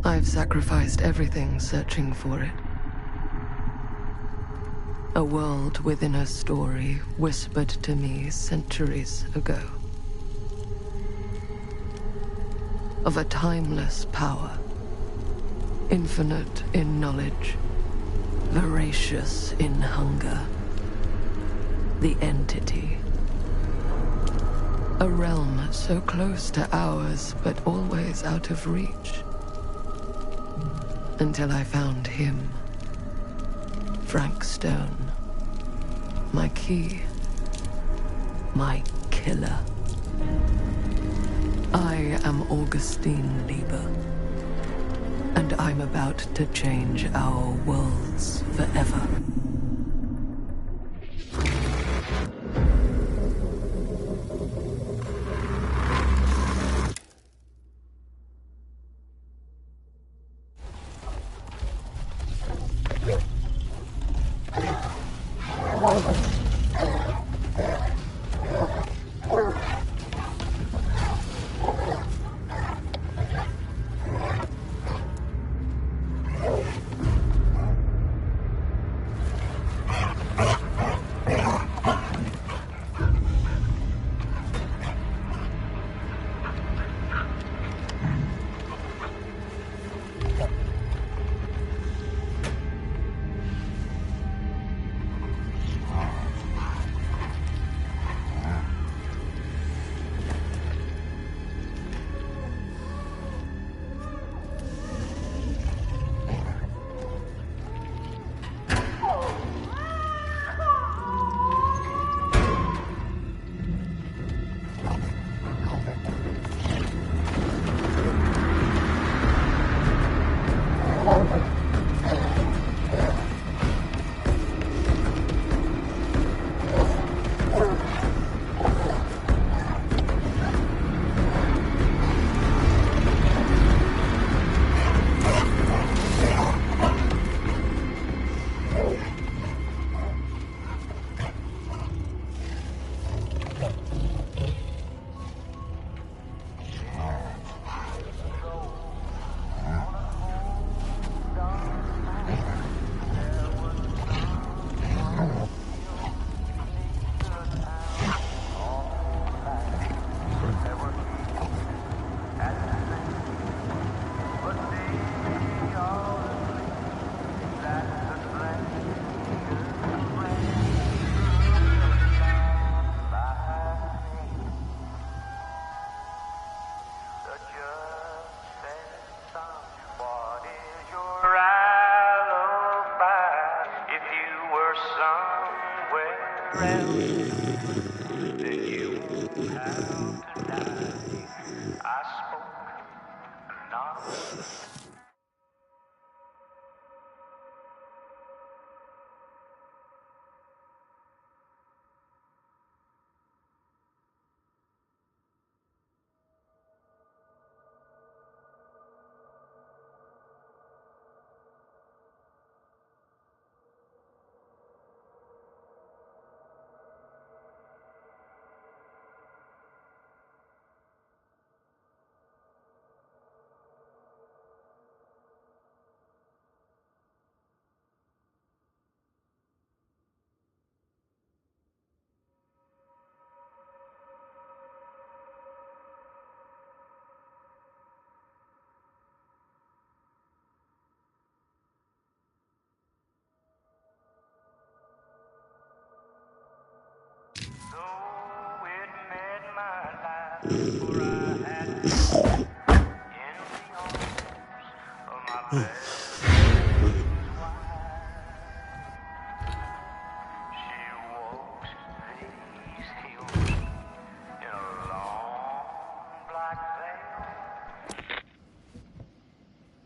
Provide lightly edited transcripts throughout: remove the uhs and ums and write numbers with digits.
I've sacrificed everything searching for it. A world within a story whispered to me centuries ago. Of a timeless power, infinite in knowledge, voracious in hunger. The Entity. A realm so close to ours, but always out of reach. Until I found him. Frank Stone. My key. My killer. I am Augustine Lieber. And I'm about to change our worlds forever.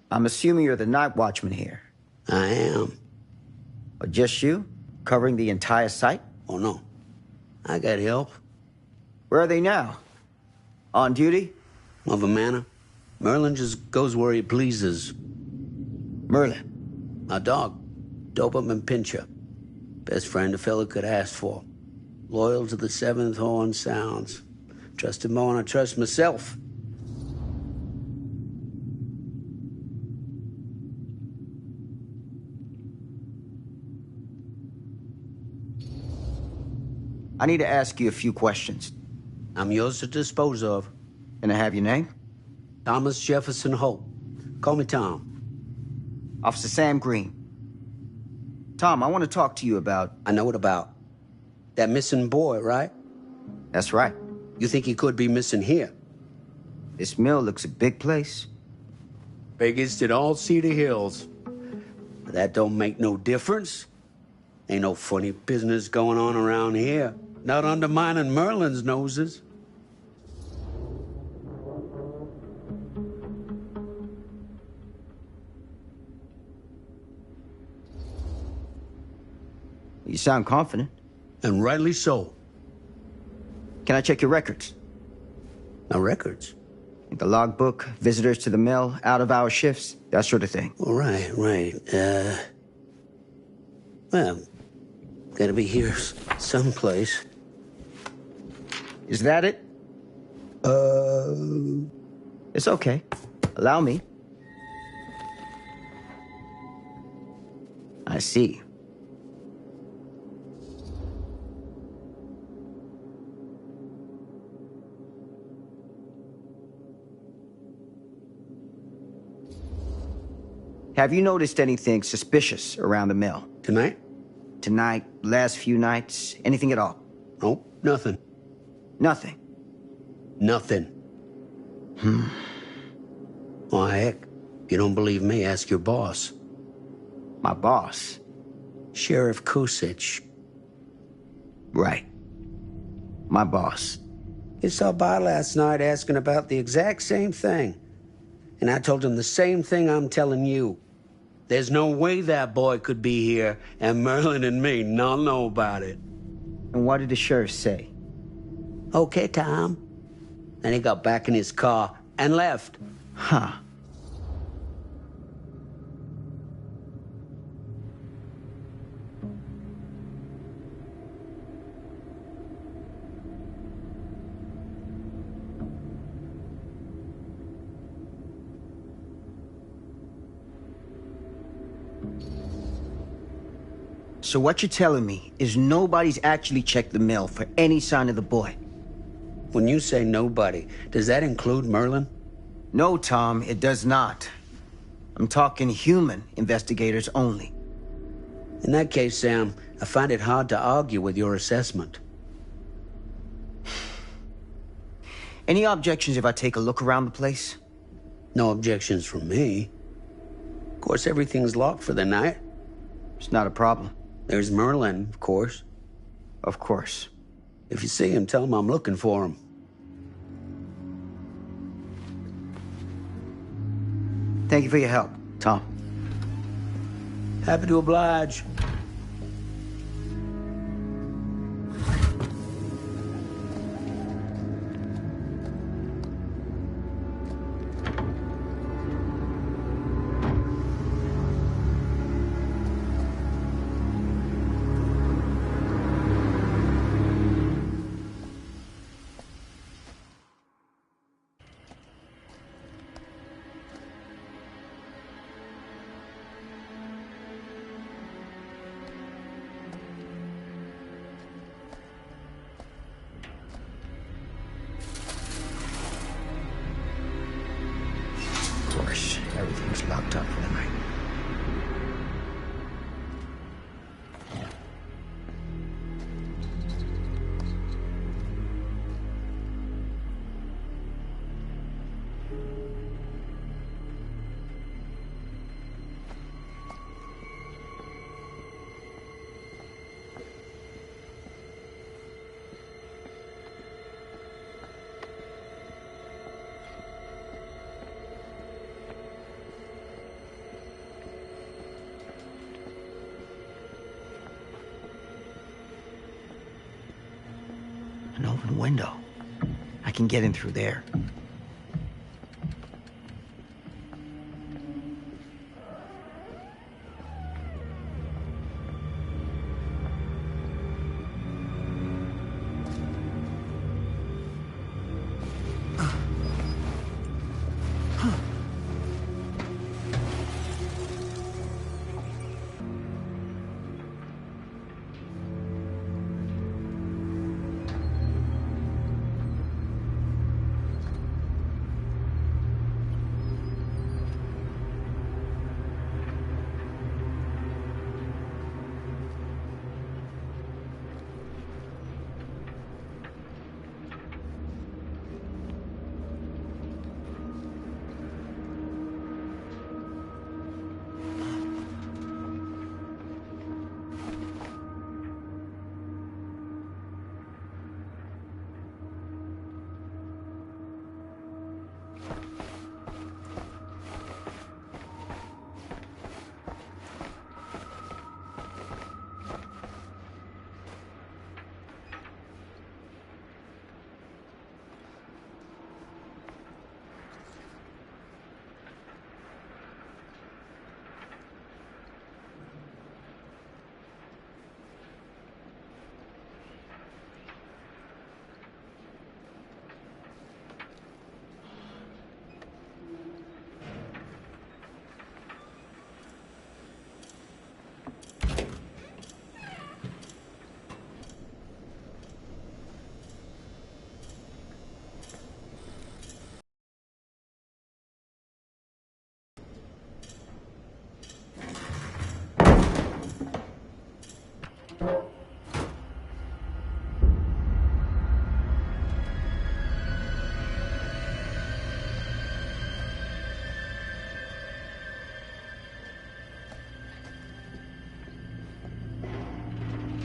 I'm assuming you're the night watchman here. I am. Or just you? Covering the entire site? Oh, no. I got help. Where are they now? On duty? Mother Manor. Merlin just goes where he pleases. Merlin? My dog. Doberman Pinscher. Best friend a fella could ask for. Loyal to the seventh horn sounds. Trust him more than I trust myself. I need to ask you a few questions. I'm yours to dispose of. Can I have your name? Thomas Jefferson Hope. Call me Tom. Officer Sam Green. Tom, I want to talk to you about... I know what about. That missing boy, right? That's right. You think he could be missing here? This mill looks a big place. Biggest in all Cedar Hills. But that don't make no difference. Ain't no funny business going on around here. Not undermining Merlin's noses. You sound confident. And rightly so. Can I check your records? My records? The logbook, visitors to the mill, out-of-hour shifts, that sort of thing. All right. Well, gotta be here someplace. Is that it? It's okay. Allow me. I see. Have you noticed anything suspicious around the mill? Tonight? Tonight, last few nights, anything at all? Nope, nothing. Nothing. Nothing. Well, heck, if you don't believe me, ask your boss. My boss? Sheriff Kusich. Right. My boss. He stopped by last night asking about the exact same thing. And I told him the same thing I'm telling you. There's no way that boy could be here, and Merlin and me not know about it. And what did the sheriff say? Okay, Tom. Then he got back in his car and left. Huh. So what you're telling me is nobody's actually checked the mill for any sign of the boy? When you say nobody, does that include Merlin? No, Tom, it does not. I'm talking human investigators only. In that case, Sam, I find it hard to argue with your assessment. Any objections if I take a look around the place? No objections from me. Of course, everything's locked for the night. It's not a problem. There's Merlin, of course. Of course. If you see him, tell him I'm looking for him. Thank you for your help, Tom. Happy to oblige. Of course, everything's locked up for the night. An open window. I can get in through there.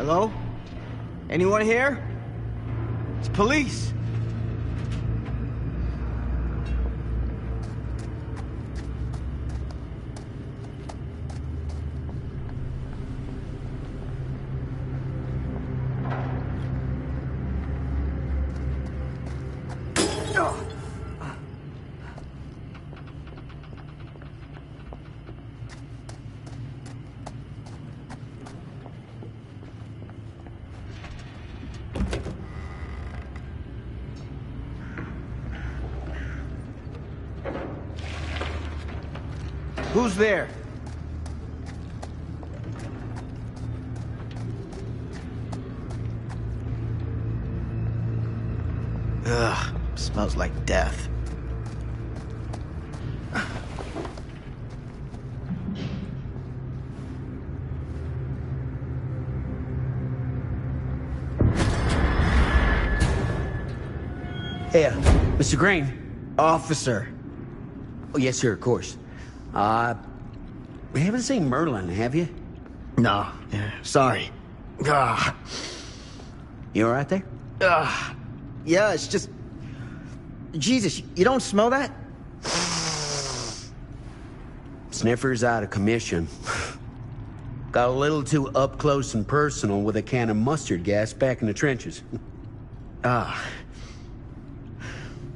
Hello? Anyone here? It's police. Who's there? Ugh, smells like death. Hey, Mr. Green. Officer. Oh, yes, sir, of course. We haven't seen Merlin, have you? No, sorry. Ugh. You all right there? Yeah, it's just... Jesus, you don't smell that? Sniffer's out of commission. Got a little too up close and personal with a can of mustard gas back in the trenches.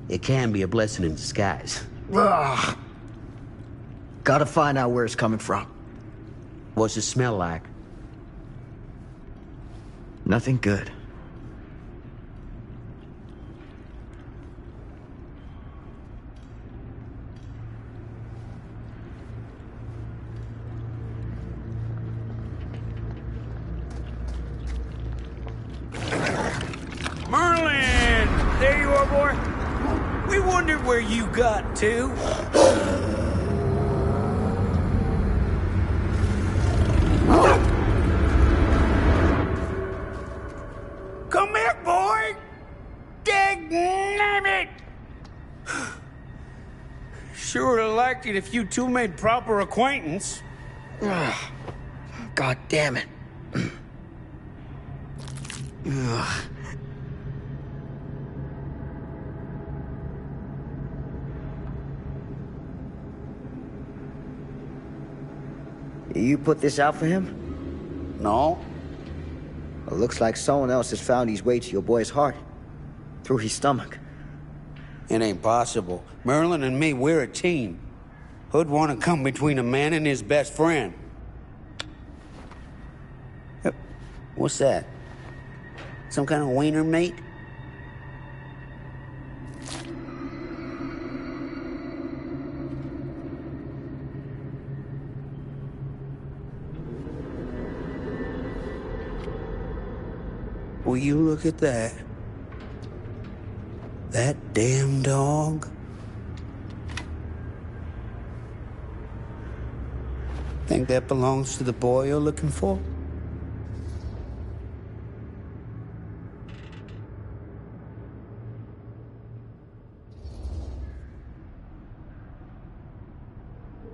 It can be a blessing in disguise. Ugh. Gotta find out where it's coming from. What's it smell like? Nothing good. Merlin! There you are, boy. We wondered where you got to. Come here, boy! Dagnabbit! Sure would have liked it if you two made proper acquaintance. God damn it. Ugh. You put this out for him? No? Well, looks like someone else has found his way to your boy's heart. Through his stomach. It ain't possible. Merlin and me, we're a team. Who'd want to come between a man and his best friend? What's that? Some kind of wiener meat? Will you look at that? That damn dog? Think that belongs to the boy you're looking for?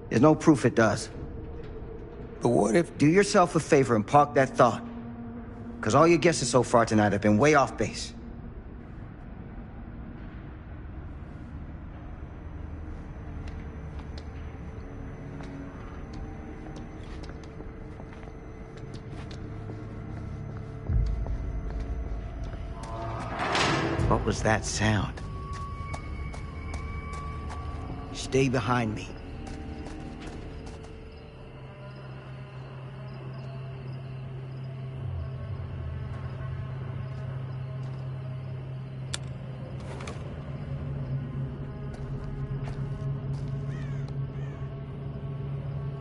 There's no proof it does. But what if... Do yourself a favor and park that thought. Because all your guesses so far tonight have been way off base. What was that sound? Stay behind me.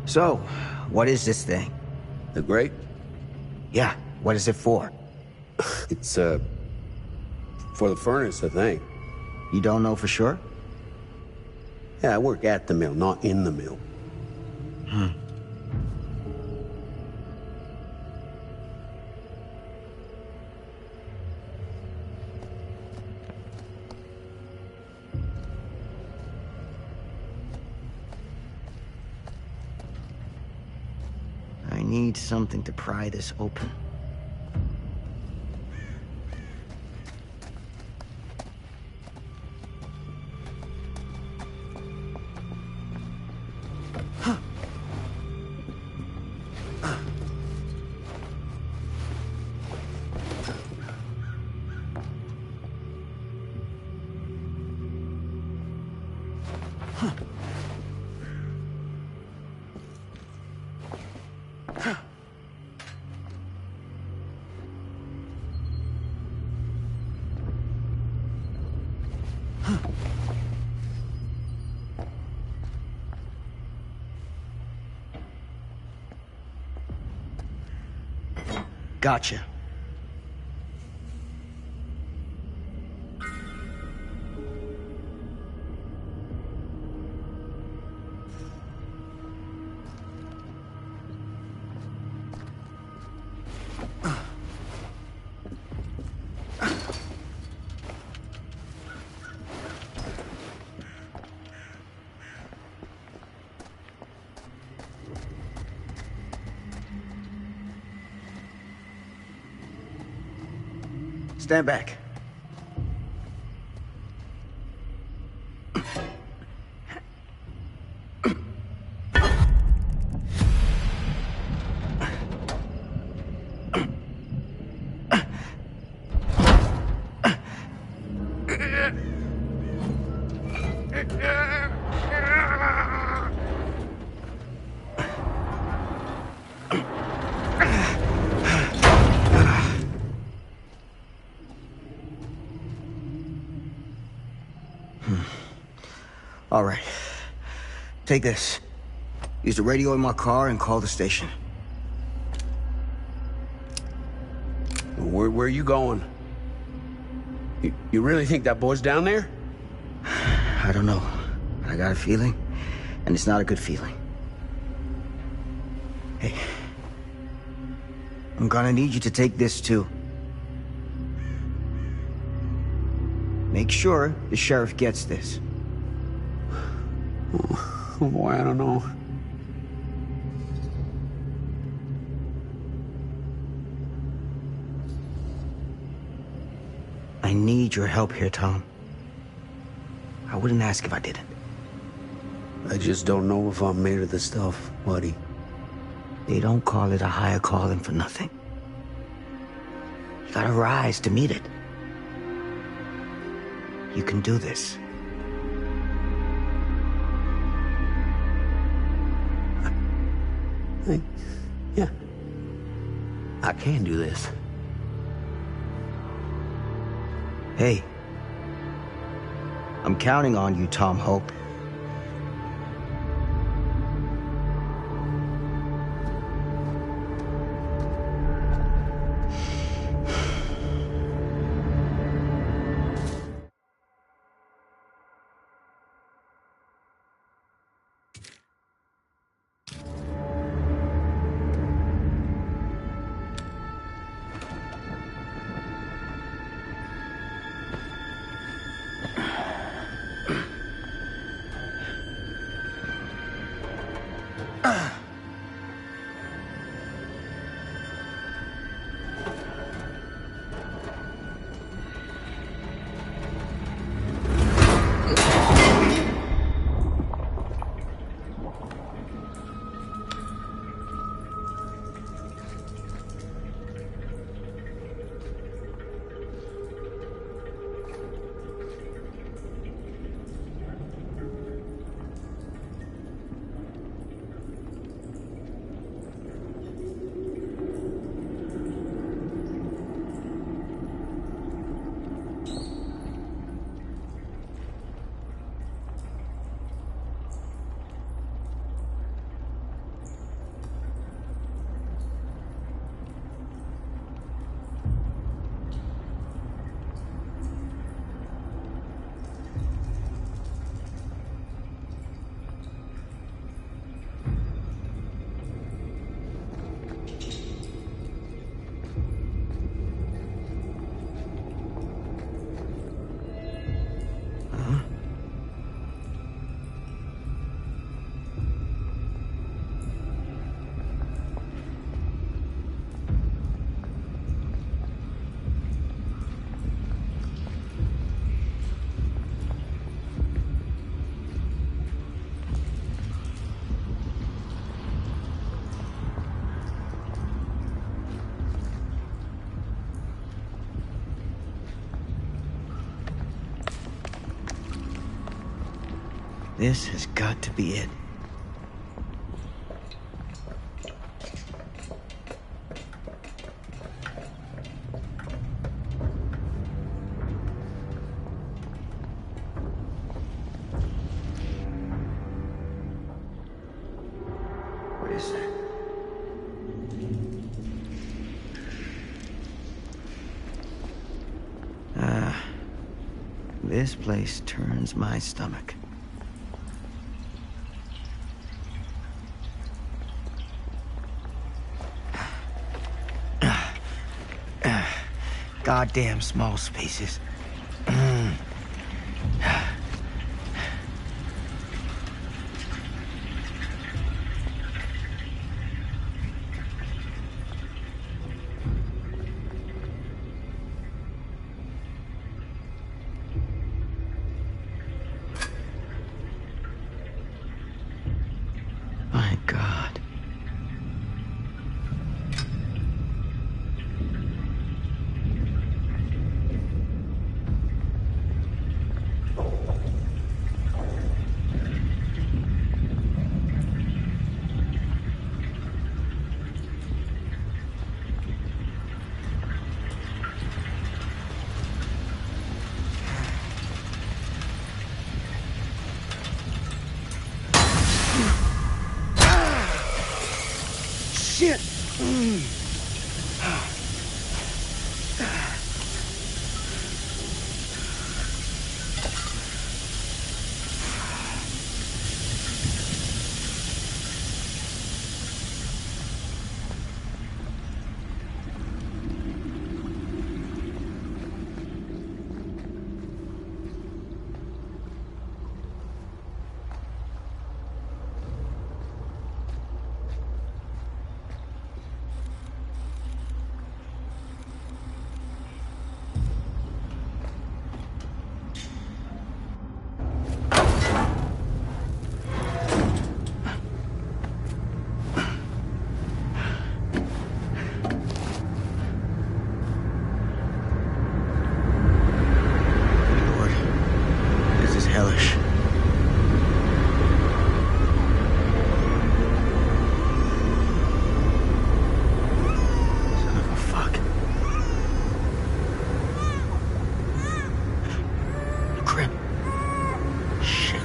So, what is this thing? The grate? Yeah, what is it for? It's, for the furnace, I think. You don't know for sure? Yeah, I work at the mill, not in the mill. I need something to pry this open. Gotcha. Stand back. All right. Take this. Use the radio in my car and call the station. Where are you going? You really think that boy's down there? I don't know. I got a feeling, and it's not a good feeling. Hey. I'm gonna need you to take this too. Make sure the sheriff gets this. Oh boy, I don't know. I need your help here, Tom. I wouldn't ask if I didn't. I just don't know if I'm made of this stuff, buddy. They don't call it a higher calling for nothing. You gotta rise to meet it. You can do this. Yeah. I can do this. Hey. I'm counting on you, Tom Hope. This has got to be it. What is that? This place turns my stomach. Goddamn small spaces. My God. Shit! Hellish. Son of a fuck. Crap. Shit.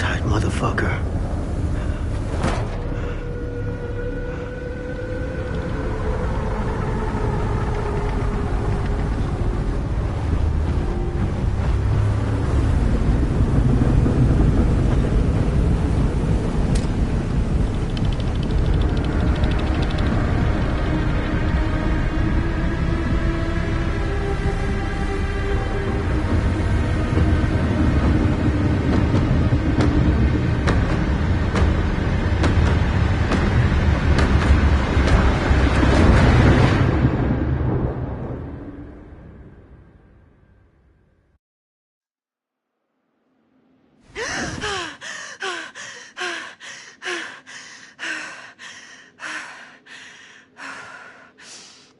tight, motherfucker.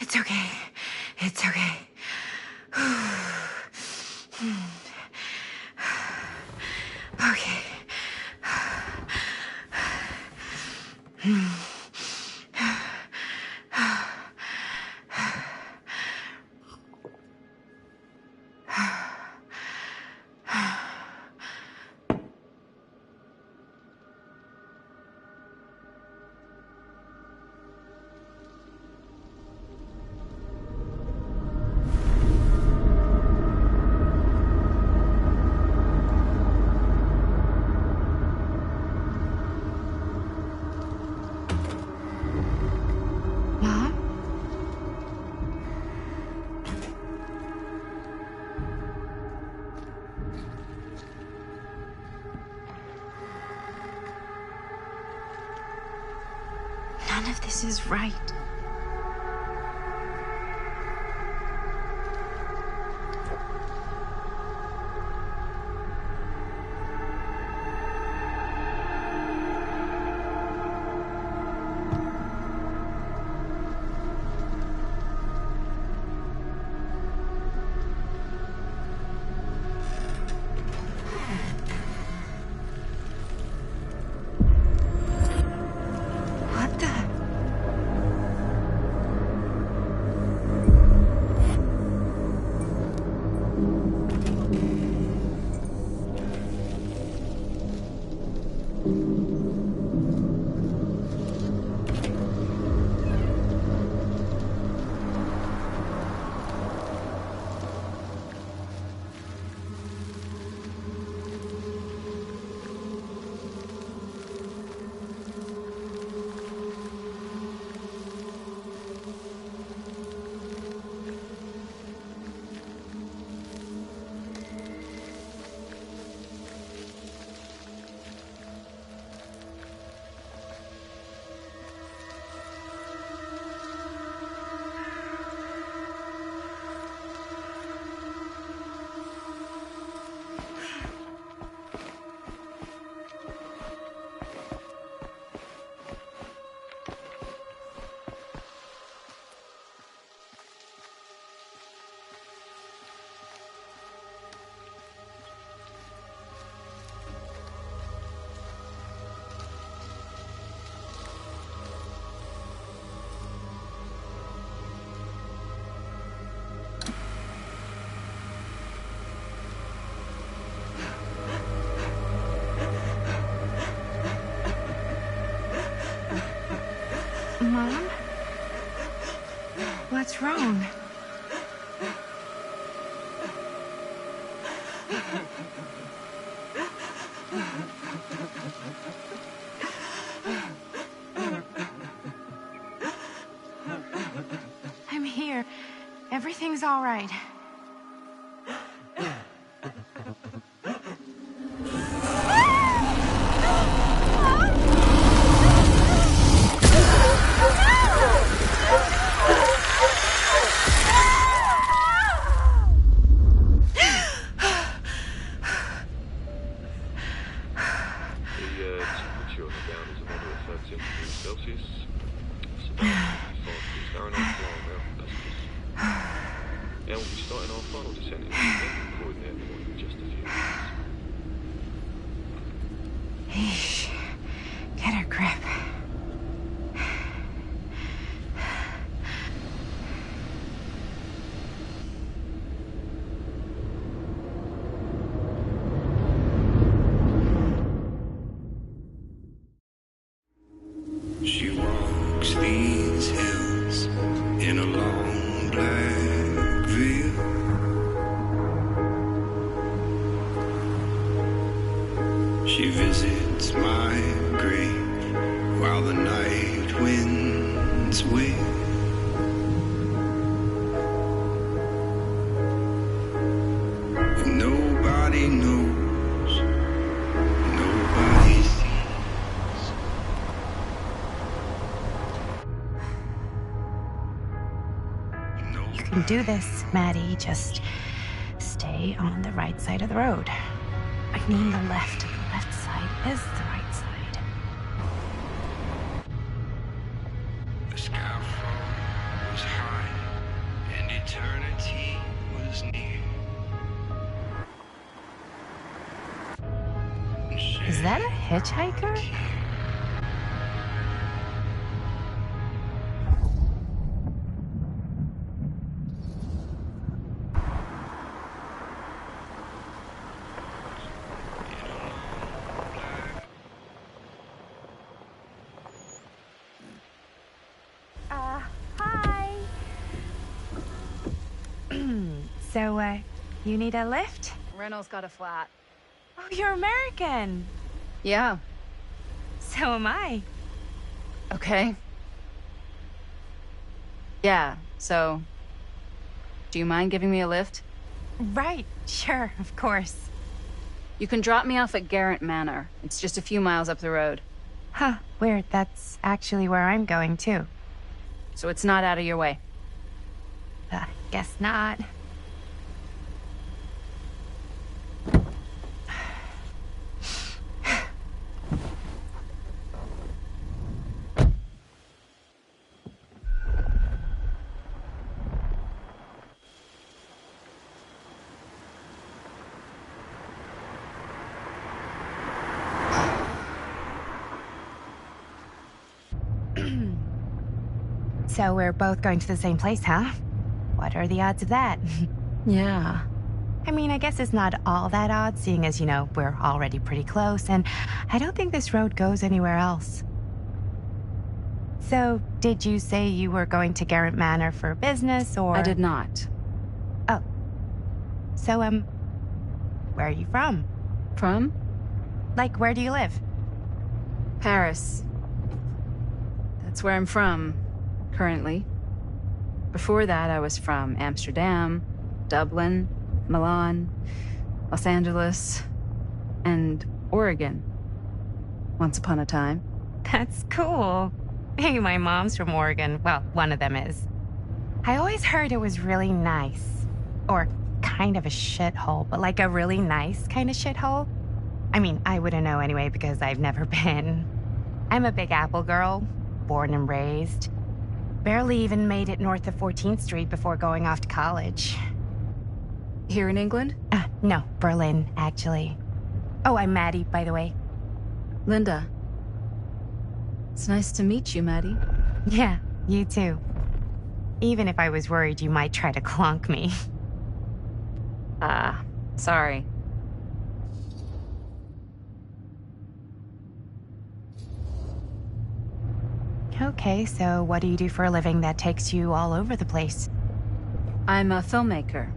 It's okay. It's okay. Okay. Mom? None of this is right. What the? Mom? What's wrong? I'm here. Everything's all right. Temperature on the ground is a moderate 13 degrees Celsius. It's about 5 degrees Fahrenheit. Well, that's just... Yeah, we'll just She visits my grave while the night winds wait. And nobody knows, nobody sees. You can do this, Maddie. Just stay on the right side of the road. I mean the left. The left side is the right side. The scaffold was high and eternity was near. Is that a hitchhiker? Hi. So, you need a lift? Reynolds got a flat. Oh, you're American. Yeah. So am I. Okay. Yeah, so... Do you mind giving me a lift? Right, sure, of course. You can drop me off at Garrett Manor. It's just a few miles up the road. Huh, weird. That's actually where I'm going, too. So it's not out of your way. Guess not. So we're both going to the same place, huh? What are the odds of that? Yeah. I mean, I guess it's not all that odd, seeing as, you know, we're already pretty close, and I don't think this road goes anywhere else. So, did you say you were going to Garrett Manor for business, or...? I did not. Oh. So, where are you from? From? Like, where do you live? Paris. That's where I'm from, currently. Before that, I was from Amsterdam, Dublin, Milan, Los Angeles, and Oregon. Once upon a time. That's cool. Hey, my mom's from Oregon. Well, one of them is. I always heard it was really nice. Or kind of a shithole, but like a really nice kind of shithole. I mean, I wouldn't know anyway because I've never been. I'm a Big Apple girl, born and raised. Barely even made it north of 14th Street before going off to college. Here in England? No, Berlin, actually. Oh, I'm Maddie, by the way. Linda. It's nice to meet you, Maddie. Yeah, you too. Even if I was worried you might try to clonk me. Sorry. Okay, so what do you do for a living that takes you all over the place? I'm a filmmaker.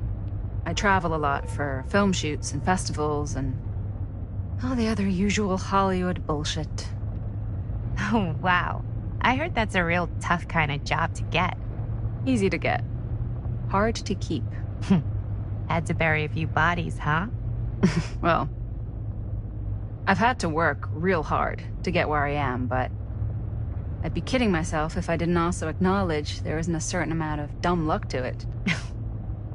I travel a lot for film shoots and festivals and all the other usual Hollywood bullshit. Oh, wow. I heard that's a real tough kind of job to get. Easy to get. Hard to keep. Had to bury a few bodies, huh? Well, I've had to work real hard to get where I am, but I'd be kidding myself if I didn't also acknowledge there isn't a certain amount of dumb luck to it.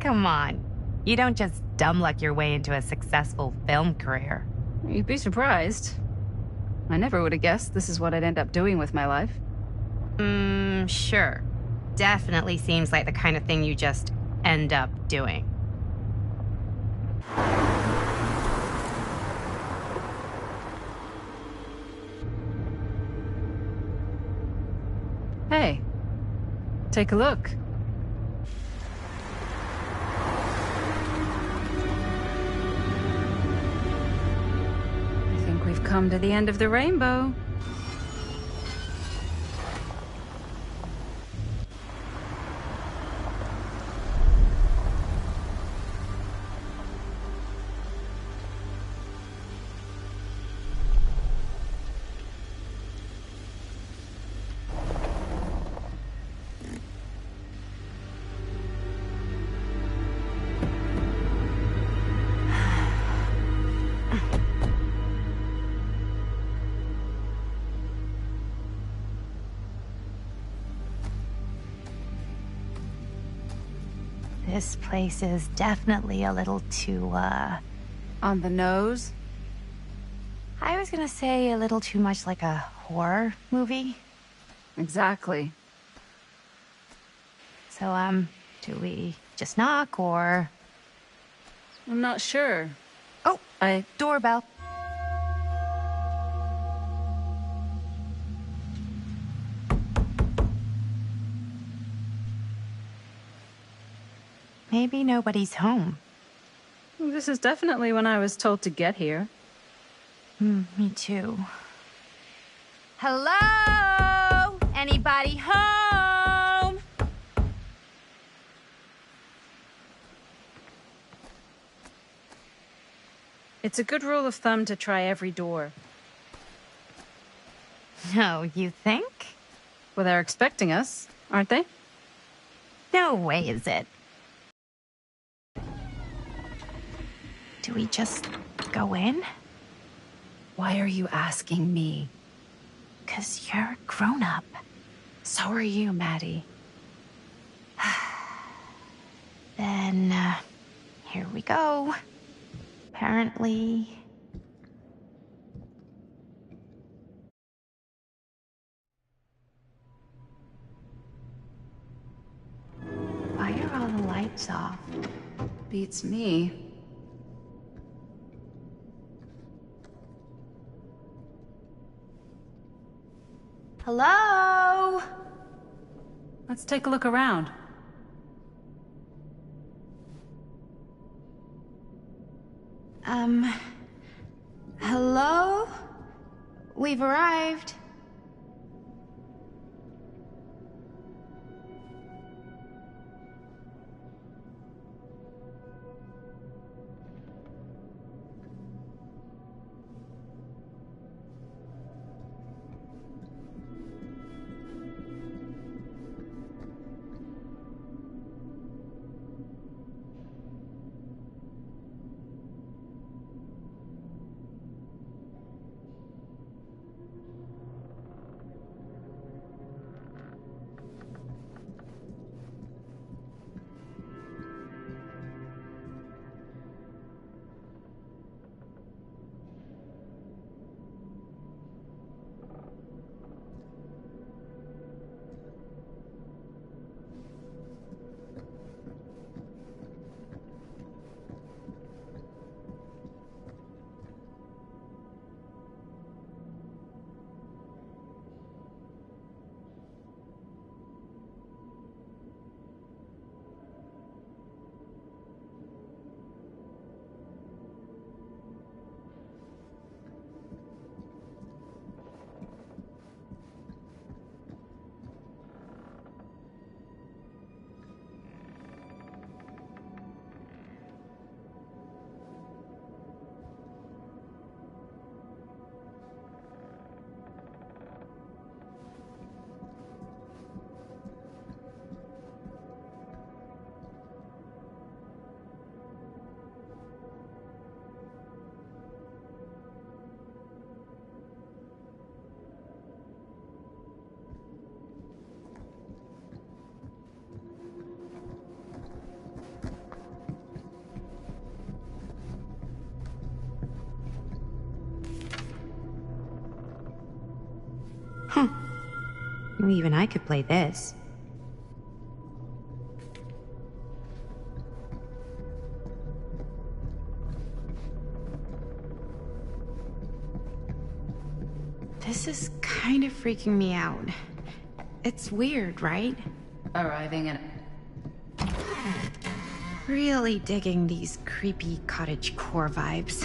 Come on. You don't just dumb luck your way into a successful film career. You'd be surprised. I never would have guessed this is what I'd end up doing with my life. Sure. Definitely seems like the kind of thing you just end up doing. Hey, take a look. I think we've come to the end of the rainbow. This place is definitely a little too, On the nose? I was gonna say a little too much like a horror movie. Exactly. So, do we just knock, or... I'm not sure. Oh, doorbell. Maybe nobody's home. This is definitely when I was told to get here. Me too. Hello? Anybody home? It's a good rule of thumb to try every door. No, you think? Well, they're expecting us, aren't they? No way is it. Do we just go in? Why are you asking me? 'Cause you're a grown-up. So are you, Maddie. Then, here we go. Apparently... Why are all the lights off? Beats me. Hello? Let's take a look around. Hello? We've arrived. Even I could play this. This is kind of freaking me out. It's weird, right? Arriving in... Really digging these creepy cottagecore vibes.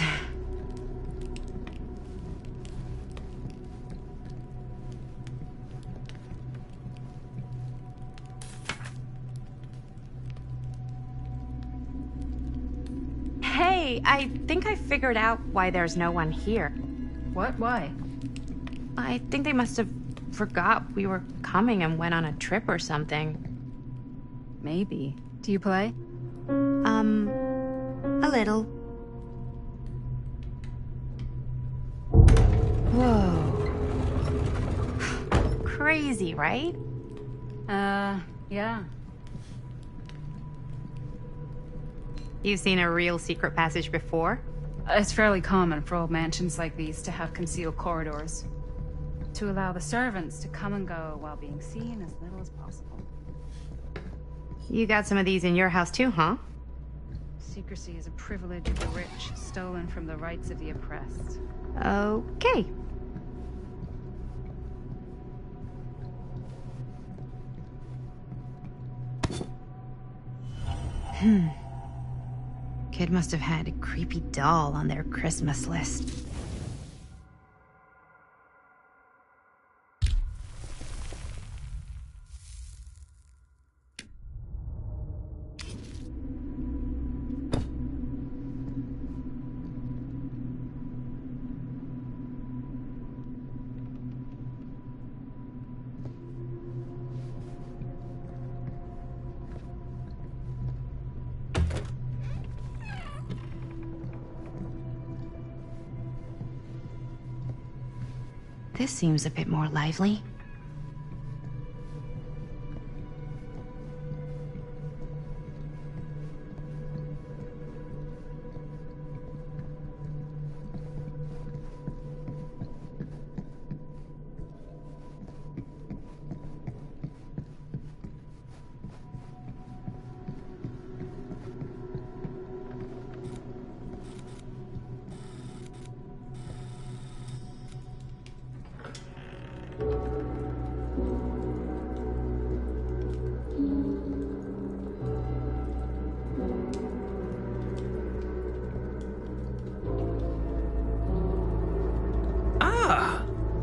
Hey, I think I figured out why there's no one here. What? Why? I think they must have forgot we were coming and went on a trip or something. Maybe. Do you play? A little. Whoa. Crazy, right? Yeah. You seen a real secret passage before? It's fairly common for old mansions like these to have concealed corridors, to allow the servants to come and go while being seen as little as possible. You got some of these in your house too, huh? Secrecy is a privilege of the rich, stolen from the rights of the oppressed. Okay. Kid must have had a creepy doll on their Christmas list. This seems a bit more lively.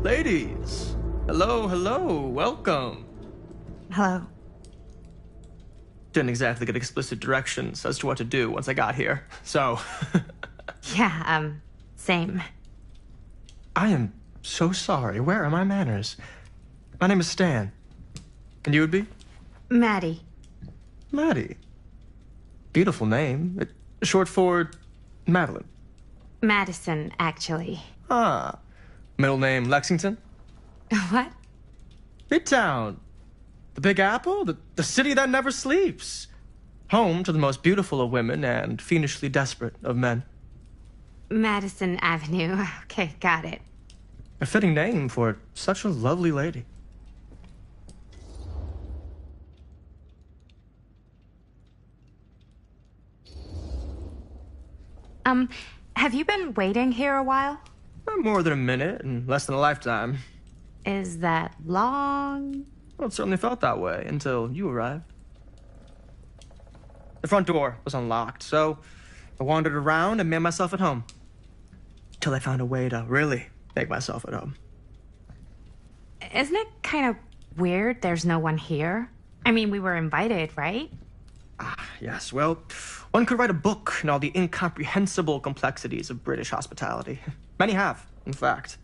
Ladies! Hello, hello, welcome. Hello. Didn't exactly get explicit directions as to what to do once I got here, so... Yeah, same. I am so sorry. Where are my manners? My name is Stan. And you would be? Maddie. Maddie. Beautiful name. Short for Madeline. Madison, actually. Ah. Middle name Lexington? What? Midtown. The Big Apple? The city that never sleeps. Home to the most beautiful of women and fiendishly desperate of men. Madison Avenue. Okay, got it. A fitting name for such a lovely lady. Have you been waiting here a while? More than a minute and less than a lifetime. Is that long? Well, it certainly felt that way until you arrived. The front door was unlocked, so I wandered around and made myself at home. Till I found a way to really make myself at home. Isn't it kind of weird there's no one here? I mean, we were invited, right? Ah, yes. Well, one could write a book on all the incomprehensible complexities of British hospitality. Many have, in fact.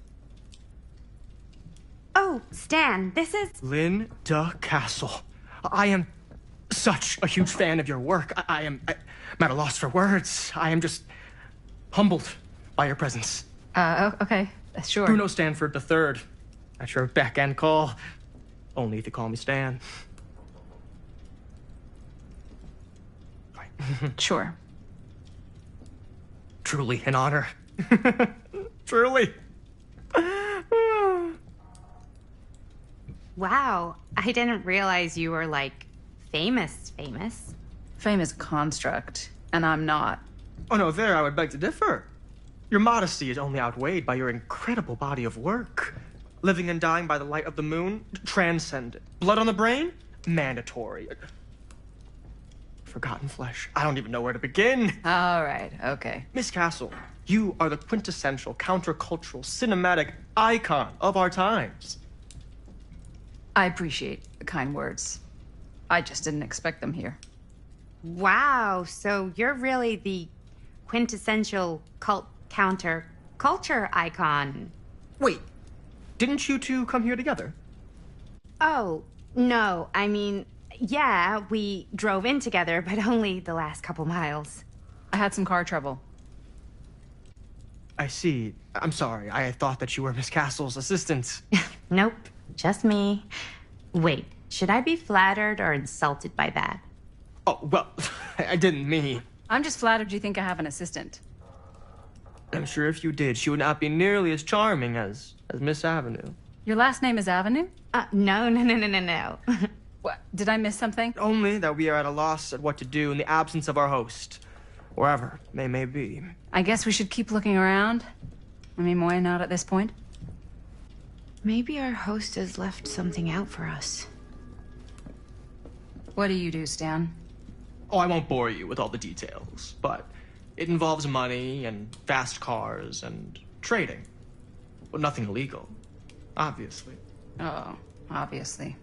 Oh, Stan, this is... Linda Castle. I am such a huge fan of your work. I'm at a loss for words. I am just humbled by your presence. Okay, sure. Bruno Stanford III. At your beck and call. Only if you call me Stan. Sure. Truly an honor. Truly. Wow, I didn't realize you were, like, famous. Fame is a construct, and I'm not. Oh no, there I would beg to differ. Your modesty is only outweighed by your incredible body of work. Living and dying by the light of the moon, transcendent. Blood on the brain, mandatory. Forgotten flesh. I don't even know where to begin. All right, okay. Miss Castle, you are the quintessential countercultural cinematic icon of our times. I appreciate the kind words. I just didn't expect them here. Wow, so you're really the quintessential counter-culture icon. Wait, didn't you two come here together? Oh, no, I mean, yeah, we drove in together, but only the last couple miles. I had some car trouble. I see. I'm sorry. I thought that you were Miss Castle's assistant. Nope, just me. Wait, should I be flattered or insulted by that? Oh, well, I didn't mean. I'm just flattered you think I have an assistant. I'm sure if you did, she would not be nearly as charming as Miss Avenue. Your last name is Avenue? No. What? Did I miss something? Only that we are at a loss at what to do in the absence of our host, wherever they may be. I guess we should keep looking around. I mean, why not at this point? Maybe our host has left something out for us. What do you do, Stan? Oh, I won't bore you with all the details, but it involves money and fast cars and trading. But nothing illegal, obviously. Oh, obviously.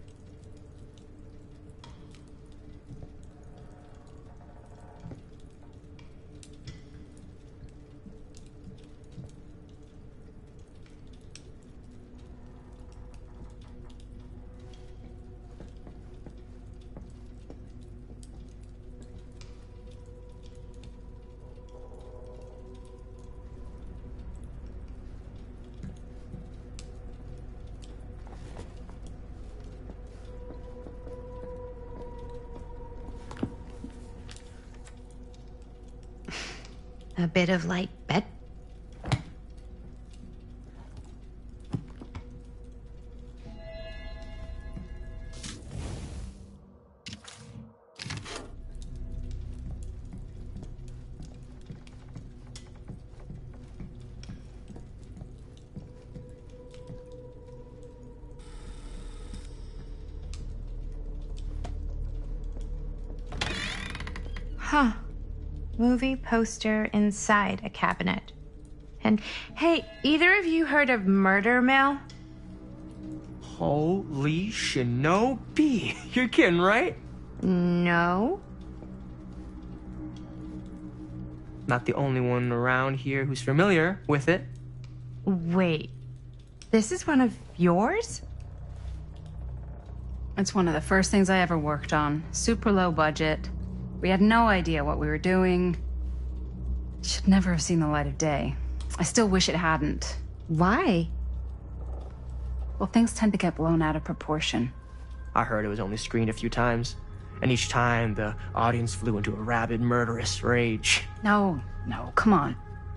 A bit of light bed. Huh. Movie poster inside a cabinet. And hey, either of you heard of Murder Mill? Holy shinobi. You're kidding, right? No. Not the only one around here who's familiar with it. Wait. This is one of yours? It's one of the first things I ever worked on. Super low budget. We had no idea what we were doing. It should never have seen the light of day. I still wish it hadn't. Why? Well, things tend to get blown out of proportion. I heard it was only screened a few times, and each time the audience flew into a rabid, murderous rage. No, come on.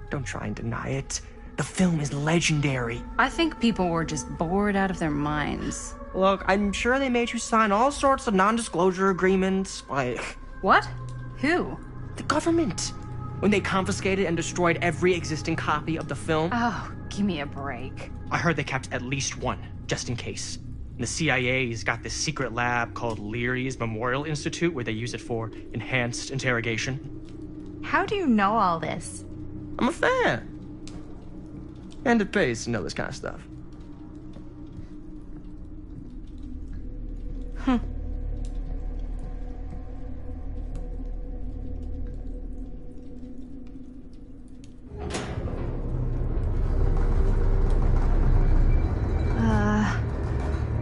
Don't try and deny it. The film is legendary. I think people were just bored out of their minds. Look, I'm sure they made you sign all sorts of non-disclosure agreements, like... What? Who? The government. When they confiscated and destroyed every existing copy of the film. Oh, give me a break. I heard they kept at least one, just in case. And the CIA's got this secret lab called Leary's Memorial Institute where they use it for enhanced interrogation. How do you know all this? I'm a fan. And it pays to know this kind of stuff.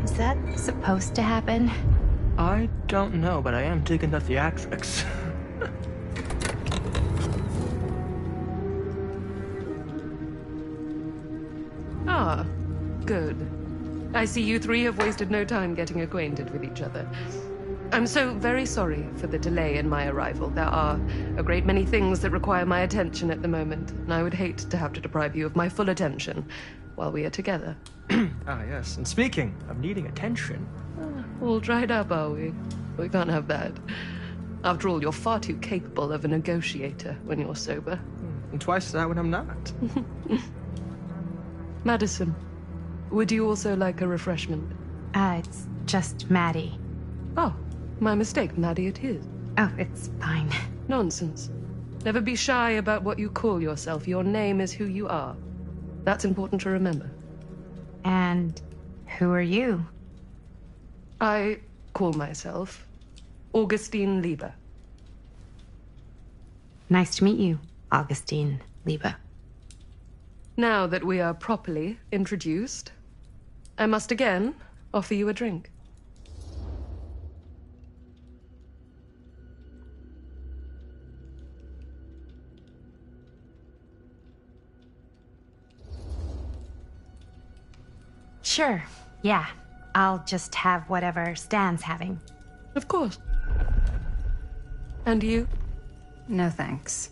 Is that supposed to happen? I don't know, but I am digging the theatrics. Ah, good. I see you three have wasted no time getting acquainted with each other. I'm so very sorry for the delay in my arrival. There are a great many things that require my attention at the moment, and I would hate to have to deprive you of my full attention while we are together. Ah, yes. And speaking of needing attention... All dried up, are we? We can't have that. After all, you're far too capable of a negotiator when you're sober. And twice that when I'm not. Madison, would you also like a refreshment? It's just Maddie. Oh, my mistake. Maddie it is. Oh, it's fine. Nonsense. Never be shy about what you call yourself. Your name is who you are. That's important to remember. And who are you? I call myself Augustine Lieber. Nice to meet you, Augustine Lieber. Now that we are properly introduced, I must again offer you a drink. Sure, yeah. I'll just have whatever Stan's having. Of course. And you? No thanks.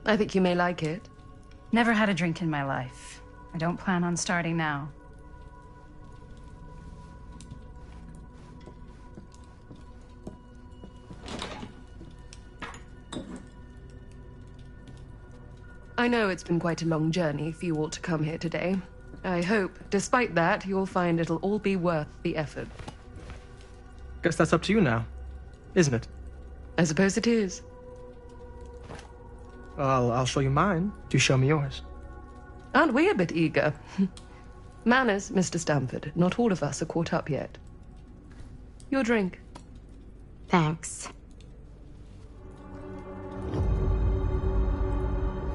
I think you may like it. Never had a drink in my life. I don't plan on starting now. I know it's been quite a long journey for you all to come here today. I hope, despite that, you'll find it'll all be worth the effort. Guess that's up to you now, isn't it? I suppose it is. Well, I'll show you mine. Do show me yours. Aren't we a bit eager? Manners, Mr. Stamford. Not all of us are caught up yet. Your drink. Thanks.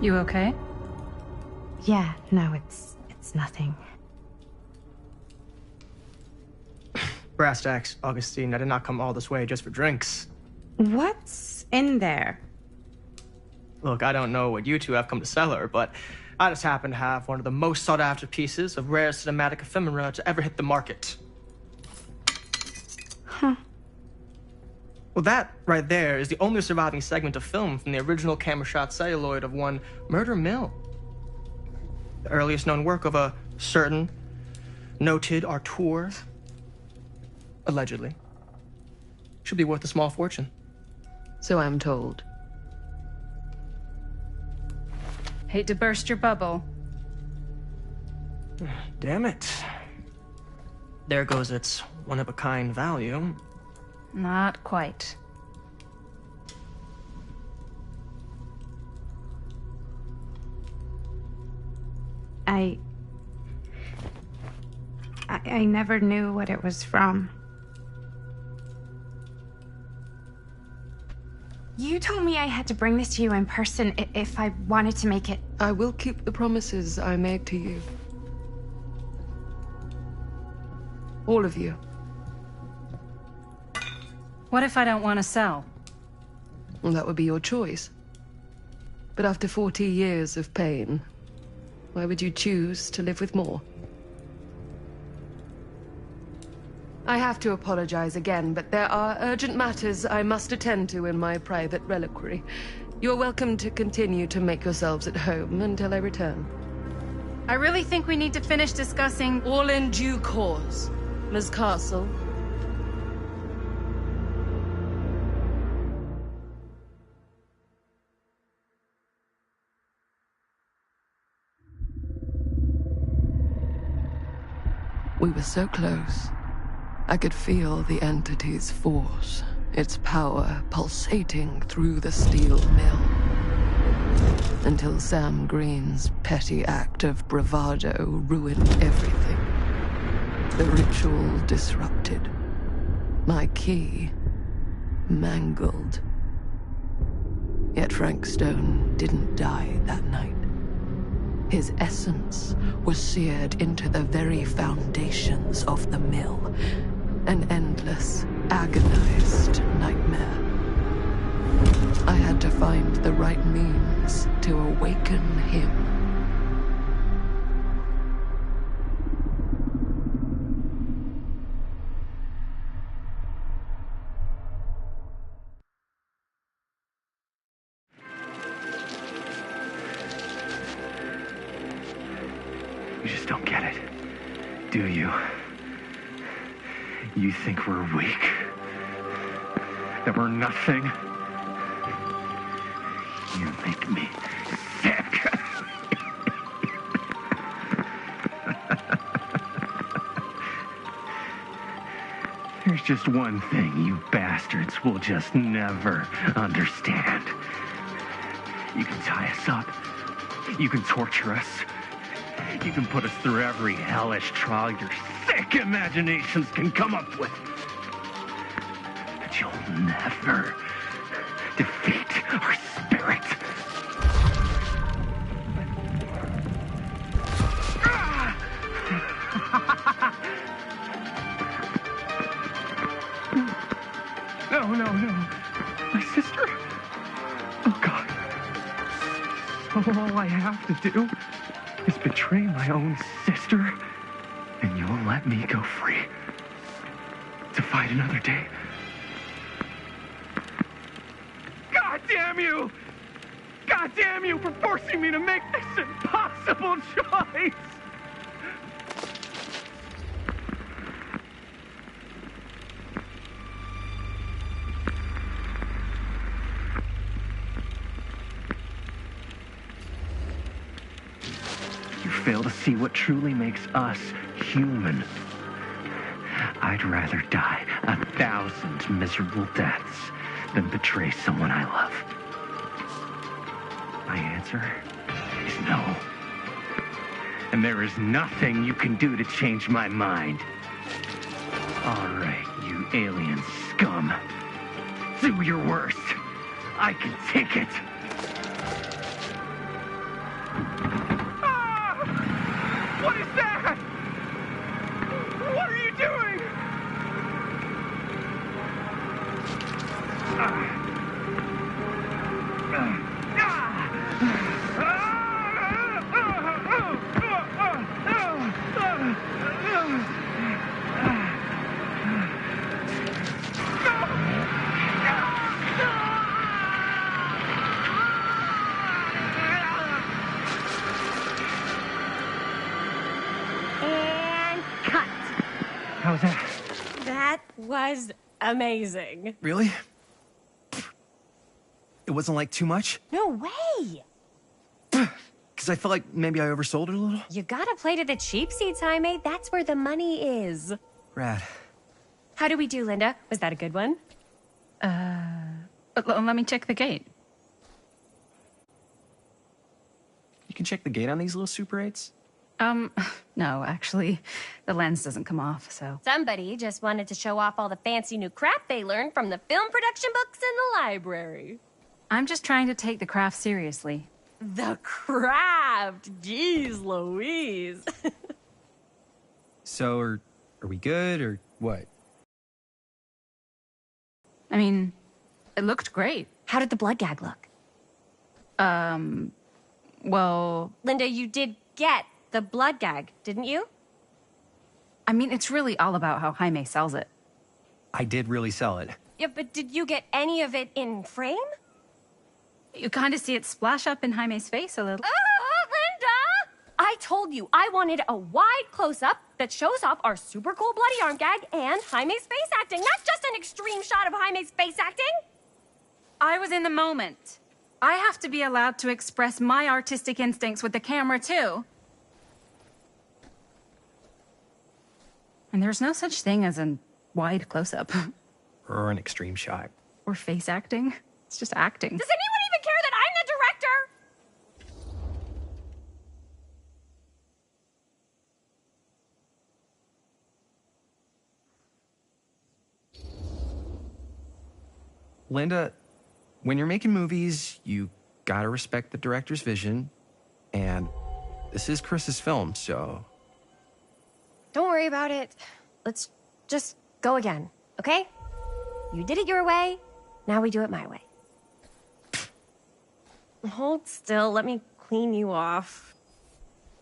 You okay? Yeah, no, it's nothing. Brass tacks, Augustine. I did not come all this way just for drinks. What's in there? Look, I don't know what you two have come to sell her, but I just happen to have one of the most sought-after pieces of rare cinematic ephemera to ever hit the market. Huh. Well, that right there is the only surviving segment of film from the original camera shot celluloid of one Murder Mill. The earliest known work of a certain noted auteur, allegedly, should be worth a small fortune. So I'm told. Hate to burst your bubble. Damn it. There goes its one-of-a-kind value. Not quite. I never knew what it was from. You told me I had to bring this to you in person if I wanted to make it. I will keep the promises I made to you. All of you. What if I don't want to sell? Well, that would be your choice. But after 40 years of pain, why would you choose to live with more? I have to apologize again, but there are urgent matters I must attend to in my private reliquary. You're welcome to continue to make yourselves at home until I return. I really think we need to finish discussing... All in due course, Ms. Castle. We were so close. I could feel the entity's force, its power pulsating through the steel mill. Until Sam Green's petty act of bravado ruined everything. The ritual disrupted. My key mangled. Yet Frank Stone didn't die that night. His essence was seared into the very foundations of the mill. An endless, agonized nightmare. I had to find the right means to awaken him. You just don't get it, do you? You think we're weak? That we're nothing? You make me sick. There's just one thing you bastards will just never understand. You can tie us up. You can torture us. You can put us through every hellish trial your sick imaginations can come up with. But you'll never defeat our spirit. No. My sister? Oh, God. All I have to do is betray my own sister, and you'll let me go free to fight another day. God damn you! God damn you for forcing me to make this impossible choice! You fail to see what truly makes us human. I'd rather die 1,000 miserable deaths than betray someone I love. My answer is no. And there is nothing you can do to change my mind. All right, you alien scum. Do your worst. I can take it. What is that? What are you doing? And cut. How's that? That was amazing. Really? It wasn't like too much? No way. Because I felt like maybe I oversold it a little? You gotta play to the cheap seats, Jaime. That's where the money is. Rad. How do we do, Linda? Was that a good one? Let me check the gate. You can check the gate on these little Super 8s? No, actually, the lens doesn't come off, so. Somebody just wanted to show off all the fancy new crap they learned from the film production books in the library. I'm just trying to take the craft seriously. The craft! Jeez Louise. So, are we good, or what? I mean, it looked great. How did the blood gag look? Well... Linda, you did get the blood gag, didn't you? I mean, it's really all about how Jaime sells it. I did really sell it. Yeah, but did you get any of it in frame? You kind of see it splash up in Jaime's face a little. Linda! I told you I wanted a wide close-up that shows off our super cool bloody arm gag and Jaime's face acting, not just an extreme shot of Jaime's face acting. I was in the moment. I have to be allowed to express my artistic instincts with the camera, too. And there's no such thing as a wide close-up. Or an extreme shot. Or face acting. It's just acting. Does anyone even care that I'm the director? Linda, when you're making movies, you gotta respect the director's vision. And this is Chris's film, so... Don't worry about it. Let's just go again, okay? You did it your way, now we do it my way. Hold still, let me clean you off.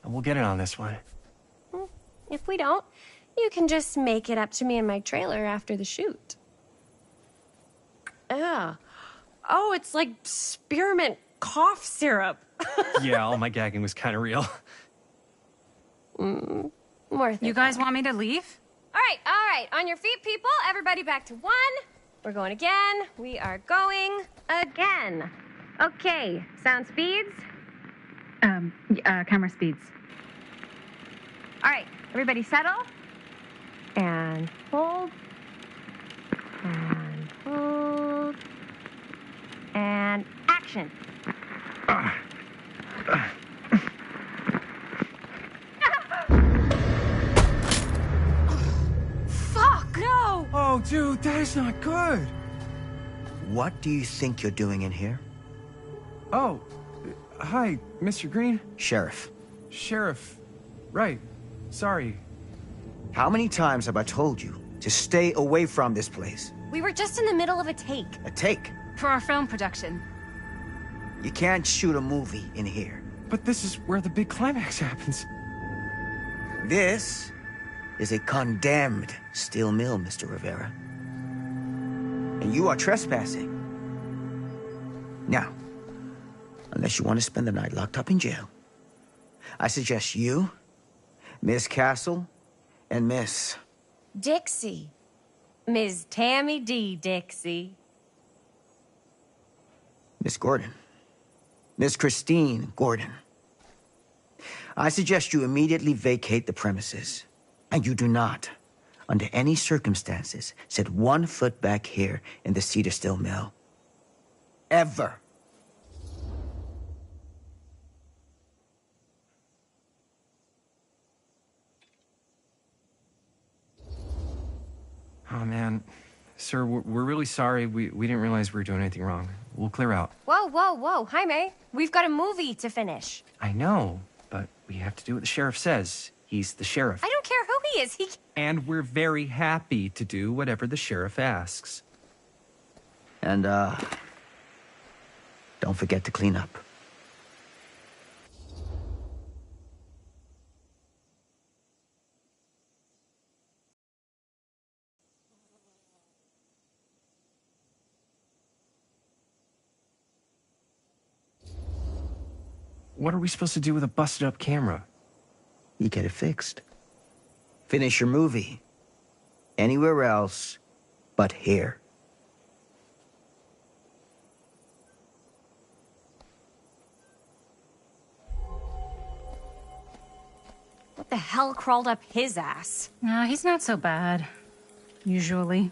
And we'll get it on this one. If we don't, you can just make it up to me in my trailer after the shoot. Ugh. Oh, it's like spearmint cough syrup. Yeah, all my gagging was kind of real. More You guys want me to leave? All right. On your feet, people. Everybody back to one. We're going again. We are going again. Okay, sound speeds. Camera speeds. All right, everybody settle. And hold. And hold. And action. Fuck, no! Oh, dude, that is not good. What do you think you're doing in here? Oh, hi, Mr. Green. Sheriff. Sheriff. Right. Sorry. How many times have I told you to stay away from this place? We were just in the middle of a take. A take? For our film production. You can't shoot a movie in here. But this is where the big climax happens. This is a condemned steel mill, Mr. Rivera. And you are trespassing. Now, unless you want to spend the night locked up in jail. I suggest you, Miss Castle, and Miss... Dixie. Ms. Tammy D. Dixie. Miss Gordon. Miss Christine Gordon. I suggest you immediately vacate the premises, and you do not, under any circumstances, set 1 foot back here in the Cedar Still Mill. Ever. Oh, man. Sir, we're really sorry. We didn't realize we were doing anything wrong. We'll clear out. Whoa, whoa, whoa. Jaime, we've got a movie to finish. I know, but we have to do what the sheriff says. He's the sheriff. I don't care who he is. And we're very happy to do whatever the sheriff asks. And, don't forget to clean up. What are we supposed to do with a busted-up camera? You get it fixed. Finish your movie. Anywhere else but here. What the hell crawled up his ass? Nah, he's not so bad. Usually.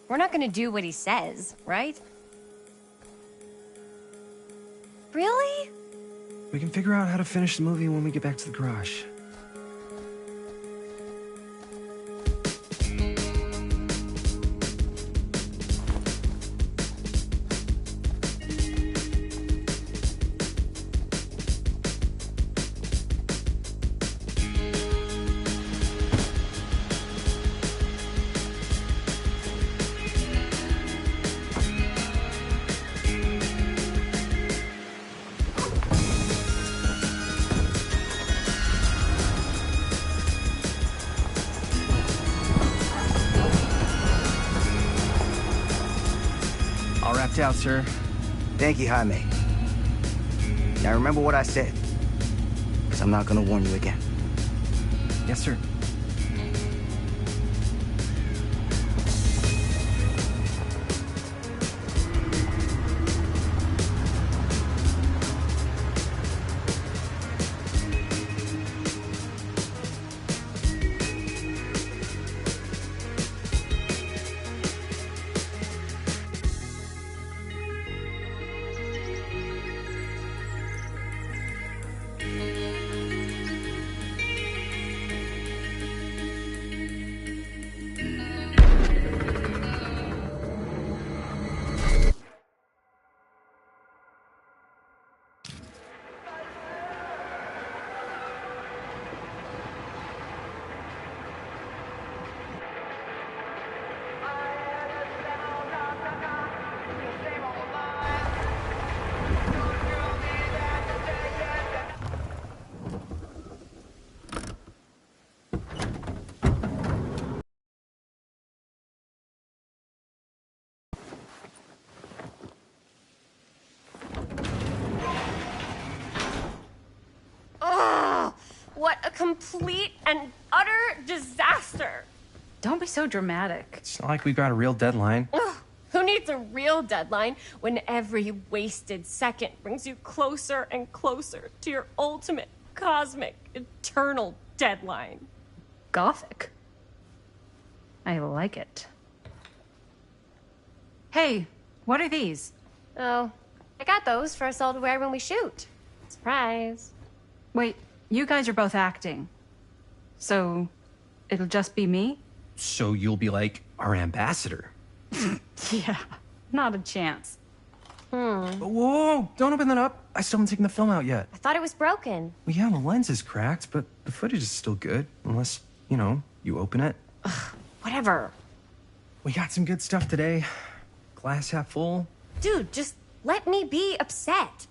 We're not gonna do what he says, right? Really? We can figure out how to finish the movie when we get back to the garage. Out, sir. Thank you, Jaime. Now remember what I said, because I'm not going to warn you again. Yes, sir. What a complete and utter disaster. Don't be so dramatic. It's not like we've got a real deadline. Ugh, who needs a real deadline when every wasted second brings you closer and closer to your ultimate, cosmic, eternal deadline? Gothic. I like it. Hey, what are these? Oh, I got those for us all to wear when we shoot. Surprise. Wait, you guys are both acting. So, it'll just be me? So you'll be like our ambassador. Yeah, not a chance. Whoa, don't open that up. I still haven't taken the film out yet. I thought it was broken. Well, yeah, the lens is cracked, but the footage is still good. Unless, you know, you open it. Whatever. We got some good stuff today. Glass half full. Dude, just let me be upset.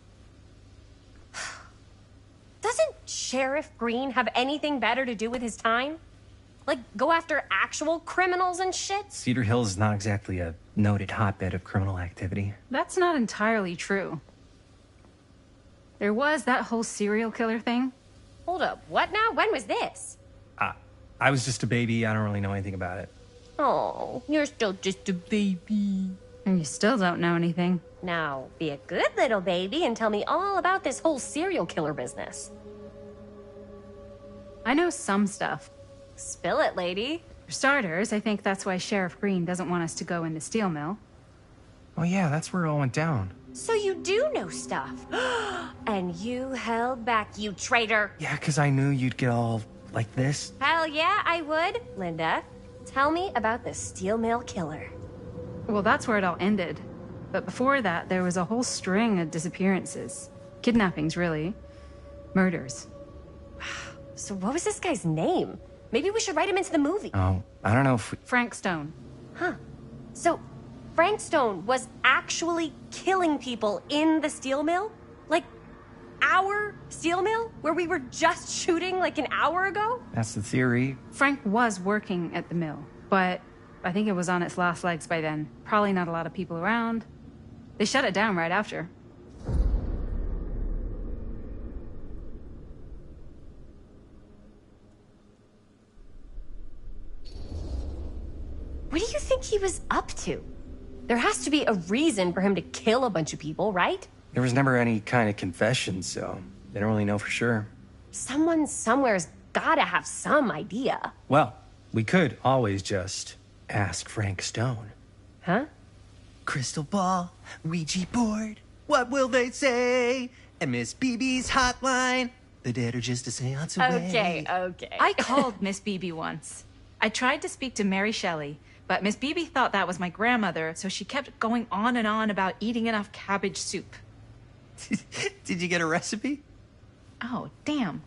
Doesn't Sheriff Green have anything better to do with his time? Like, go after actual criminals and shit? Cedar Hills is not exactly a noted hotbed of criminal activity. That's not entirely true. There was that whole serial killer thing. Hold up, what now? When was this? I was just a baby. I don't really know anything about it. Oh, you're still just a baby. And you still don't know anything. Now, be a good little baby and tell me all about this whole serial killer business. I know some stuff. Spill it, lady. For starters, I think that's why Sheriff Green doesn't want us to go in the steel mill. Oh yeah, that's where it all went down. So you do know stuff. And you held back, you traitor. Yeah, because I knew you'd get all like this. Hell yeah, I would. Linda, tell me about the steel mill killer. Well, that's where it all ended. But before that, there was a whole string of disappearances. Kidnappings, really. Murders. So what was this guy's name? Maybe we should write him into the movie. Oh, I don't know if we... Frank Stone. Huh. So Frank Stone was actually killing people in the steel mill? Like, our steel mill? Where we were just shooting like an hour ago? That's the theory. Frank was working at the mill, but I think it was on its last legs by then. Probably not a lot of people around. They shut it down right after. What do you think he was up to? There has to be a reason for him to kill a bunch of people, right? There was never any kind of confession, so they don't really know for sure. Someone somewhere's gotta have some idea. Well, we could always just ask Frank Stone. Huh? Crystal ball, Ouija board, what will they say? And Miss BB's hotline, the dead are just a seance away. Okay. I called Miss BB once. I tried to speak to Mary Shelley, but Miss BB thought that was my grandmother, so she kept going on and on about eating enough cabbage soup. Did you get a recipe? Oh, damn.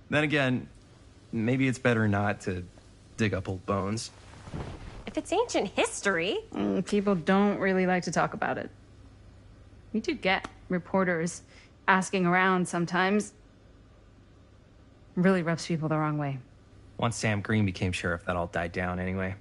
Then again, maybe it's better not to dig up old bones. If it's ancient history... People don't really like to talk about it. We do get reporters asking around sometimes. Really rubs people the wrong way. Once Sam Green became sheriff, that all died down anyway.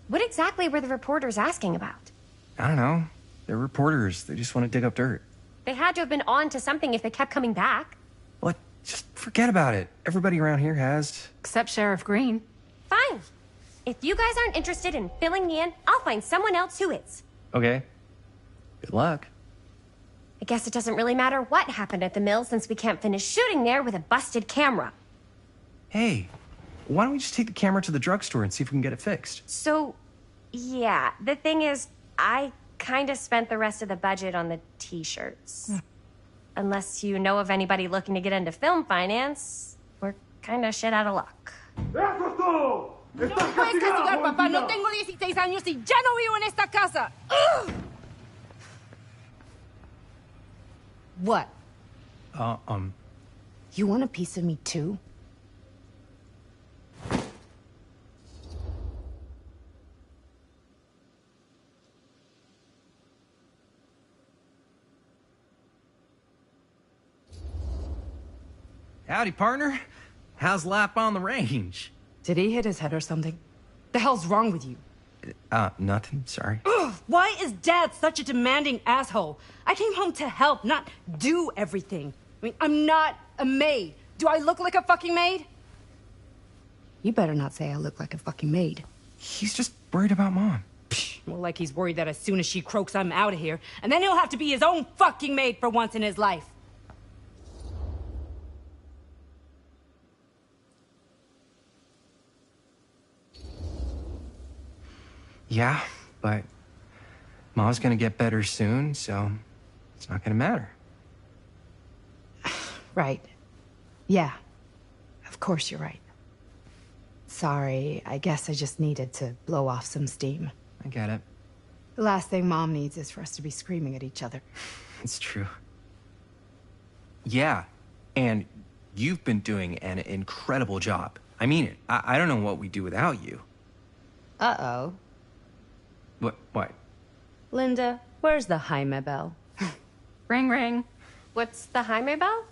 What exactly were the reporters asking about? I don't know. They're reporters. They just want to dig up dirt. They had to have been on to something if they kept coming back. What? Just forget about it. Everybody around here has. Except Sheriff Green. Fine. If you guys aren't interested in filling me in, I'll find someone else who is. Okay. Good luck. I guess it doesn't really matter what happened at the mill since we can't finish shooting there with a busted camera. Hey, why don't we just take the camera to the drugstore and see if we can get it fixed? So, yeah, the thing is, I kind of spent the rest of the budget on the t-shirts. Unless you know of anybody looking to get into film finance, we're kind of shit out of luck. No puedes castigar, papá. No tengo 16 años y ya no vivo en esta casa. What? You want a piece of me too? Howdy, partner. How's life on the range? Did he hit his head or something? The hell's wrong with you? Nothing. Sorry. Ugh, why is Dad such a demanding asshole? I came home to help, not do everything. I mean, I'm not a maid. Do I look like a fucking maid? You better not say I look like a fucking maid. He's just worried about Mom. More like he's worried that as soon as she croaks, I'm out of here. And then he'll have to be his own fucking maid for once in his life. Yeah, but Mom's gonna get better soon, so it's not gonna matter. Right. Yeah. Of course you're right. Sorry, I guess I just needed to blow off some steam. I get it. The last thing Mom needs is for us to be screaming at each other. It's true. Yeah, and you've been doing an incredible job. I mean it. I don't know what we'd do without you. Uh-oh. What? Linda, where's the Jaime bell? Ring, ring. What's the Jaime bell?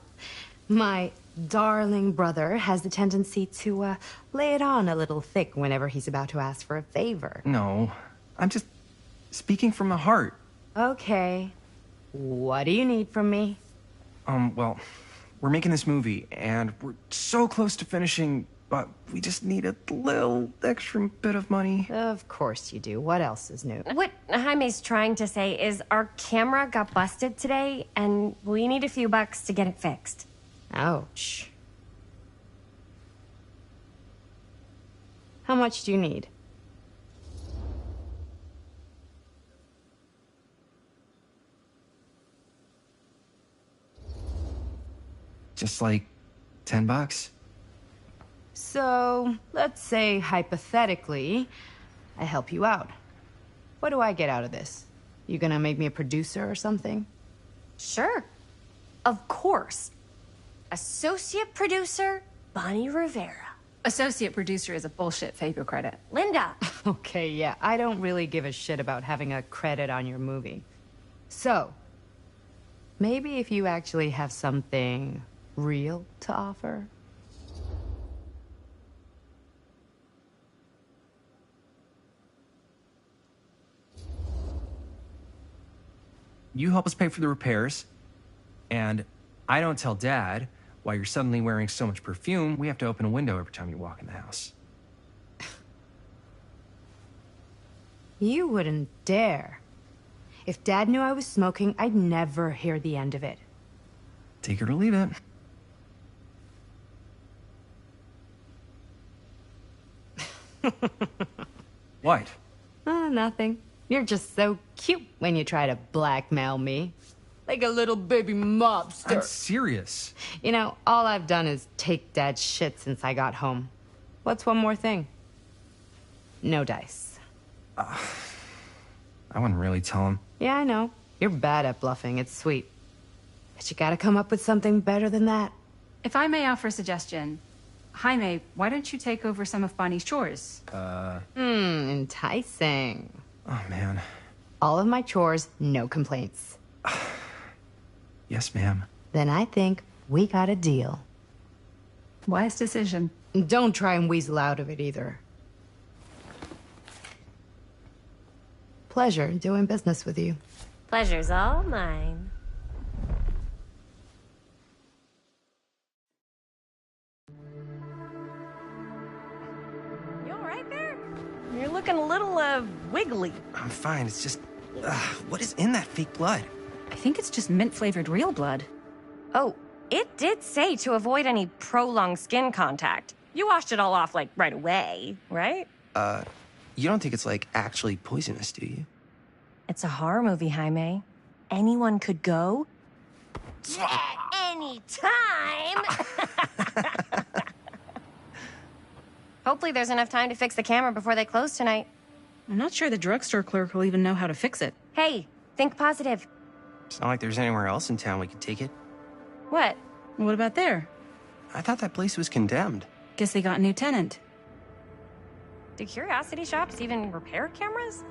My darling brother has the tendency to lay it on a little thick whenever he's about to ask for a favor. No, I'm just speaking from the heart. Okay. What do you need from me? Well, we're making this movie, and we're so close to finishing, but we just need a little extra bit of money. Of course you do. What else is new? What Jaime's trying to say is our camera got busted today, and we need a few bucks to get it fixed. Ouch. How much do you need? Just like $10. So, let's say hypothetically, I help you out. What do I get out of this? You gonna make me a producer or something? Sure. Of course. Associate producer, Bonnie Rivera. Associate producer is a bullshit FAPO credit. Linda. Okay, yeah, I don't really give a shit about having a credit on your movie. So, maybe if you actually have something real to offer? You help us pay for the repairs, and I don't tell Dad why you're suddenly wearing so much perfume. We have to open a window every time you walk in the house. You wouldn't dare. If Dad knew I was smoking, I'd never hear the end of it. Take it or leave it. What? Nothing. You're just so cute when you try to blackmail me. Like a little baby mobster. I'm serious. You know, all I've done is take Dad's shit since I got home. What's one more thing? No dice. I wouldn't really tell him. Yeah, I know. You're bad at bluffing. It's sweet. But you gotta come up with something better than that. If I may offer a suggestion, Jaime, why don't you take over some of Bonnie's chores? Enticing. Oh, man. All of my chores, no complaints. Yes, ma'am. Then I think we got a deal. Wise decision. Don't try and weasel out of it either. Pleasure doing business with you. Pleasure's all mine. You all right there? You're looking a little, wiggly. I'm fine. It's just, what is in that fake blood? I think it's just mint-flavored real blood. Oh, it did say to avoid any prolonged skin contact. You washed it all off, like, right away, right? You don't think it's, like, actually poisonous, do you? It's a horror movie, Jaime. Anyone could go at any time. Hopefully there's enough time to fix the camera before they close tonight. I'm not sure the drugstore clerk will even know how to fix it. Hey, think positive. It's not like there's anywhere else in town we could take it. What? What about there? I thought that place was condemned. Guess they got a new tenant. Do curiosity shops even repair cameras?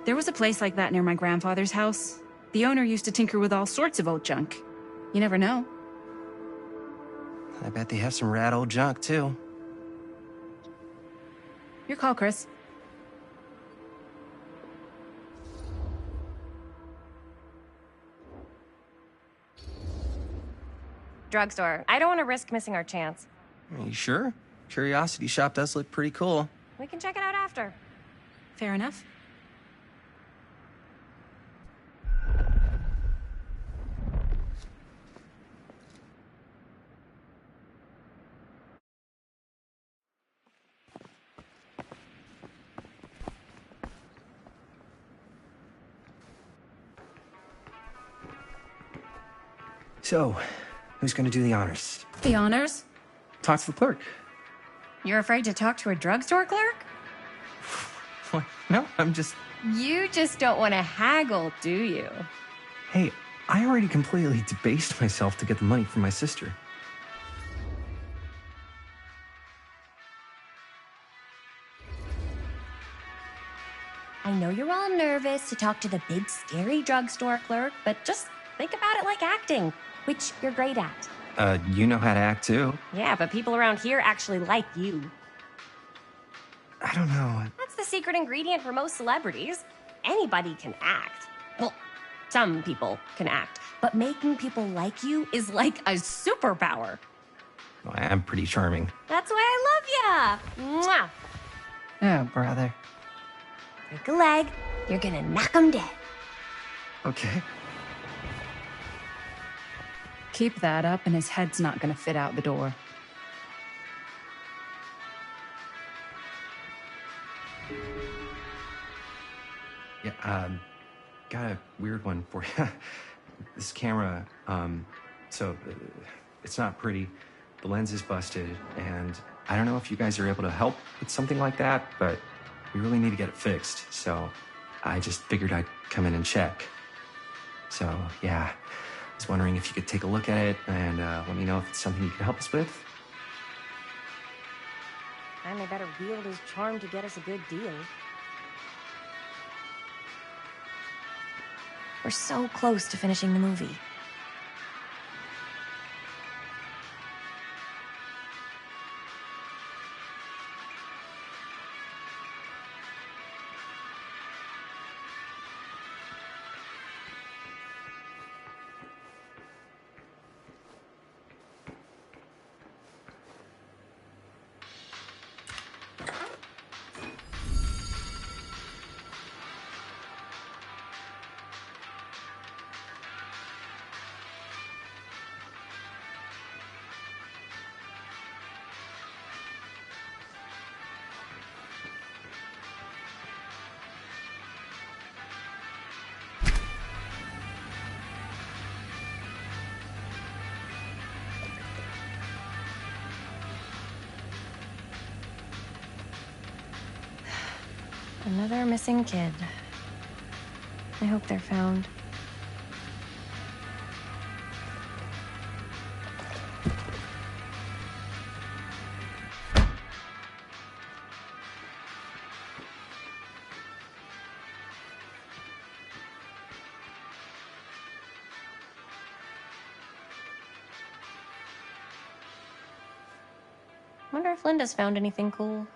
There was a place like that near my grandfather's house. The owner used to tinker with all sorts of old junk. You never know. I bet they have some rad old junk, too. Your call, Chris. Drugstore. I don't want to risk missing our chance. Are you sure? Curiosity shop does look pretty cool. We can check it out after. Fair enough. So, who's gonna do the honors? The honors? Talk to the clerk. You're afraid to talk to a drugstore clerk? What? No, I'm just... You just don't want to haggle, do you? Hey, I already completely debased myself to get the money from my sister. I know you're all nervous to talk to the big, scary drugstore clerk, but just think about it like acting, which you're great at. You know how to act too. Yeah, but people around here actually like you. I don't know. That's the secret ingredient for most celebrities. Anybody can act. Well, some people can act. But making people like you is like a superpower. Well, I am pretty charming. That's why I love ya. Mwah. Oh, brother. Break a leg, you're gonna knock 'em dead. Okay. Keep that up and his head's not gonna fit out the door. Yeah, got a weird one for you. This camera, it's not pretty. The lens is busted, and I don't know if you guys are able to help with something like that, but we really need to get it fixed, so I just figured I'd come in and check. So, yeah, I was wondering if you could take a look at it and let me know if it's something you could help us with. Finally better wield his charm to get us a good deal. We're so close to finishing the movie. Another missing kid. I hope they're found. Wonder if Linda's found anything cool.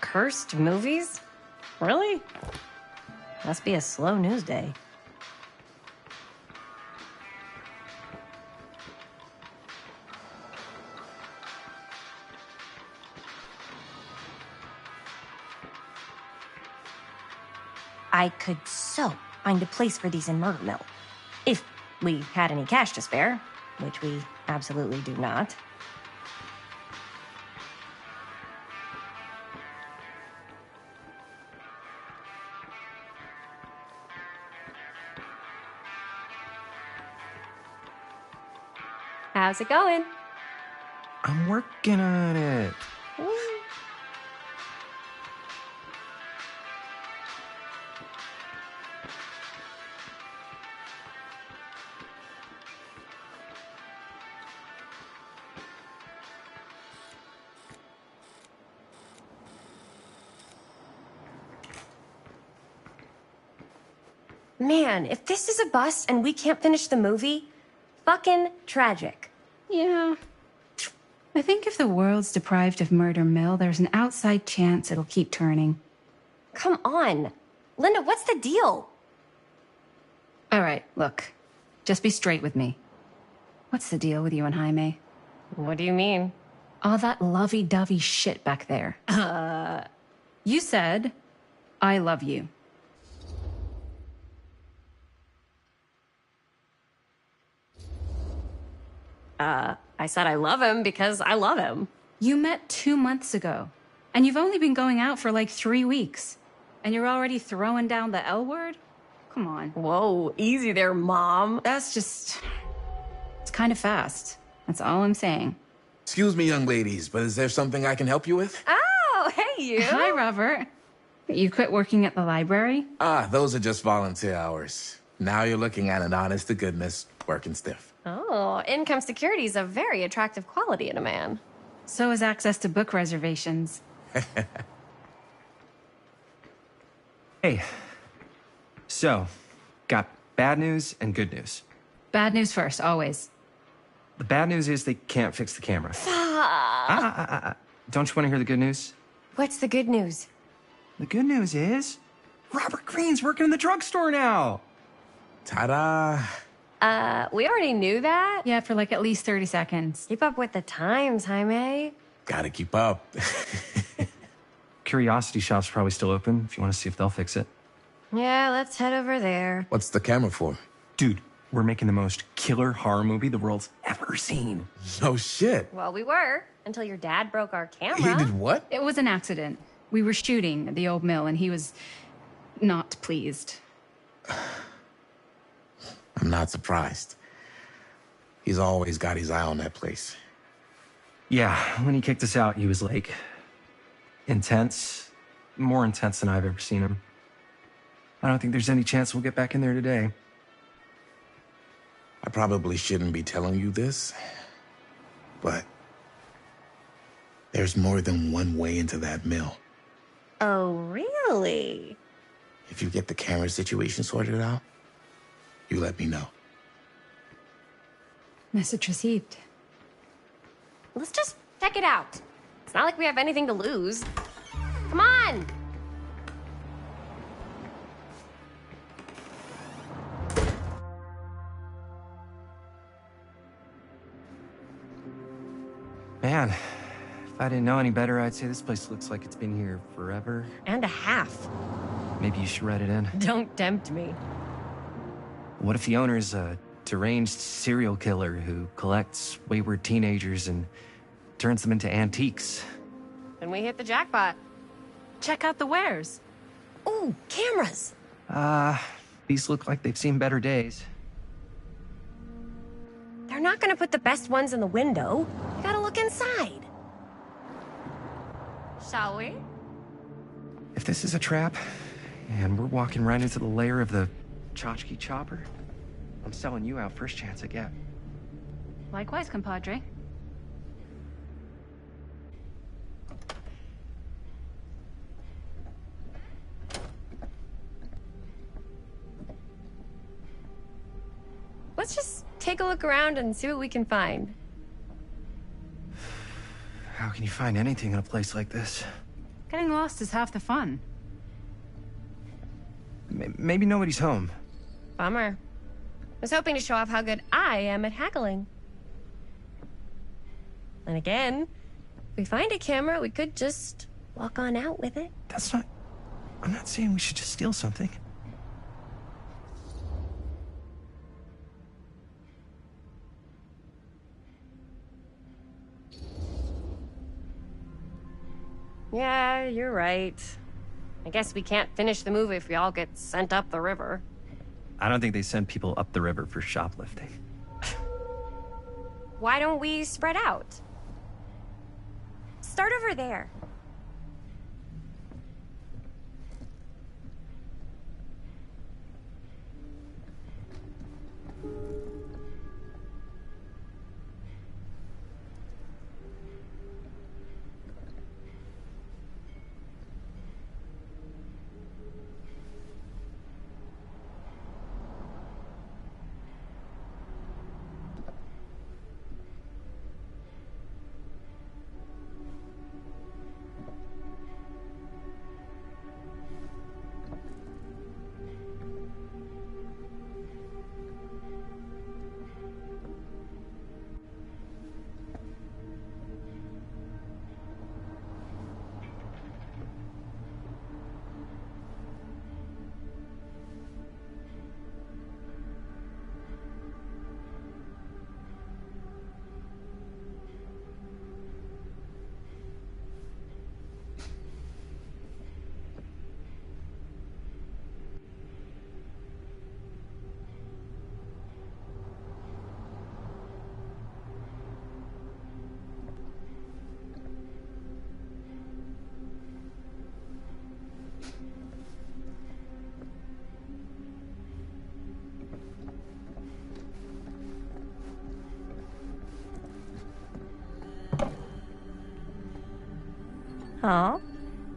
Cursed movies? Really? Must be a slow news day. I could so find a place for these in Murder Mill. If we had any cash to spare, which we absolutely do not. How's it going? I'm working on it. Man, if this is a bust and we can't finish the movie, fucking tragic. Yeah. I think if the world's deprived of Murder Mill, there's an outside chance it'll keep turning. Come on. Linda, what's the deal? All right, look. Just be straight with me. What's the deal with you and Jaime? What do you mean? All that lovey-dovey shit back there. You said, I love you. I said I love him because I love him. You met 2 months ago, and you've only been going out for like 3 weeks. And you're already throwing down the L word? Come on. Whoa, easy there, Mom. That's just... It's kind of fast. That's all I'm saying. Excuse me, young ladies, but is there something I can help you with? Oh, hey, you. Hi, Robert. You quit working at the library? Ah, those are just volunteer hours. Now you're looking at an honest-to-goodness working stiff. Oh, income security is a very attractive quality in a man. So is access to book reservations. Hey. So, got bad news and good news. Bad news first, always. The bad news is they can't fix the camera. Don't you want to hear the good news? What's the good news? The good news is Robert Greene's working in the drugstore now. Ta-da. We already knew that. Yeah, for like at least 30 seconds. Keep up with the times, Jaime. Gotta keep up. Curiosity Shop's probably still open if you want to see if they'll fix it. Yeah, let's head over there. What's the camera for? Dude, we're making the most killer horror movie the world's ever seen. No shit. Well, we were, until your dad broke our camera. He did what? It was an accident. We were shooting at the old mill, and he was not pleased. I'm not surprised. He's always got his eye on that place. Yeah, when he kicked us out, he was like intense, more intense than I've ever seen him. I don't think there's any chance we'll get back in there today. I probably shouldn't be telling you this, but there's more than one way into that mill. Oh, really? If you get the camera situation sorted out, you let me know. Message received. Let's just check it out. It's not like we have anything to lose. Come on! Man, if I didn't know any better, I'd say this place looks like it's been here forever. And a half. Maybe you should write it in. Don't tempt me. What if the owner's a deranged serial killer who collects wayward teenagers and turns them into antiques? Then we hit the jackpot. Check out the wares. Ooh, cameras. These look like they've seen better days. They're not gonna put the best ones in the window. You gotta look inside. Shall we? If this is a trap, and we're walking right into the lair of the tchotchke chopper, I'm selling you out first chance I get. Likewise, compadre. Let's just take a look around and see what we can find. How can you find anything in a place like this? Getting lost is half the fun. Maybe nobody's home. Bummer. I was hoping to show off how good I am at haggling. And again, if we find a camera, we could just walk on out with it. That's not... I'm not saying we should just steal something. Yeah, you're right. I guess we can't finish the movie if we all get sent up the river. I don't think they send people up the river for shoplifting. Why don't we spread out? Start over there. Oh,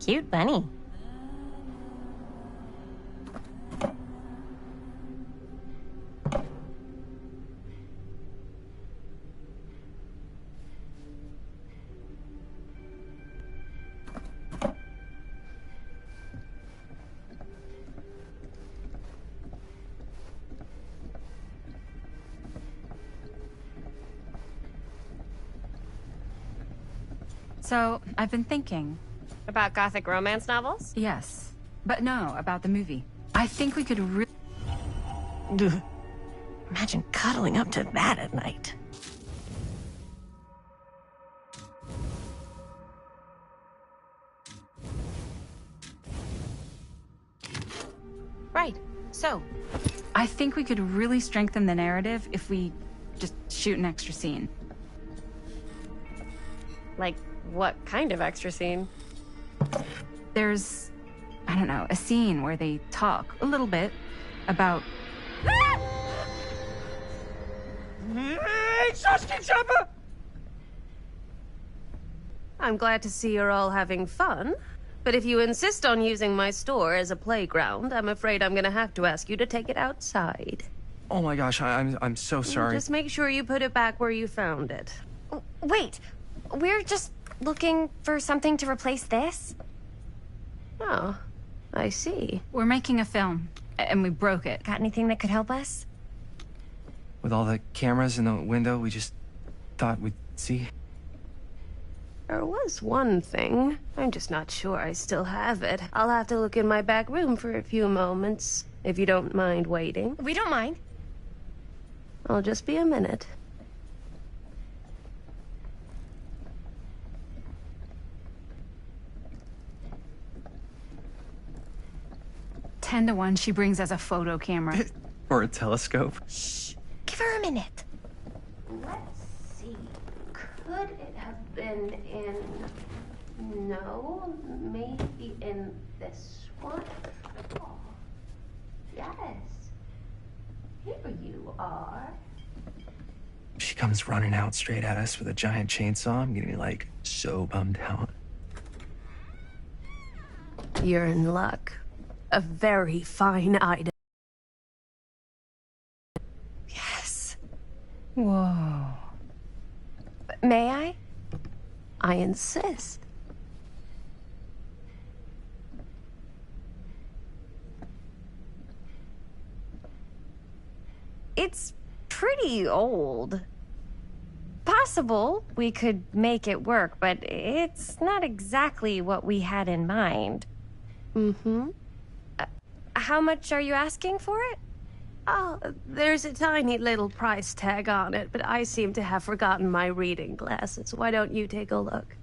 cute bunny. So, I've been thinking. About gothic romance novels? Yes. But no, about the movie. I think we could really... Imagine cuddling up to that at night. Right. So, I think we could really strengthen the narrative if we just shoot an extra scene. Like, what kind of extra scene? There's, I don't know, a scene where they talk a little bit about... I'm glad to see you're all having fun. But if you insist on using my store as a playground, I'm afraid I'm gonna have to ask you to take it outside. Oh my gosh, I'm so sorry. Just make sure you put it back where you found it. Wait, we're just looking for something to replace this? Oh, I see. We're making a film, and we broke it. Got anything that could help us? With all the cameras in the window, we just thought we'd see. There was one thing. I'm just not sure I still have it. I'll have to look in my back room for a few moments, if you don't mind waiting. We don't mind. I'll just be a minute. Ten to 1, she brings us a photo camera. Or a telescope. Shh. Give her a minute. Let's see. Could it have been in... No, maybe in this one? Oh, yes. Here you are. She comes running out straight at us with a giant chainsaw. I'm getting like so bummed out. You're in luck. A very fine item. Yes. Whoa. May I? I insist. It's pretty old. Possible we could make it work, but it's not exactly what we had in mind. Mm-hmm. How much are you asking for it? Oh, there's a tiny little price tag on it, but I seem to have forgotten my reading glasses. Why don't you take a look?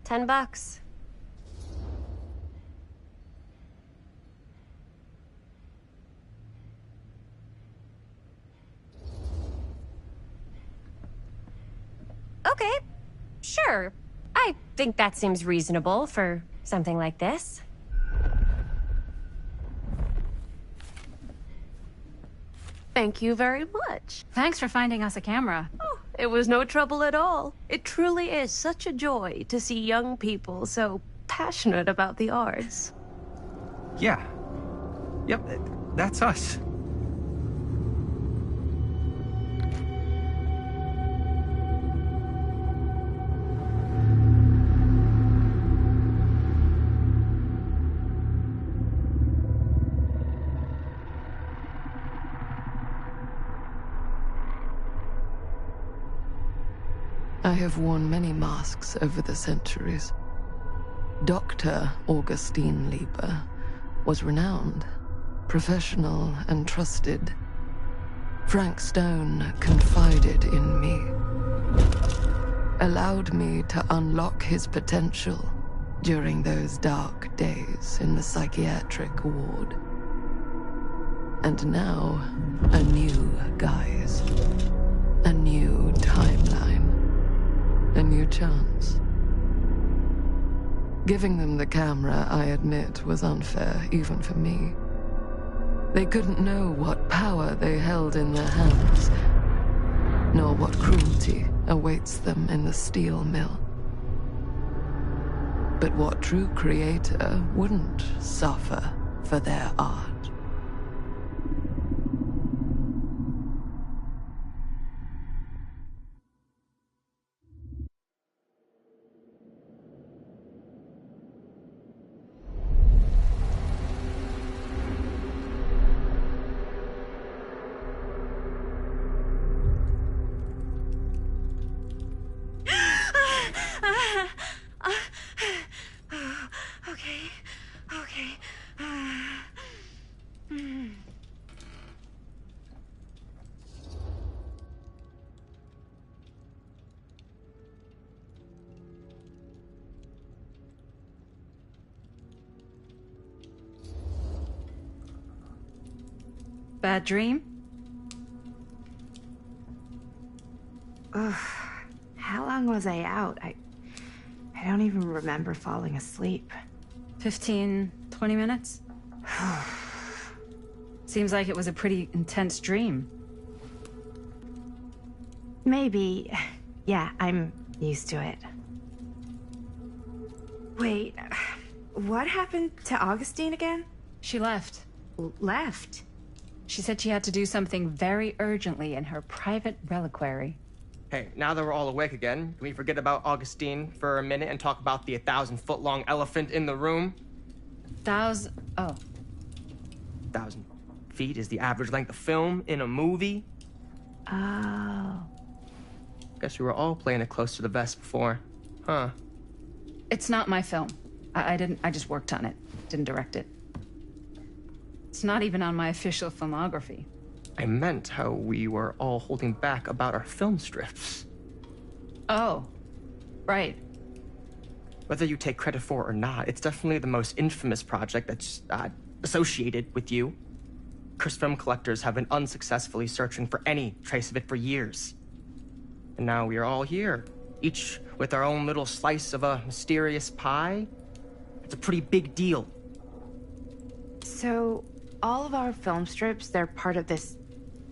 $10. Okay, sure. I think that seems reasonable for something like this. Thank you very much. Thanks for finding us a camera. Oh, it was no trouble at all. It truly is such a joy to see young people so passionate about the arts. Yeah. Yep, that's us. I have worn many masks over the centuries. Dr. Augustine Lieber was renowned, professional, and trusted. Frank Stone confided in me, allowed me to unlock his potential during those dark days in the psychiatric ward. And now, a new guise, a new timeline. A new chance. Giving them the camera, I admit, was unfair, even for me. They couldn't know what power they held in their hands, nor what cruelty awaits them in the steel mill. But what true creator wouldn't suffer for their art? Bad dream? Ugh. How long was I out? I don't even remember falling asleep. 15, 20 minutes? Seems like it was a pretty intense dream. Maybe. Yeah, I'm used to it. Wait, what happened to Augustine again? She left. Left? She said she had to do something very urgently in her private reliquary. Hey, now that we're all awake again, can we forget about Augustine for a minute and talk about the 1,000-foot-long elephant in the room? 1,000... Oh. 1,000 feet is the average length of film in a movie. Oh. Guess we were all playing it close to the vest before. Huh. It's not my film. I just worked on it. Didn't direct it. It's not even on my official filmography. I meant how we were all holding back about our film strips. Oh. Right. Whether you take credit for it or not, it's definitely the most infamous project that's associated with you. Cursed film collectors have been unsuccessfully searching for any trace of it for years. And now we are all here, each with our own little slice of a mysterious pie. It's a pretty big deal. So, all of our film strips, they're part of this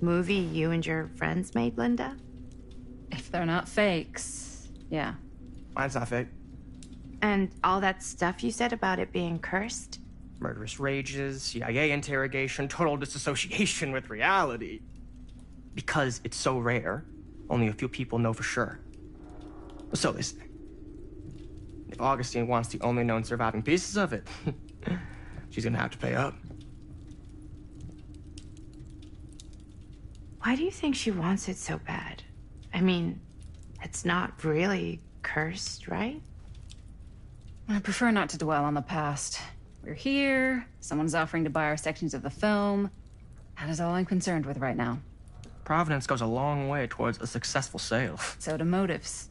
movie you and your friends made, Linda? If they're not fakes, yeah. Mine's not fake. And all that stuff you said about it being cursed? Murderous rages, CIA interrogation, total disassociation with reality. Because it's so rare, only a few people know for sure. So they say. If Augustine wants the only known surviving pieces of it, she's gonna have to pay up. Why do you think she wants it so bad? I mean, it's not really cursed, right? I prefer not to dwell on the past. We're here, someone's offering to buy our sections of the film. That is all I'm concerned with right now. Providence goes a long way towards a successful sale. So do motives.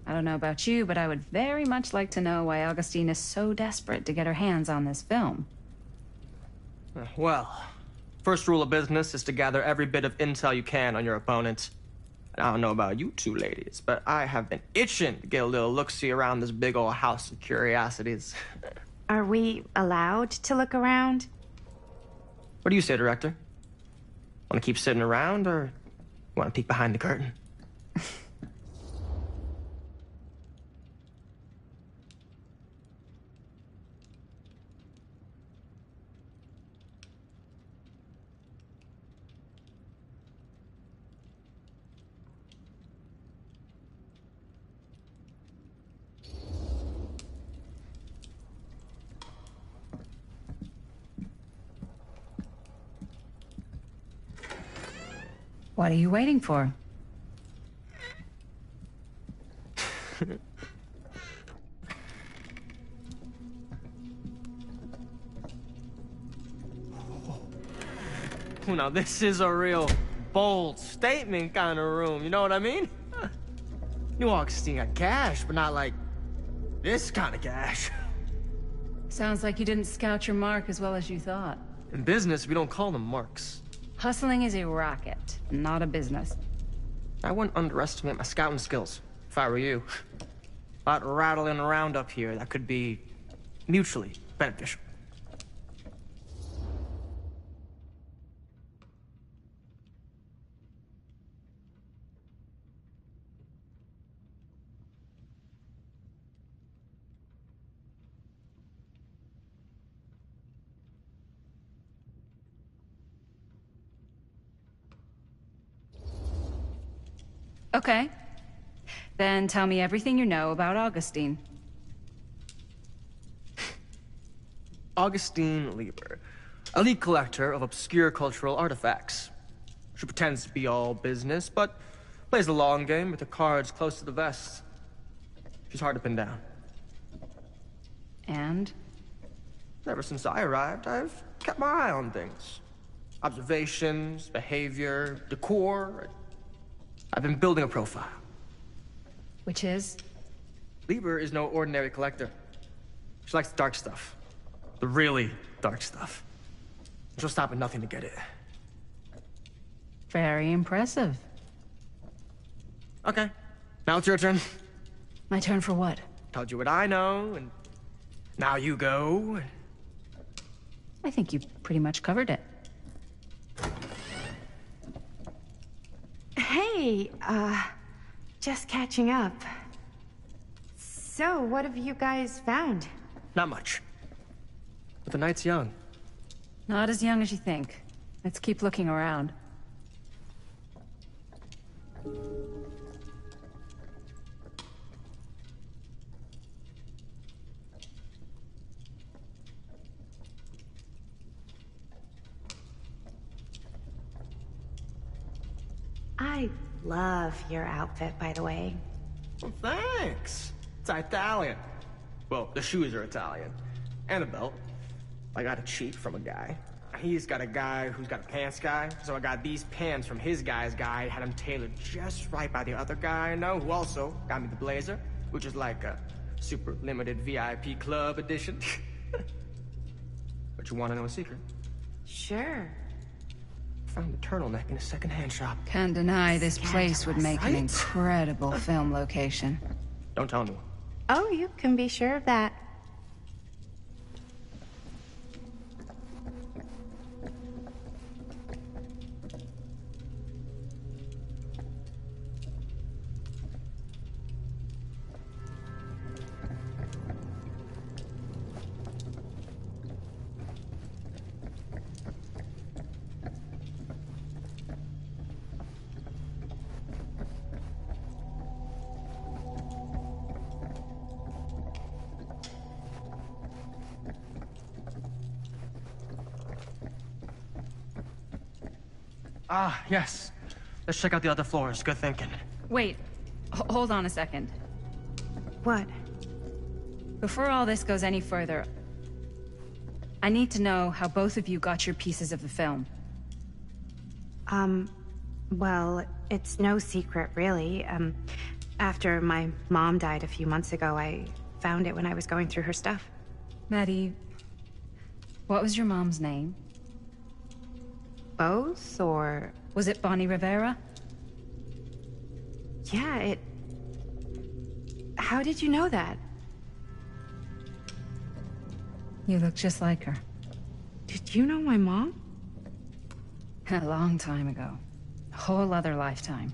I don't know about you, but I would very much like to know why Augustine is so desperate to get her hands on this film. Well, first rule of business is to gather every bit of intel you can on your opponent. And I don't know about you two ladies, but I have been itching to get a little look-see around this big old house of curiosities. Are we allowed to look around? What do you say, director? Want to keep sitting around, or want to peek behind the curtain? What are you waiting for? Now this is a real bold statement kind of room, you know what I mean? New Augustine got cash, but not like this kind of cash. Sounds like you didn't scout your mark as well as you thought. In business, we don't call them marks. Hustling is a racket, not a business. I wouldn't underestimate my scouting skills, if I were you. A lot rattling around up here that could be mutually beneficial. Okay. Then tell me everything you know about Augustine. Augustine Lieber, elite collector of obscure cultural artifacts. She pretends to be all business, but plays the long game with the cards close to the vest. She's hard to pin down. And? Ever since I arrived, I've kept my eye on things. Observations, behavior, decor. I've been building a profile. Which is? Lieber is no ordinary collector. She likes the dark stuff. The really dark stuff. She'll stop at nothing to get it. Very impressive. Okay, now it's your turn. My turn for what? Told you what I know, and now you go. I think you pretty much covered it. Hey, just catching up. So, what have you guys found? Not much. But the night's young. Not as young as you think. Let's keep looking around. I love your outfit, by the way. Well, thanks. It's Italian. Well, the shoes are Italian. And a belt. I got a cheat from a guy. He's got a guy who's got a pants guy, so I got these pants from his guy's guy, had them tailored just right by the other guy I know, who also got me the blazer, which is like a super limited VIP club edition. But you want to know a secret? Sure. Found the turtleneck in a secondhand shop. Can't deny this place would make an right? incredible film location. Don't tell anyone. Oh, you can be sure of that. Ah, yes. Let's check out the other floors. Good thinking. Wait, hold on a second. What? Before all this goes any further, I need to know how both of you got your pieces of the film. Well, it's no secret, really. After my mom died a few months ago, I found it when I was going through her stuff. Maddie, what was your mom's name? Both, or... Was it Bonnie Rivera? Yeah, How did you know that? You look just like her. Did you know my mom? A long time ago. A whole other lifetime.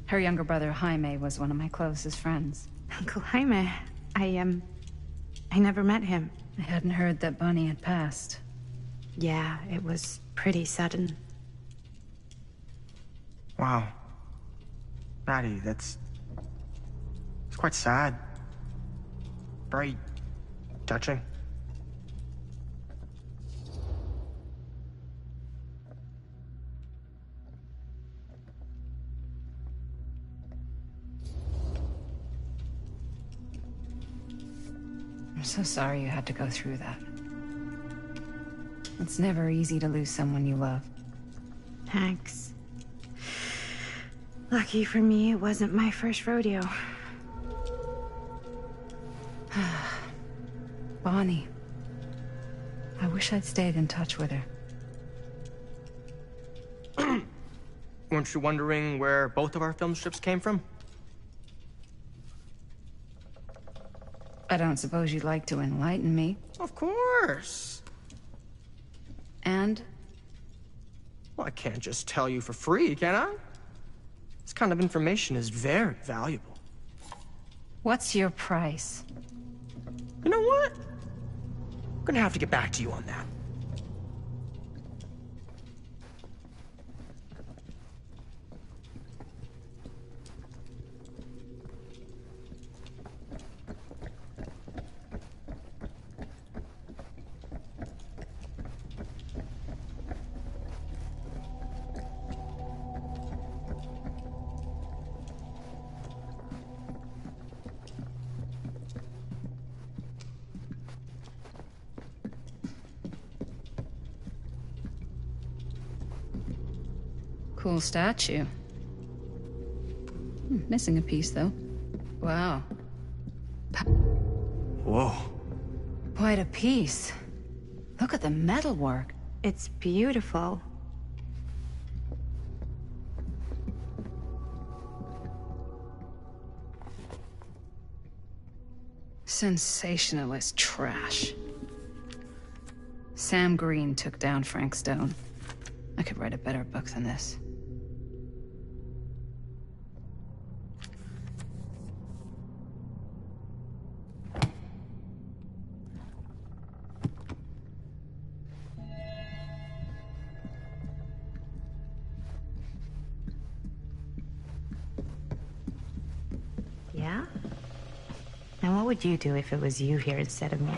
Her younger brother, Jaime, was one of my closest friends. Uncle Jaime, I never met him. I hadn't heard that Bonnie had passed. Yeah, it was pretty sudden. Wow. Maddie, it's quite sad. Very touching. I'm so sorry you had to go through that. It's never easy to lose someone you love. Thanks. Lucky for me, it wasn't my first rodeo. Bonnie. I wish I'd stayed in touch with her. Weren't you wondering where both of our film strips came from? I don't suppose you'd like to enlighten me. Of course. And? Well, I can't just tell you for free, can I? This kind of information is very valuable. What's your price? You know what? I'm gonna have to get back to you on that. Cool statue. Missing a piece, though. Wow. Whoa. Quite a piece. Look at the metalwork. It's beautiful. Sensationalist trash. Sam Green took down Frank Stone. I could write a better book than this. Yeah? And what would you do if it was you here instead of me?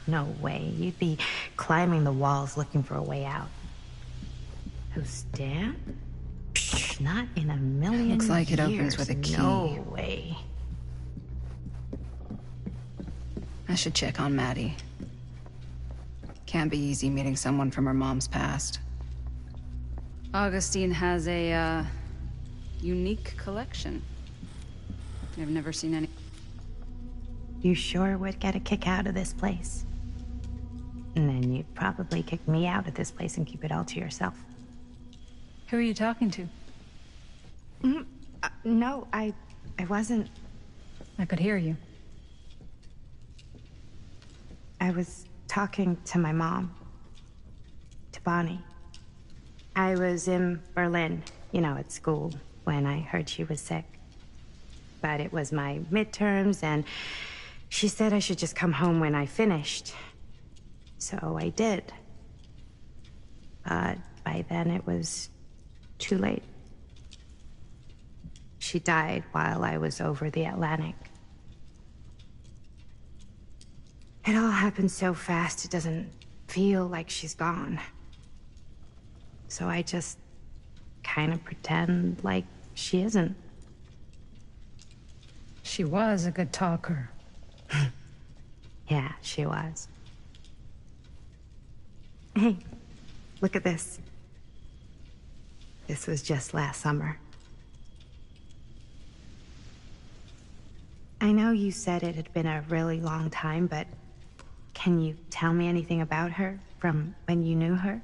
No way. You'd be climbing the walls looking for a way out. Who's Dan? Psh, not in a million Looks like it years. opens with a key. No way. I should check on Maddie. Can't be easy meeting someone from her mom's past. Augustine has a, unique collection. I've never seen any. You sure would get a kick out of this place. And then you'd probably kick me out of this place and keep it all to yourself. Who are you talking to? No, I wasn't. I could hear you. I was talking to my mom. To Bonnie. I was in Berlin, you know, at school, when I heard she was sick. But it was my midterms, and she said I should just come home when I finished. So I did. But by then it was too late. She died while I was over the Atlantic. It all happened so fast, it doesn't feel like she's gone. So I just kind of pretend like she isn't. She was a good talker. Yeah, she was. Hey, look at this. This was just last summer. I know you said it had been a really long time, but can you tell me anything about her from when you knew her?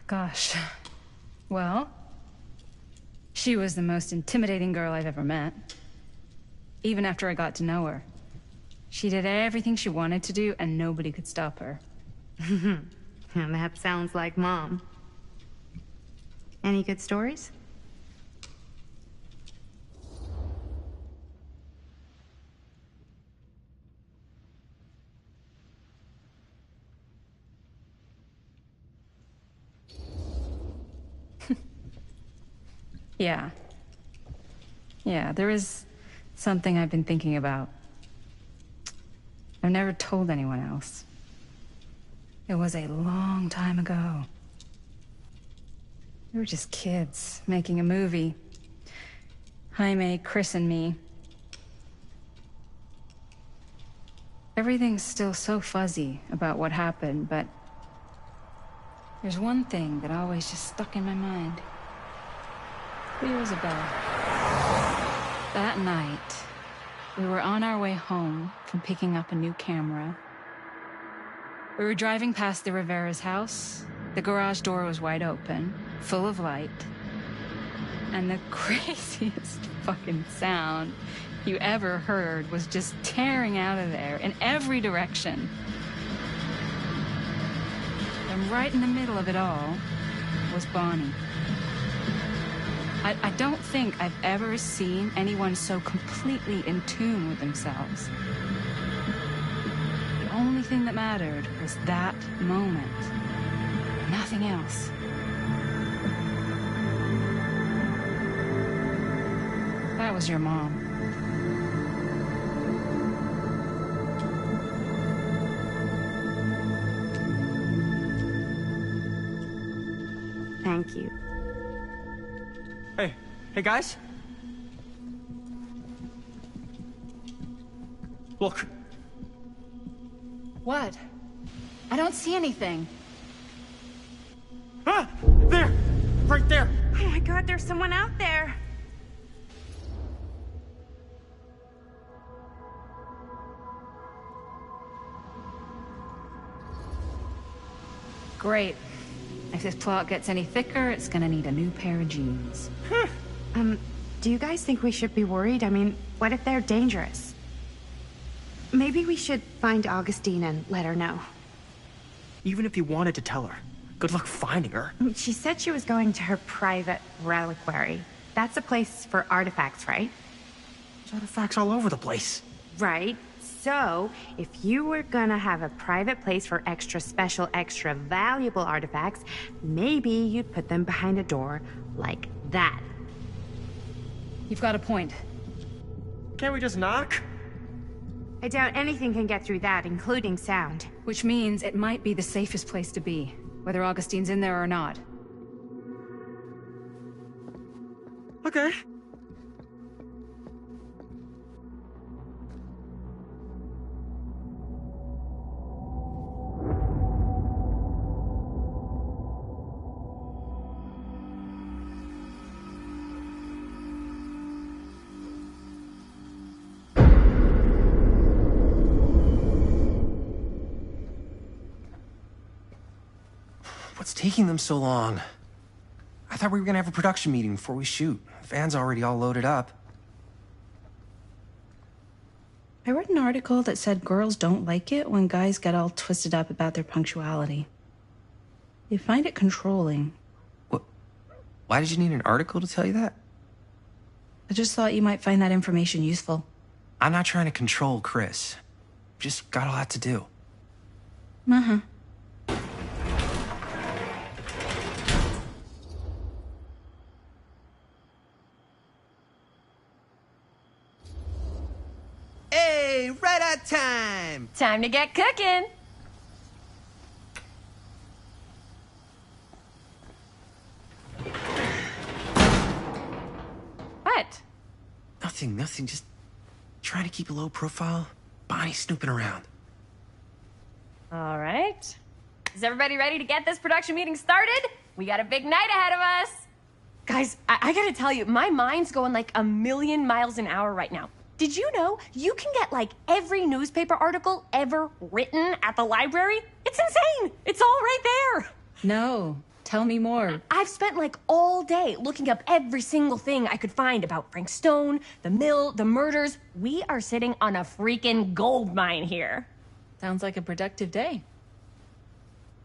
Gosh. Well, she was the most intimidating girl I've ever met. Even after I got to know her. She did everything she wanted to do, and nobody could stop her. That sounds like Mom. Any good stories? Yeah. Yeah, there is something I've been thinking about. I've never told anyone else. It was a long time ago. We were just kids, making a movie. Jaime, Chris, and me. Everything's still so fuzzy about what happened, but there's one thing that always just stuck in my mind. Years ago. That night, we were on our way home from picking up a new camera. We were driving past the Rivera's house. The garage door was wide open, full of light. And the craziest fucking sound you ever heard was just tearing out of there in every direction. And right in the middle of it all was Bonnie. I don't think I've ever seen anyone so completely in tune with themselves. The only thing that mattered was that moment. Nothing else. That was your mom. Thank you. Hey guys? Look. What? I don't see anything. Ah! There! Right there! Oh my God, there's someone out there! Great. If this plot gets any thicker, it's gonna need a new pair of jeans. Do you guys think we should be worried? I mean, what if they're dangerous? Maybe we should find Augustine and let her know. Even if you wanted to tell her, good luck finding her. She said she was going to her private reliquary. That's a place for artifacts, right? There's artifacts all over the place. Right. So, if you were gonna have a private place for extra special, extra valuable artifacts, maybe you'd put them behind a door like that. You've got a point. Can't we just knock? I doubt anything can get through that, including sound. Which means it might be the safest place to be, whether Augustine's in there or not. Okay. What's taking them so long? I thought we were gonna have a production meeting before we shoot. The van's already all loaded up. I read an article that said girls don't like it when guys get all twisted up about their punctuality. They find it controlling. What? Why did you need an article to tell you that? I just thought you might find that information useful. I'm not trying to control Chris. Just got a lot to do. Uh-huh. Hey, right on time! Time to get cooking! What? Nothing. Just trying to keep a low profile. Bonnie snooping around. All right. Is everybody ready to get this production meeting started? We got a big night ahead of us. Guys, I gotta tell you, my mind's going like a million miles an hour right now. Did you know you can get like every newspaper article ever written at the library? It's insane. It's all right there. No. Tell me more. I've spent like all day looking up every single thing I could find about Frank Stone, the mill, the murders. We are sitting on a freaking gold mine here. Sounds like a productive day.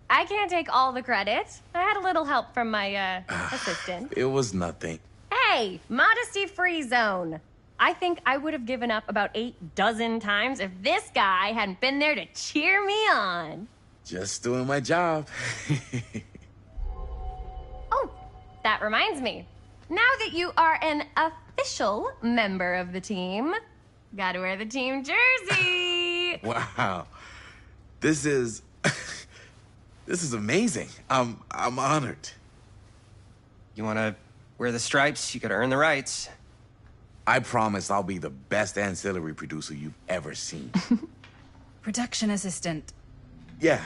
I can't take all the credit. I had a little help from my assistant. It was nothing. Hey, modesty-free zone. I think I would have given up about 8 dozen times if this guy hadn't been there to cheer me on. Just doing my job. Oh, that reminds me. Now that you are an official member of the team, gotta wear the team jersey. Wow. This is amazing. I'm honored. You wanna wear the stripes? You gotta earn the rights. I promise I'll be the best ancillary producer you've ever seen. Production assistant. Yeah,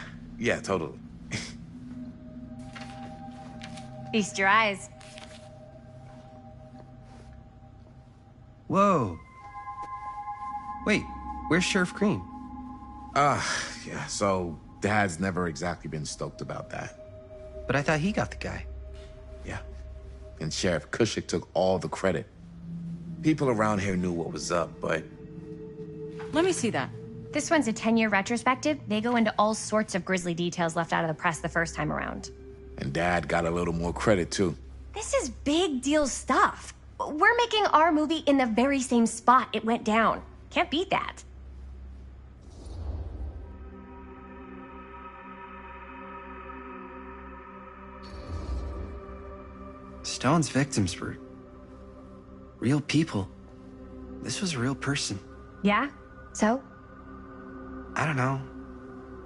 totally. Feast your eyes. Whoa. Wait, where's Sheriff Green? Yeah, so Dad's never exactly been stoked about that. But I thought he got the guy. Yeah, and Sheriff Cushik took all the credit. People around here knew what was up, but... Let me see that. This one's a 10-year retrospective. They go into all sorts of grisly details left out of the press the first time around. And Dad got a little more credit, too. This is big deal stuff. We're making our movie in the very same spot it went down. Can't beat that. Stone's victims were real people. This was a real person. Yeah? So? I don't know.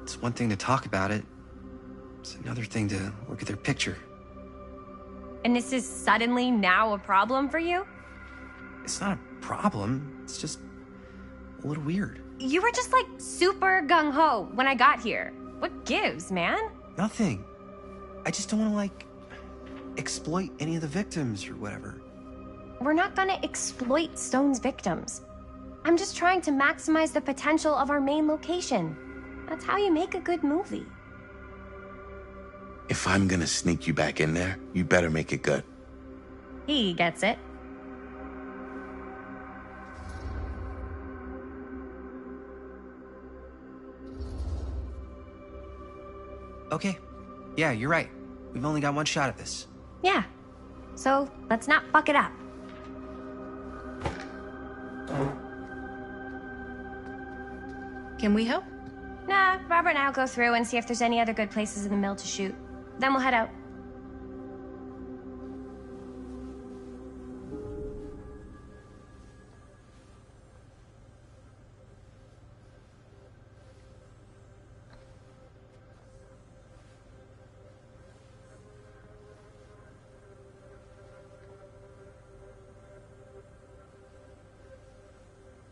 It's one thing to talk about it. It's another thing to look at their picture. And this is suddenly now a problem for you? It's not a problem. It's just a little weird. You were just like super gung-ho when I got here. What gives, man? Nothing. I just don't want to, like, exploit any of the victims or whatever. We're not gonna exploit Stone's victims. I'm just trying to maximize the potential of our main location. That's how you make a good movie. If I'm gonna sneak you back in there, you better make it good. He gets it. Okay. Yeah, you're right. We've only got one shot at this. Yeah. So let's not fuck it up. Can we help? Nah, Robert and I'll go through and see if there's any other good places in the mill to shoot. Then we'll head out.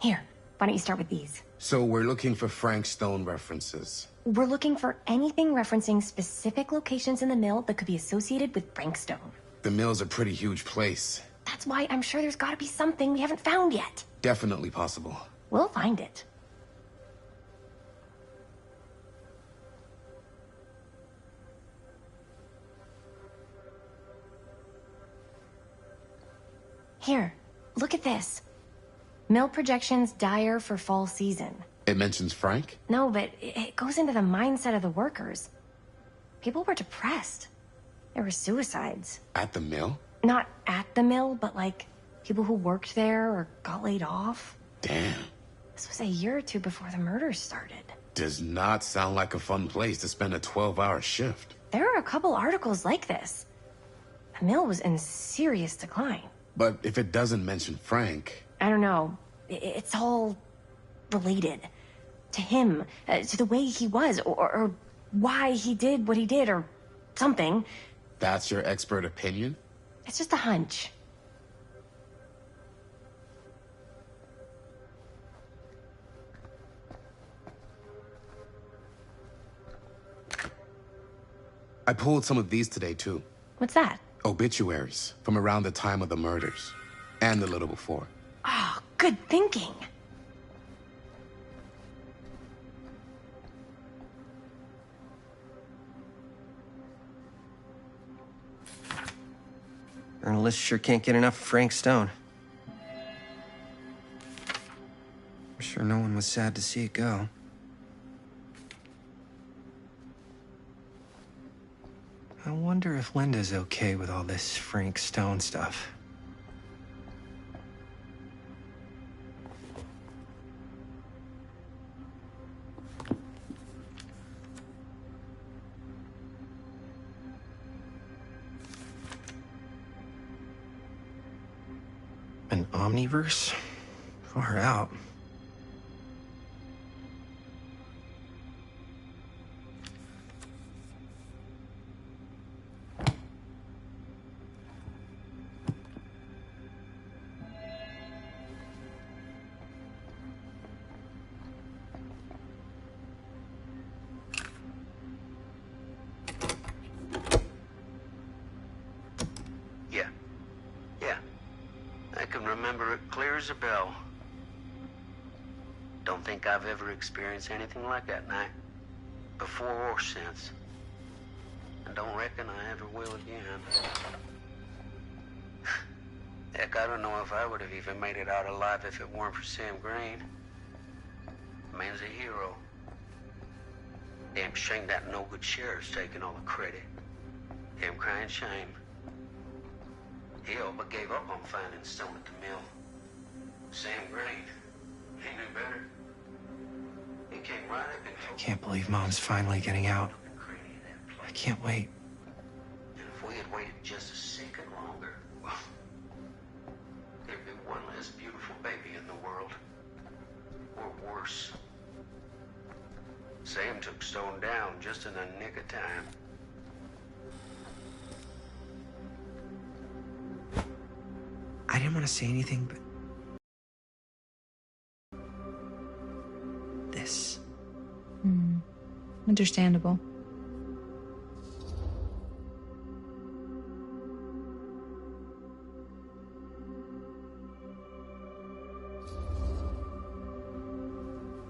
Here, why don't you start with these? So we're looking for Frank Stone references. We're looking for anything referencing specific locations in the mill that could be associated with Frank Stone. The mill's a pretty huge place. That's why I'm sure there's gotta be something we haven't found yet. Definitely possible. We'll find it. Here, look at this. Mill projections dire for fall season. It mentions Frank? No, but it goes into the mindset of the workers. People were depressed. There were suicides. At the mill? Not at the mill, but like people who worked there or got laid off. Damn. This was a year or two before the murders started. Does not sound like a fun place to spend a 12-hour shift. There are a couple articles like this. The mill was in serious decline. But if it doesn't mention Frank... I don't know. It's all related. To him, to the way he was, or why he did what he did, or something. That's your expert opinion? It's just a hunch. I pulled some of these today, too. What's that? Obituaries from around the time of the murders. And a little before. Oh, good thinking. Journalists sure can't get enough of Frank Stone. I'm sure no one was sad to see it go. I wonder if Linda's okay with all this Frank Stone stuff. An Omniverse? Far out. A bell. Don't think I've ever experienced anything like that night, before or since. And don't reckon I ever will again. Heck, I don't know if I would have even made it out alive if it weren't for Sam Green. The man's a hero. Damn shame that no-good sheriff's taking all the credit. Damn crying shame. He all but gave up on finding Stone at the mill. Sam Green, he knew better. He came right up and I can't believe Mom's finally getting out. I can't wait. And if we had waited just a second longer, well, there'd be one less beautiful baby in the world. Or worse. Sam took Stone down just in the nick of time. I didn't want to say anything, but... this. Understandable.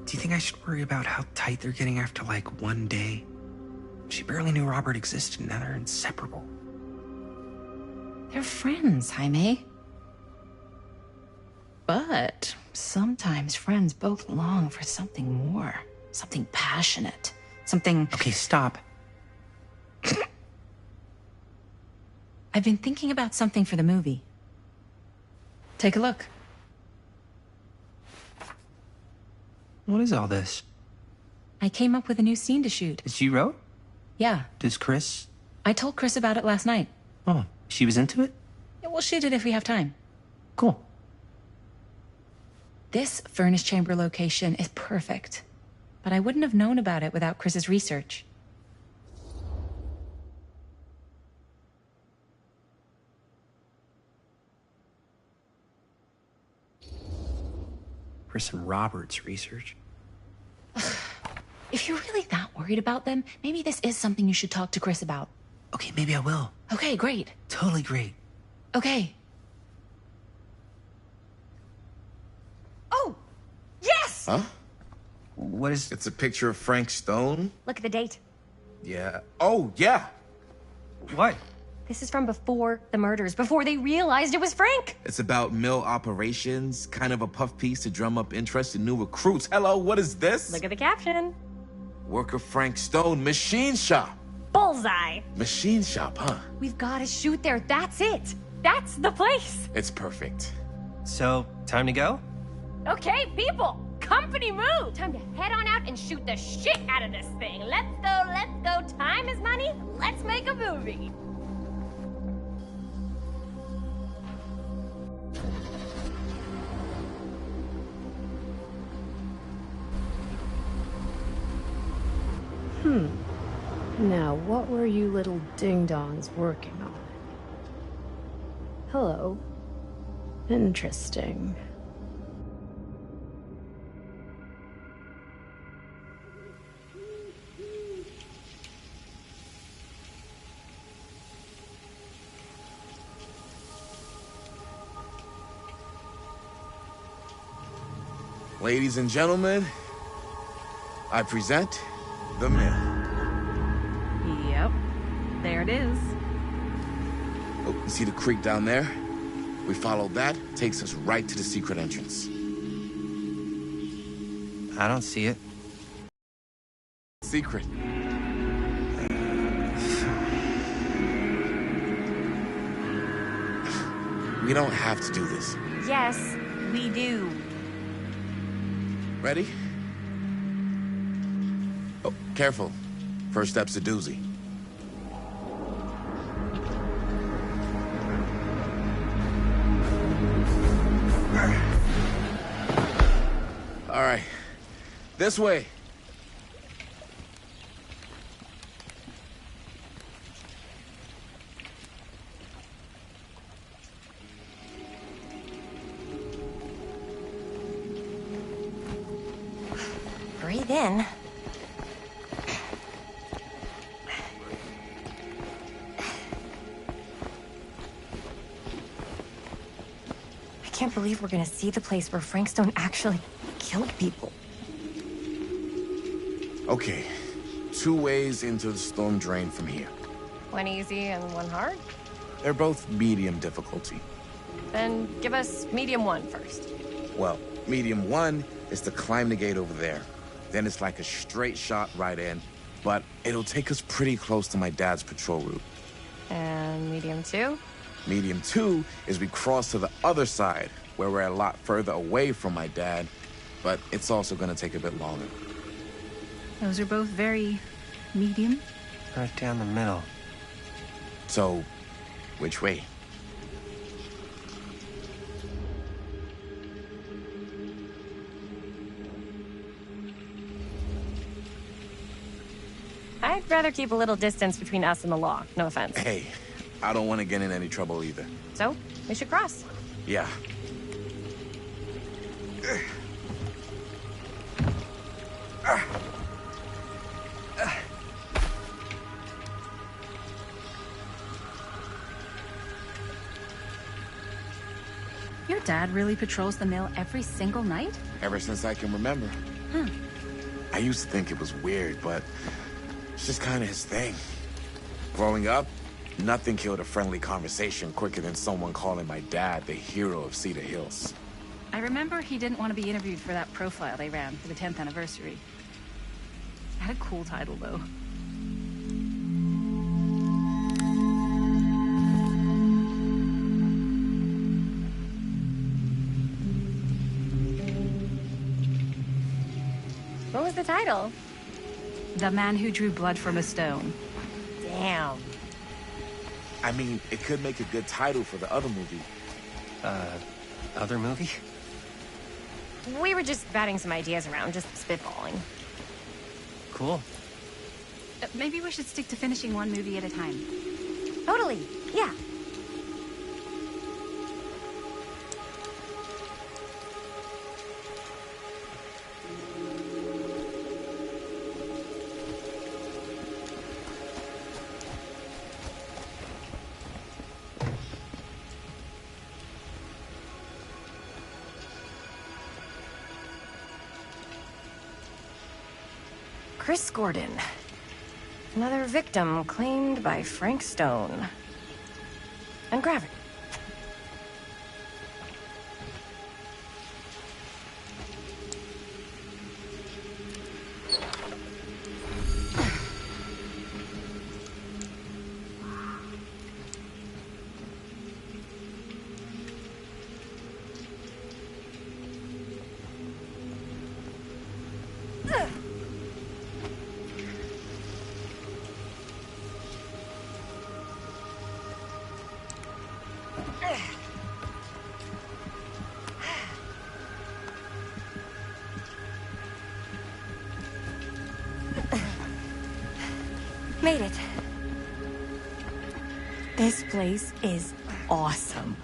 Do you think I should worry about how tight they're getting after, like, one day? She barely knew Robert existed, and now they're inseparable. They're friends, Jaime. But sometimes friends both long for something more. Something passionate. Something... Okay, stop. I've been thinking about something for the movie. Take a look. What is all this? I came up with a new scene to shoot. That you wrote? Yeah. Does Chris? I told Chris about it last night. Oh, she was into it? Yeah, we'll shoot it if we have time. Cool. This furnace chamber location is perfect. But I wouldn't have known about it without Chris's research. Chris and Robert's research. If you're really that worried about them, maybe this is something you should talk to Chris about. Okay, maybe I will. Okay, great. Totally great. Okay. Oh! Yes! Huh? What is... It's a picture of Frank Stone? Look at the date. Yeah. Oh, yeah. What? This is from before the murders, before they realized it was Frank. It's about mill operations, kind of a puff piece to drum up interest in new recruits. Hello, what is this? Look at the caption. Work of Frank Stone, machine shop. Bullseye. Machine shop, huh? We've got to shoot there. That's it. That's the place. It's perfect. So, time to go? Okay, people. Company move. Time to head on out and shoot the shit out of this thing. Let's go, let's go. Time is money. Let's make a movie. Now, what were you little ding-dongs working on? Hello. Interesting. Ladies and gentlemen, I present The Mill. Yep. There it is. Oh, you see the creek down there? We follow that, takes us right to the secret entrance. I don't see it. Secret. We don't have to do this. Yes, we do. Ready? Oh, careful. First step's a doozy. All right. This way. Breathe in. I can't believe we're gonna see the place where Frank Stone actually killed people. Okay. 2 ways into the storm drain from here. One easy and one hard? They're both medium difficulty. Then give us medium one first. Well, medium 1 is to climb the gate over there. Then it's like a straight shot right in, but it'll take us pretty close to my dad's patrol route. And medium 2? Medium 2 is we cross to the other side, where we're a lot further away from my dad, but it's also gonna take a bit longer. Those are both very medium. Right down the middle. So, which way? I'd rather keep a little distance between us and the law. No offense. Hey, I don't want to get in any trouble either. So, we should cross. Yeah. Your dad really patrols the mill every single night? Ever since I can remember. Huh. I used to think it was weird, but it's just kind of his thing. Growing up, nothing killed a friendly conversation quicker than someone calling my dad the hero of Cedar Hills. I remember he didn't want to be interviewed for that profile they ran for the 10th anniversary. It had a cool title, though. What was the title? The Man Who Drew Blood from a Stone. Damn. I mean, it could make a good title for the other movie. Other movie? We were just batting some ideas around, just spitballing. Cool. Maybe we should stick to finishing one movie at a time. Totally, yeah. Chris Gordon. Another victim claimed by Frank Stone. And Gravity. Made it. This place is awesome.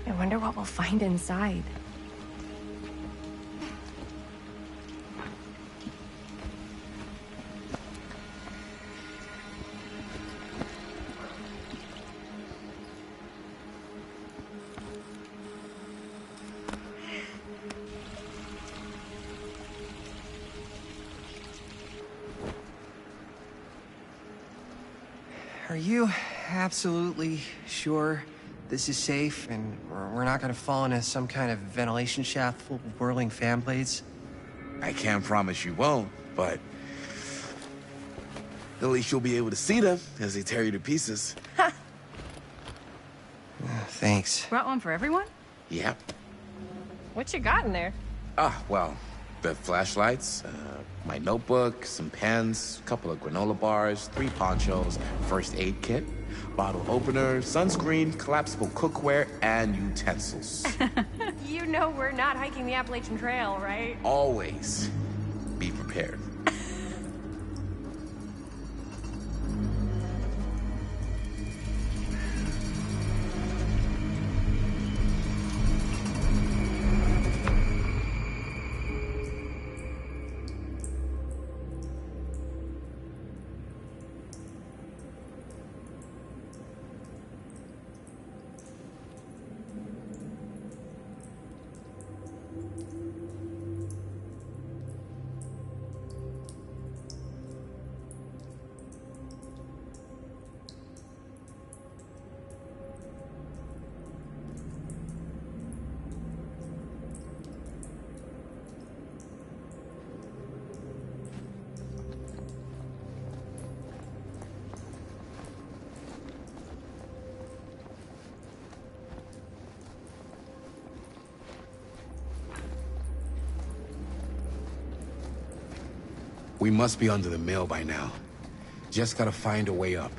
I wonder what we'll find inside. Are you absolutely sure this is safe and we're not gonna fall into some kind of ventilation shaft full of whirling fan blades? I can't promise you won't, but at least you'll be able to see them as they tear you to pieces. Thanks. Brought one for everyone? Yep. What you got in there? Well, the flashlights, my notebook, some pens, a couple of granola bars, 3 ponchos, first aid kit, bottle opener, sunscreen, collapsible cookware, and utensils. You know we're not hiking the Appalachian Trail, right? Always be prepared. We must be under the mill by now. Just gotta find a way up.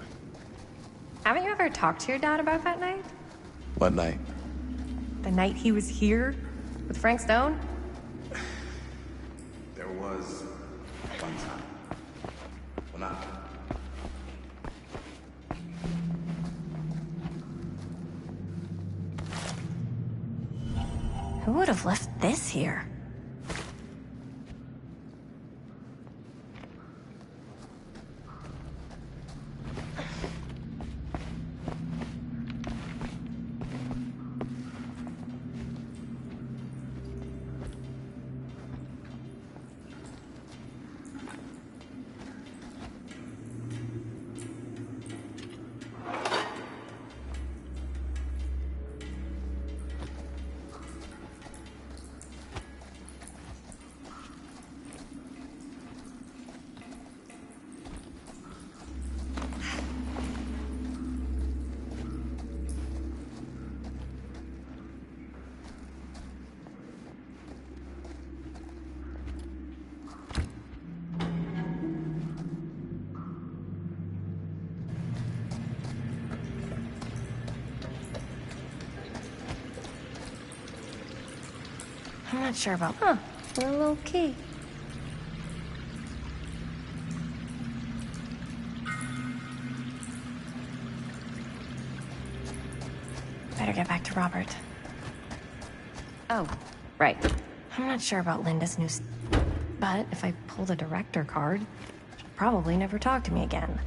Haven't you ever talked to your dad about that night? What night? The night he was here with Frank Stone? There was one time. Well, not. Who would have left this here? I'm not sure about... Huh, a little key. Better get back to Robert. Oh, right. I'm not sure about Linda's new... But if I pull the director card, she'll probably never talk to me again.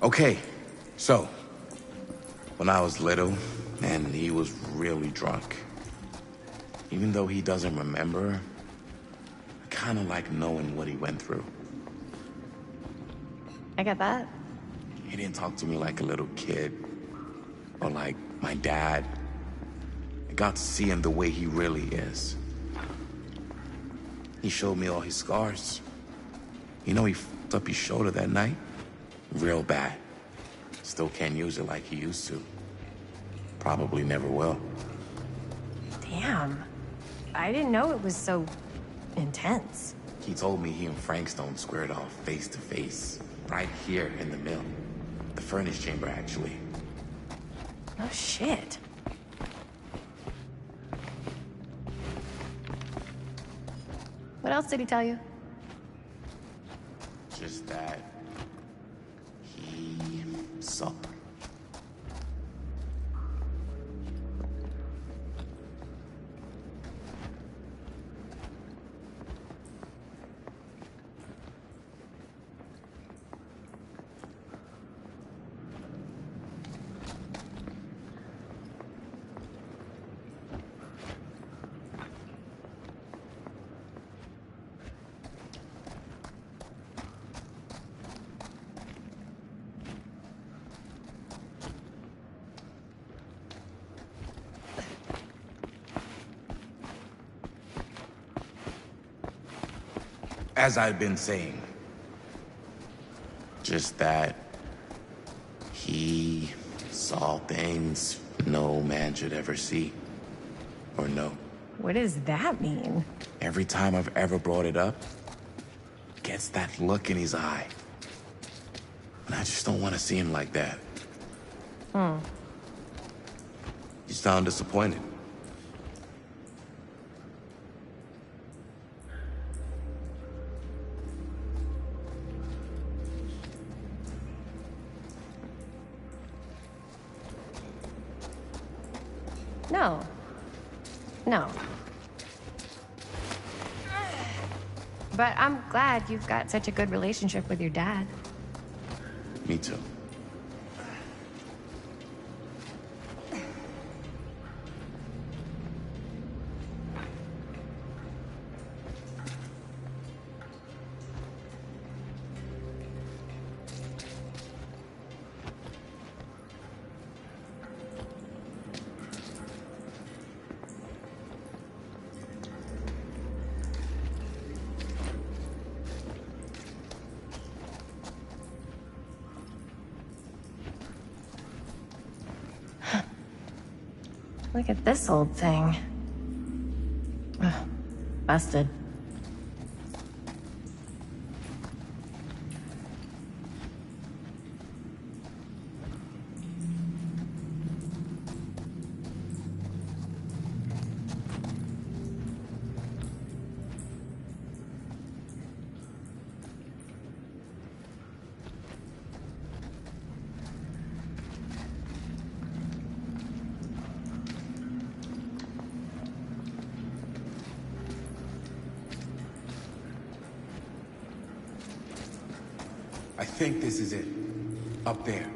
Okay, so, when I was little, and he was really drunk, even though he doesn't remember, I kind of like knowing what he went through. I get that. He didn't talk to me like a little kid, or like my dad. I got to see him the way he really is. He showed me all his scars. You know, he fucked up his shoulder that night. Real bad. Still can't use it like he used to. Probably never will. Damn. I didn't know it was so intense. He told me he and Frankstone squared off face to face. Right here in the mill. The furnace chamber, actually. Oh, shit. What else did he tell you? Just that he saw. As I've been saying, just that he saw things no man should ever see or know. What does that mean? Every time I've ever brought it up, gets that look in his eye. And I just don't want to see him like that. Hmm. You sound disappointed. No. No. But I'm glad you've got such a good relationship with your dad. Me too. Look at this old thing. Ugh, busted. I think this is it. Up there.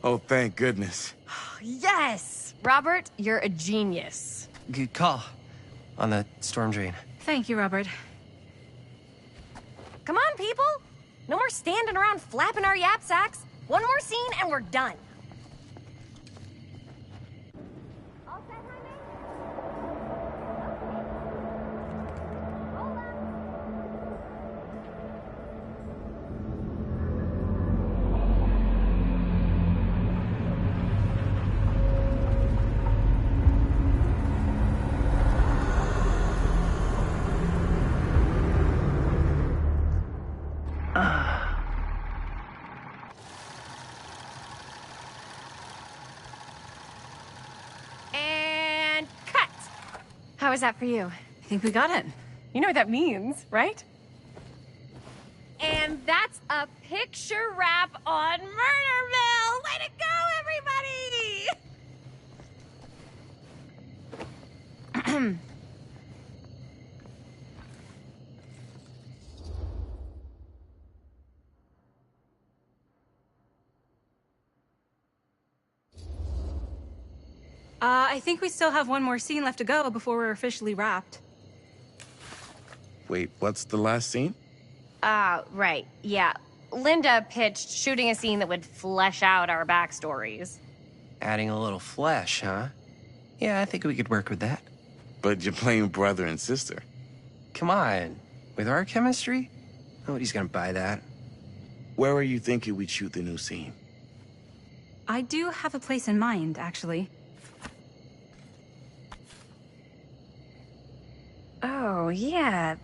Oh, thank goodness. Yes! Robert, you're a genius. Good call on the storm drain. Thank you, Robert. Come on, people! No more standing around flapping our yap sacks. One more scene and we're done. And cut! How was that for you? I think we got it. You know what that means, right? And that's a picture wrap on Murderville! Way to go, everybody! I think we still have one more scene left to go before we're officially wrapped. Wait, what's the last scene? Right, yeah. Linda pitched shooting a scene that would flesh out our backstories. Adding a little flesh, huh? Yeah, I think we could work with that. But you're playing brother and sister. Come on. With our chemistry? Nobody's gonna buy that. Where are you thinking we'd shoot the new scene? I do have a place in mind, actually. Oh, yeah.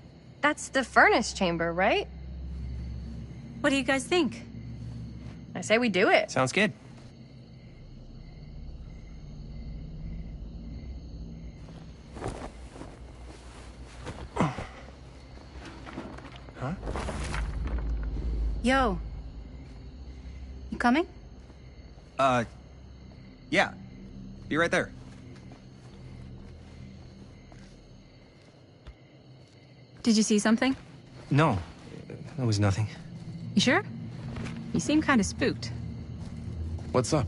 That's the furnace chamber, right? What do you guys think? I say we do it. Sounds good. Huh? Yo. You coming? Yeah. Be right there. Did you see something? No, it was nothing. You sure? You seem kind of spooked. What's up?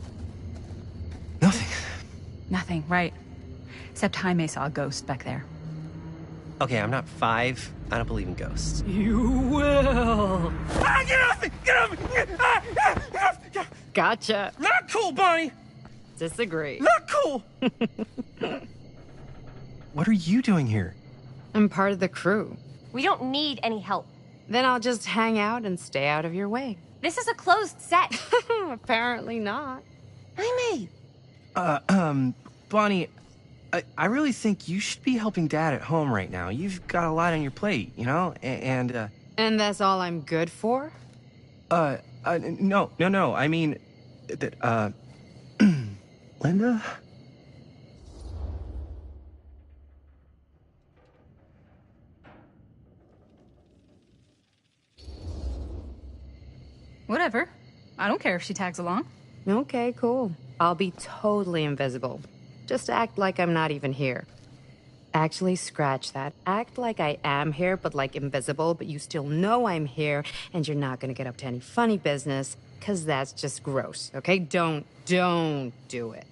Nothing, right. Except Jaime saw a ghost back there. Okay, I'm not 5. I don't believe in ghosts. You will. Ah, get off me! Get off me! Get off me! Gotcha. Not cool, Bonnie! Disagree. Not cool! What are you doing here? I'm part of the crew. We don't need any help. Then I'll just hang out and stay out of your way. This is a closed set. Apparently not. Jaime! Bonnie, I really think you should be helping Dad at home right now. You've got a lot on your plate, you know? And that's all I'm good for? No. I mean, Linda? Whatever. I don't care if she tags along. Okay, cool. I'll be totally invisible. Just act like I'm not even here. Actually, scratch that. Act like I am here, but like invisible, but you still know I'm here, and you're not gonna get up to any funny business, because that's just gross, okay? Don't do it.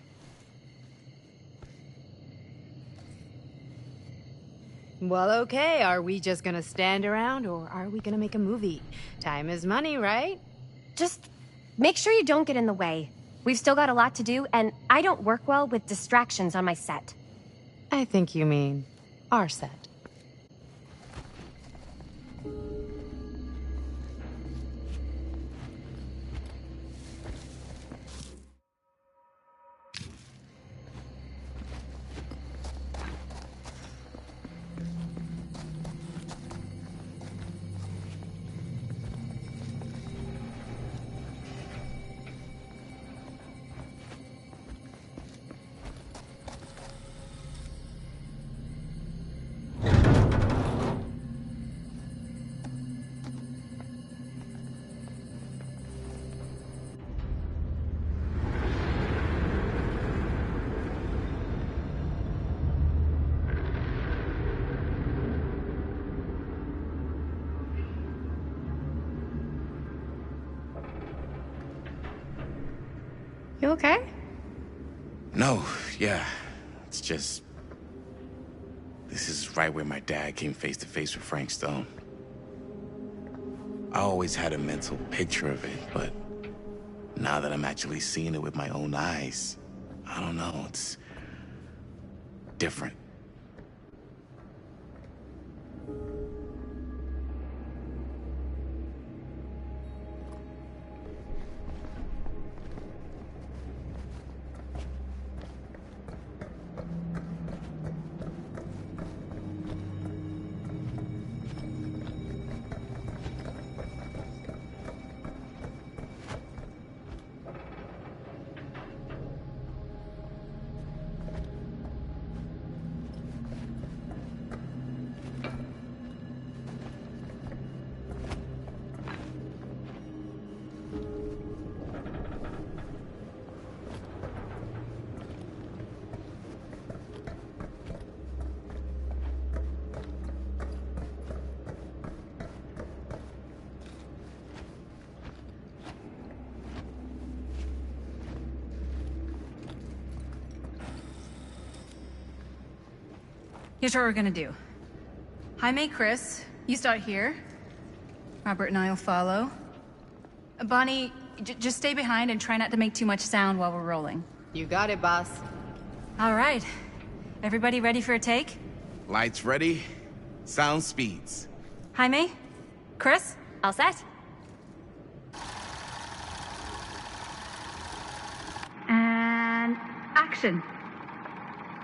Well, okay. Are we just gonna stand around, or are we gonna make a movie? Time is money, right? Just make sure you don't get in the way. We've still got a lot to do, and I don't work well with distractions on my set. I think you mean our set. You okay? No, yeah. It's just... This is right where my dad came face to face with Frank Stone. I always had a mental picture of it, but now that I'm actually seeing it with my own eyes, I don't know, it's different. Here's what we're gonna do. Jaime, Chris, you start here. Robert and I'll follow. Bonnie, just stay behind and try not to make too much sound while we're rolling. You got it, boss. All right. Everybody ready for a take? Lights ready, sound speeds. Jaime? Chris? All set? And action.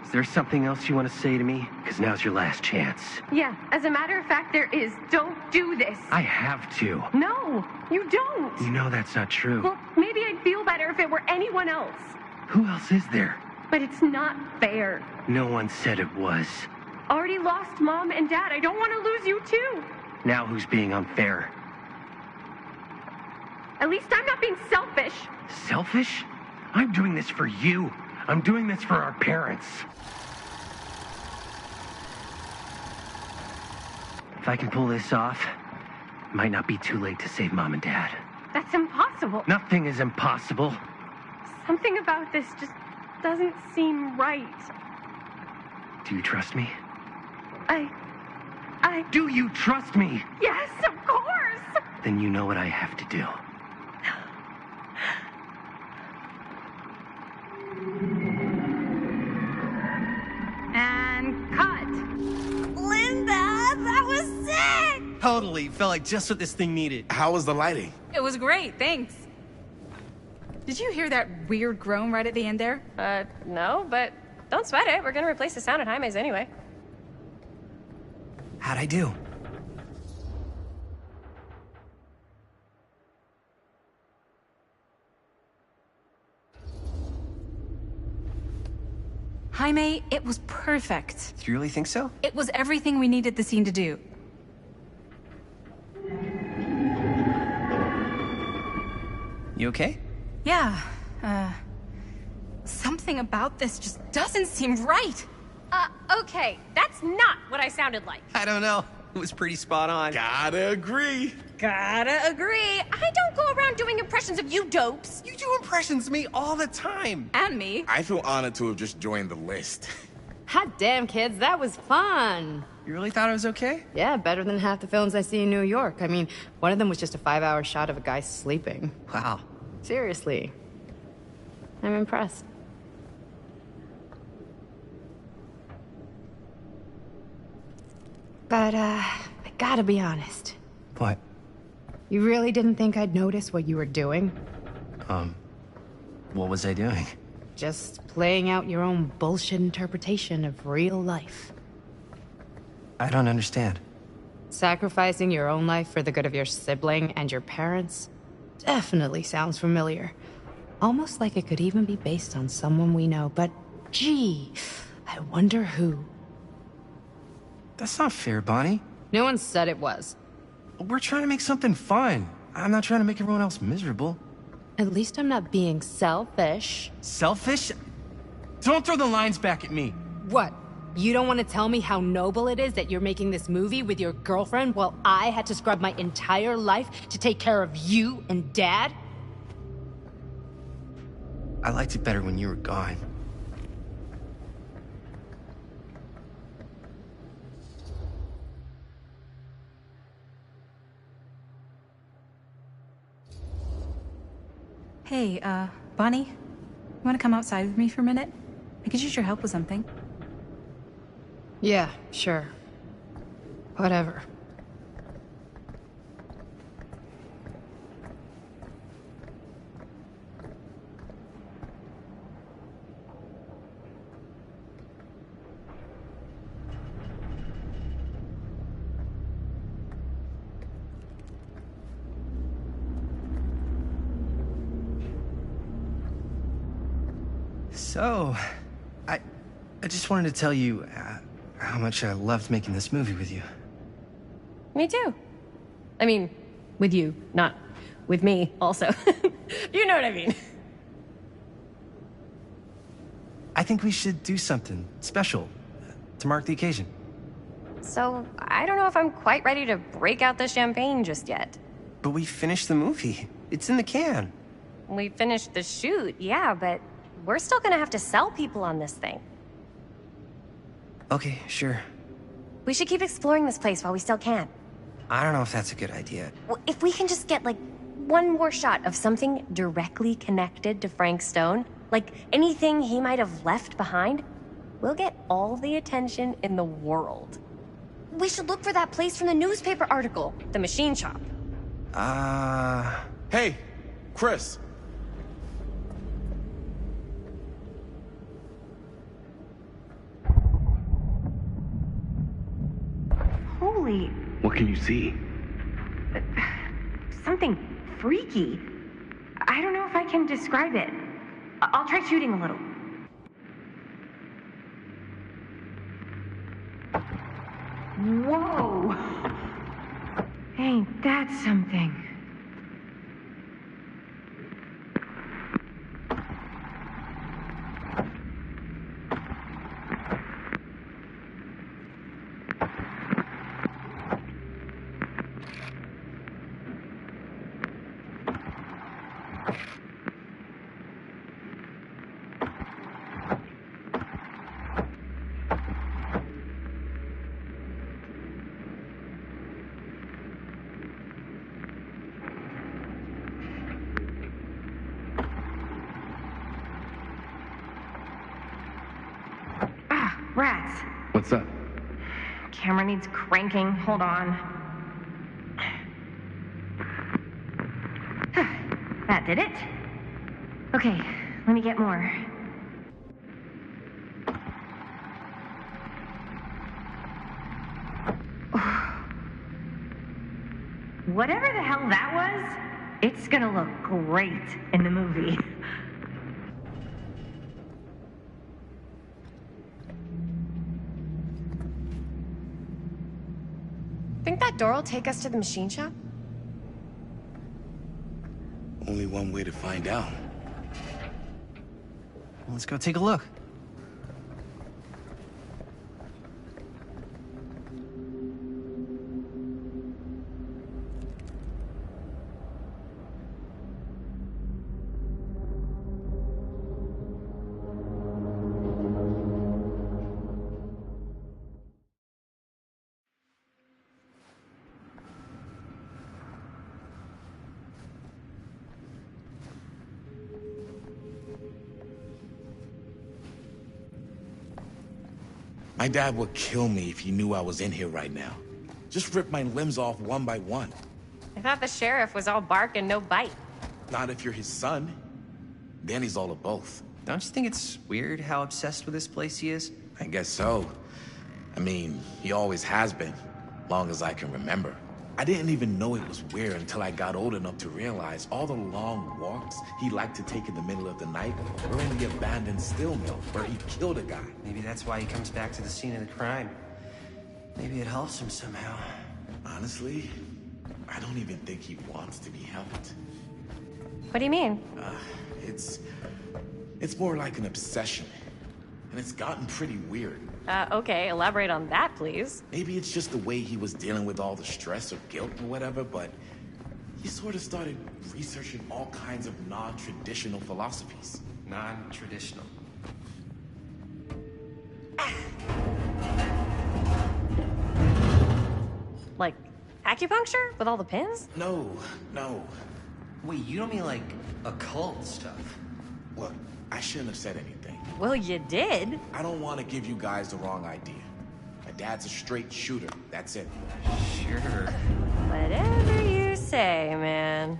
Is there something else you want to say to me? Because now's your last chance. Yeah, as a matter of fact, there is. Don't do this. I have to. No, you don't. You know that's not true. Well, maybe I'd feel better if it were anyone else. Who else is there? But it's not fair. No one said it was. Already lost Mom and Dad. I don't want to lose you too. Now who's being unfair? At least I'm not being selfish. Selfish? I'm doing this for you. I'm doing this for our parents. If I can pull this off, it might not be too late to save Mom and Dad. That's impossible. Nothing is impossible. Something about this just doesn't seem right. Do you trust me? I... Do you trust me? Yes, of course! Then you know what I have to do. And cut. Linda, that was sick! Totally. Felt like just what this thing needed. How was the lighting? It was great, thanks. Did you hear that weird groan right at the end there? No, but don't sweat it. We're gonna replace the sound at Jaime's anyway. How'd I do? Jaime, it was perfect. Do you really think so? It was everything we needed the scene to do. You okay? Yeah, something about this just doesn't seem right. Okay, that's not what I sounded like. I don't know. It was pretty spot on. Gotta agree. Gotta agree. I don't go around doing impressions of you dopes. You do impressions of me all the time. And me. I feel honored to have just joined the list. Hot damn, kids, that was fun. You really thought it was okay? Yeah, better than half the films I see in New York. I mean, one of them was just a 5-hour shot of a guy sleeping. Wow. Seriously. I'm impressed. But, I gotta be honest. What? You really didn't think I'd notice what you were doing? What was I doing? Just playing out your own bullshit interpretation of real life. I don't understand. Sacrificing your own life for the good of your sibling and your parents definitely sounds familiar. Almost like it could even be based on someone we know, but gee, I wonder who. That's not fair, Bonnie. No one said it was. We're trying to make something fun. I'm not trying to make everyone else miserable. At least I'm not being selfish. Selfish? Don't throw the lines back at me. What? You don't want to tell me how noble it is that you're making this movie with your girlfriend while I had to scrub my entire life to take care of you and Dad? I liked it better when you were gone. Hey, Bonnie? You want to come outside with me for a minute? I could use your help with something. Yeah, sure. Whatever. So, I just wanted to tell you how much I loved making this movie with you. Me too. I mean, with you, not with me, also. You know what I mean. I think we should do something special to mark the occasion. So, I don't know if I'm quite ready to break out the champagne just yet. But we finished the movie. It's in the can. We finished the shoot, yeah, but we're still gonna have to sell people on this thing. Okay, sure. We should keep exploring this place while we still can. I don't know if that's a good idea. Well, if we can just get, like, one more shot of something directly connected to Frank Stone, like anything he might have left behind, we'll get all the attention in the world. We should look for that place from the newspaper article, the machine shop. Hey, Chris. Holy... What can you see? something freaky. I don't know if I can describe it. I'll try shooting a little. Whoa! Ain't that something? Rats. What's up? Camera needs cranking. Hold on. That did it. Okay, let me get more. Whatever the hell that was, it's gonna look great in the movie. Think that door will take us to the machine shop? Only one way to find out. Let's go take a look. My dad would kill me if he knew I was in here right now. Just rip my limbs off one by one. I thought the sheriff was all bark and no bite. Not if you're his son. Then he's all of both. Don't you think it's weird how obsessed with this place he is? I guess so. I mean, he always has been, long as I can remember. I didn't even know it was weird until I got old enough to realize all the long walks he liked to take in the middle of the night were in the abandoned steel mill where he killed a guy. Maybe that's why he comes back to the scene of the crime. Maybe it helps him somehow. Honestly, I don't even think he wants to be helped. What do you mean? It's more like an obsession. And it's gotten pretty weird. Okay, elaborate on that, please. Maybe it's just the way he was dealing with all the stress or guilt or whatever, but he sort of started researching all kinds of non-traditional philosophies. Non-traditional. Like acupuncture with all the pins? No. Wait, you don't mean like occult stuff? Look, I shouldn't have said anything. Well, you did. I don't want to give you guys the wrong idea. My dad's a straight shooter. That's it. Sure. Whatever you say, man.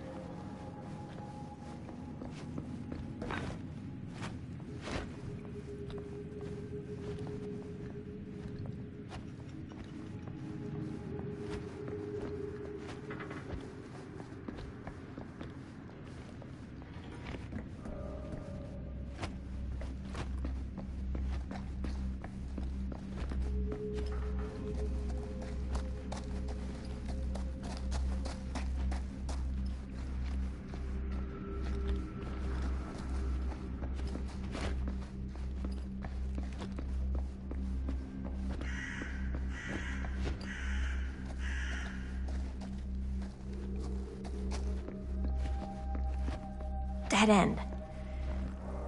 Dead end.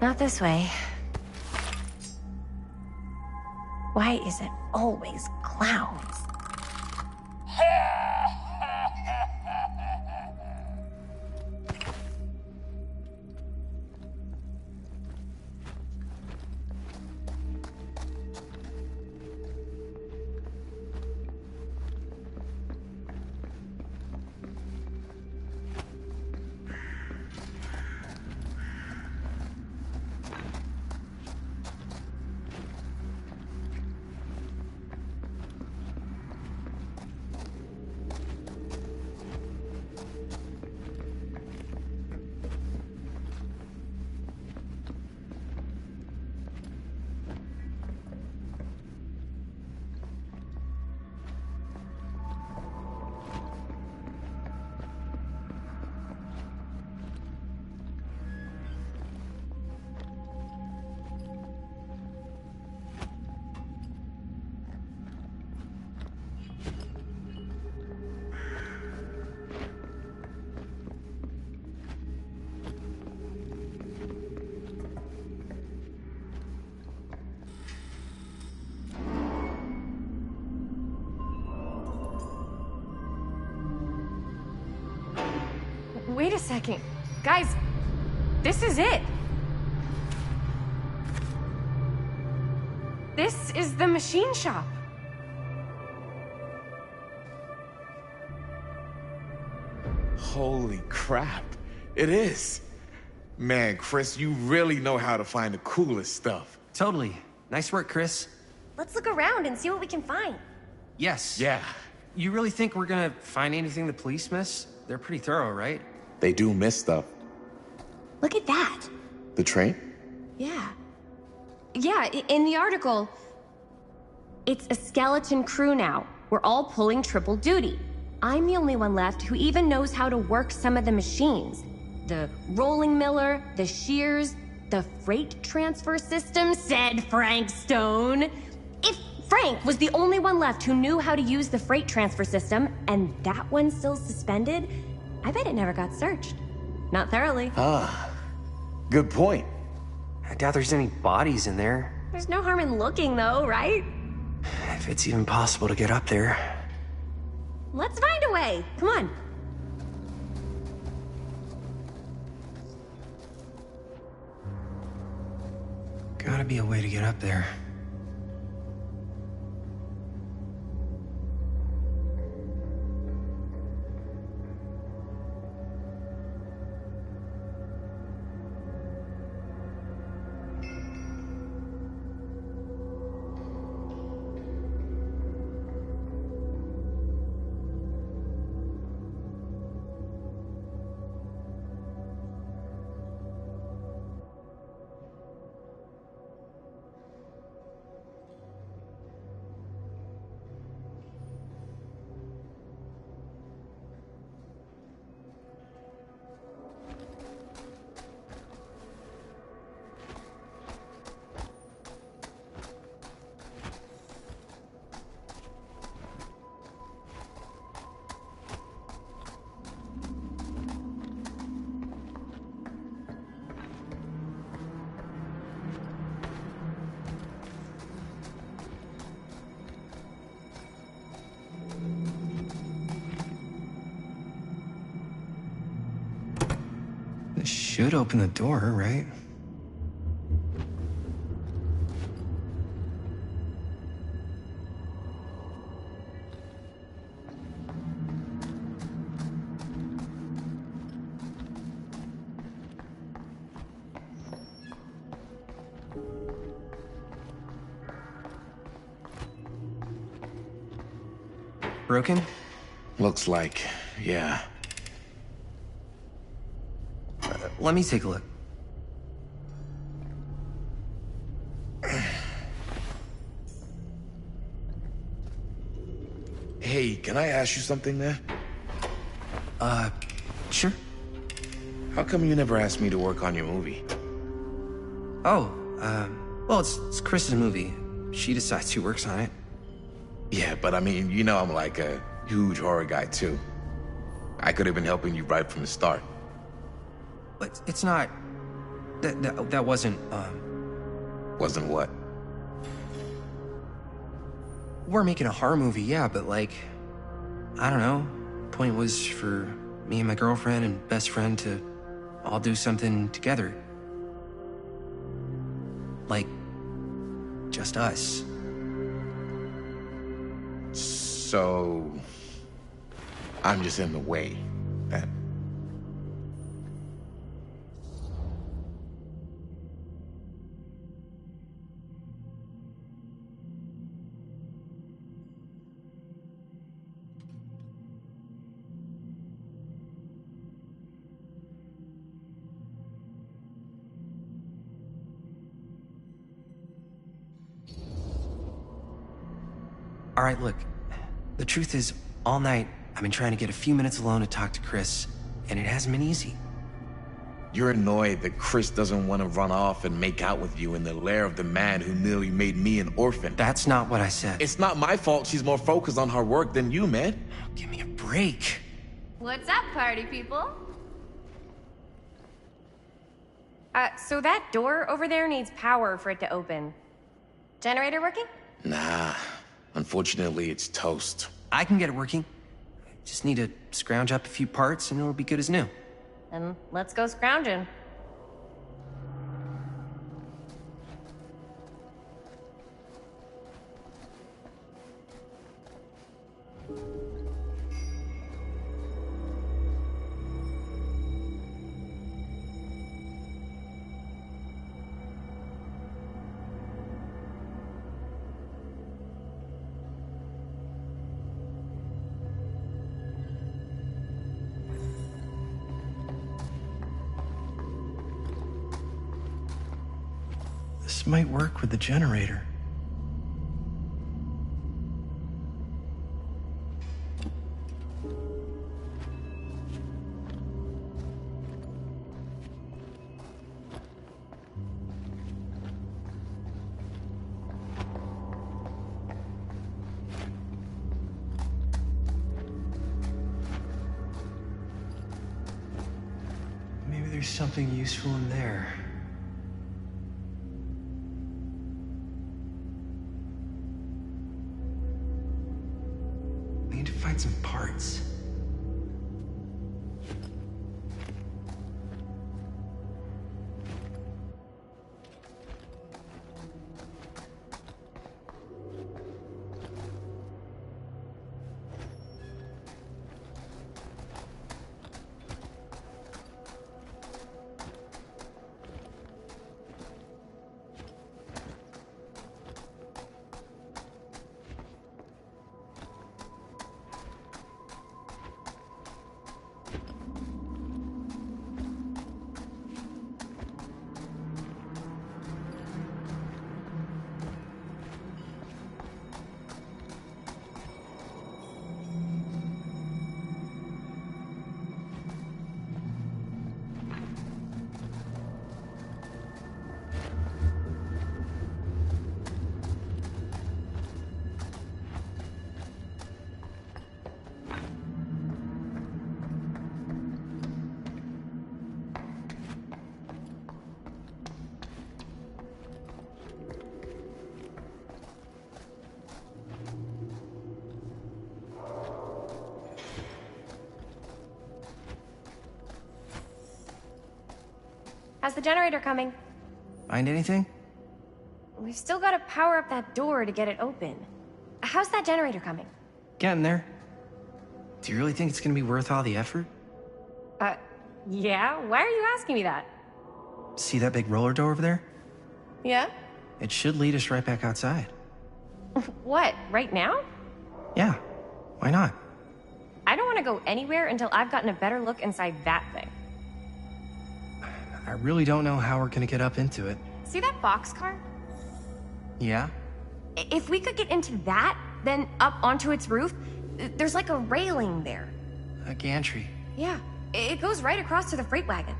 Not this way. Why is it always clowns? Wait a second. Guys, this is it. This is the machine shop. Holy crap. It is. Man, Chris, you really know how to find the coolest stuff. Totally. Nice work, Chris. Let's look around and see what we can find. Yes. Yeah. You really think we're gonna find anything the police miss? They're pretty thorough, right? They do miss stuff. Look at that. The train? Yeah. Yeah, in the article, it's a skeleton crew now. We're all pulling triple duty. I'm the only one left who even knows how to work some of the machines. The rolling miller, the shears, the freight transfer system, said Frank Stone. If Frank was the only one left who knew how to use the freight transfer system, and that one's still suspended, I bet it never got searched. Not thoroughly. Ah, good point. I doubt there's any bodies in there. There's no harm in looking, though, right? If it's even possible to get up there. Let's find a way. Come on. Gotta be a way to get up there. should open the door, right? Broken? Looks like, yeah. Let me take a look. Hey, can I ask you something there? Sure. How come you never asked me to work on your movie? Oh, well, it's Chris's movie. She decides who works on it. Yeah, but I mean, you know I'm like a huge horror guy, too. I could have been helping you right from the start. But it's not... That wasn't, Wasn't what? We're making a horror movie, yeah, but like... I don't know. Point was for me and my girlfriend and best friend to all do something together. Like... just us. So... I'm just in the way, then. All right, look. The truth is, all night, I've been trying to get a few minutes alone to talk to Chris, and it hasn't been easy. You're annoyed that Chris doesn't want to run off and make out with you in the lair of the man who nearly made me an orphan. That's not what I said. It's not my fault she's more focused on her work than you, man. Give me a break. What's up, party people? So that door over there needs power for it to open. Generator working? Nah. Unfortunately, it's toast. I can get it working. Just need to scrounge up a few parts and it'll be good as new. Then let's go scrounging. This might work with the generator. Maybe there's something useful in there. Find some parts. How's the generator coming? Find anything? We've still got to power up that door to get it open. How's that generator coming? Getting there. Do you really think it's gonna be worth all the effort? Yeah? Why are you asking me that? See that big roller door over there? Yeah? It should lead us right back outside. What, right now? Yeah, why not? I don't want to go anywhere until I've gotten a better look inside that thing. I really don't know how we're gonna get up into it. See that boxcar? Yeah? If we could get into that, then up onto its roof, there's like a railing there. A gantry. Yeah, it goes right across to the freight wagon.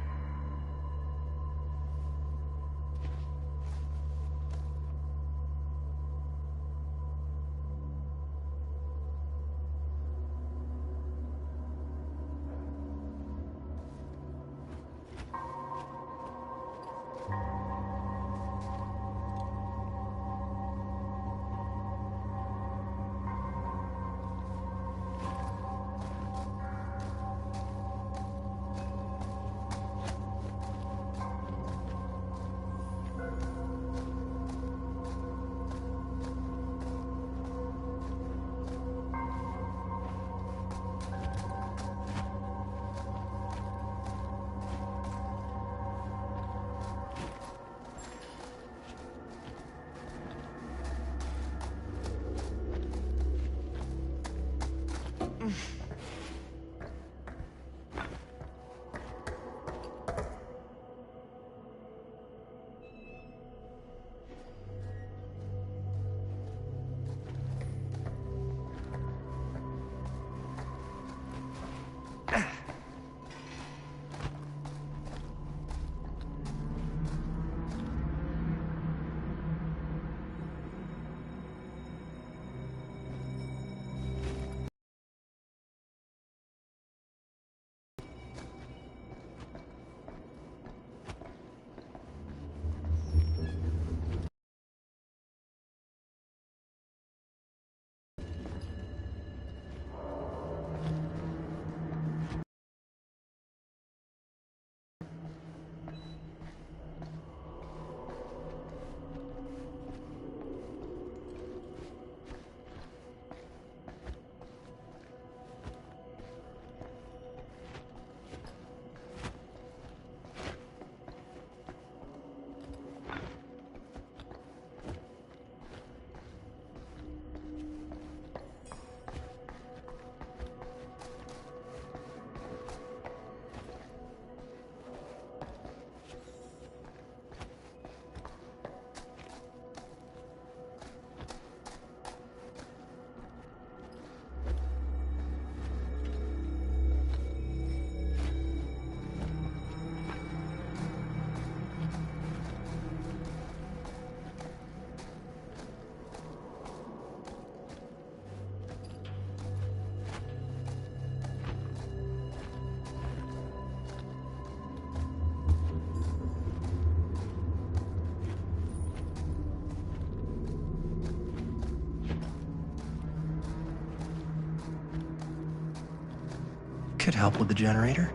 Could help with the generator.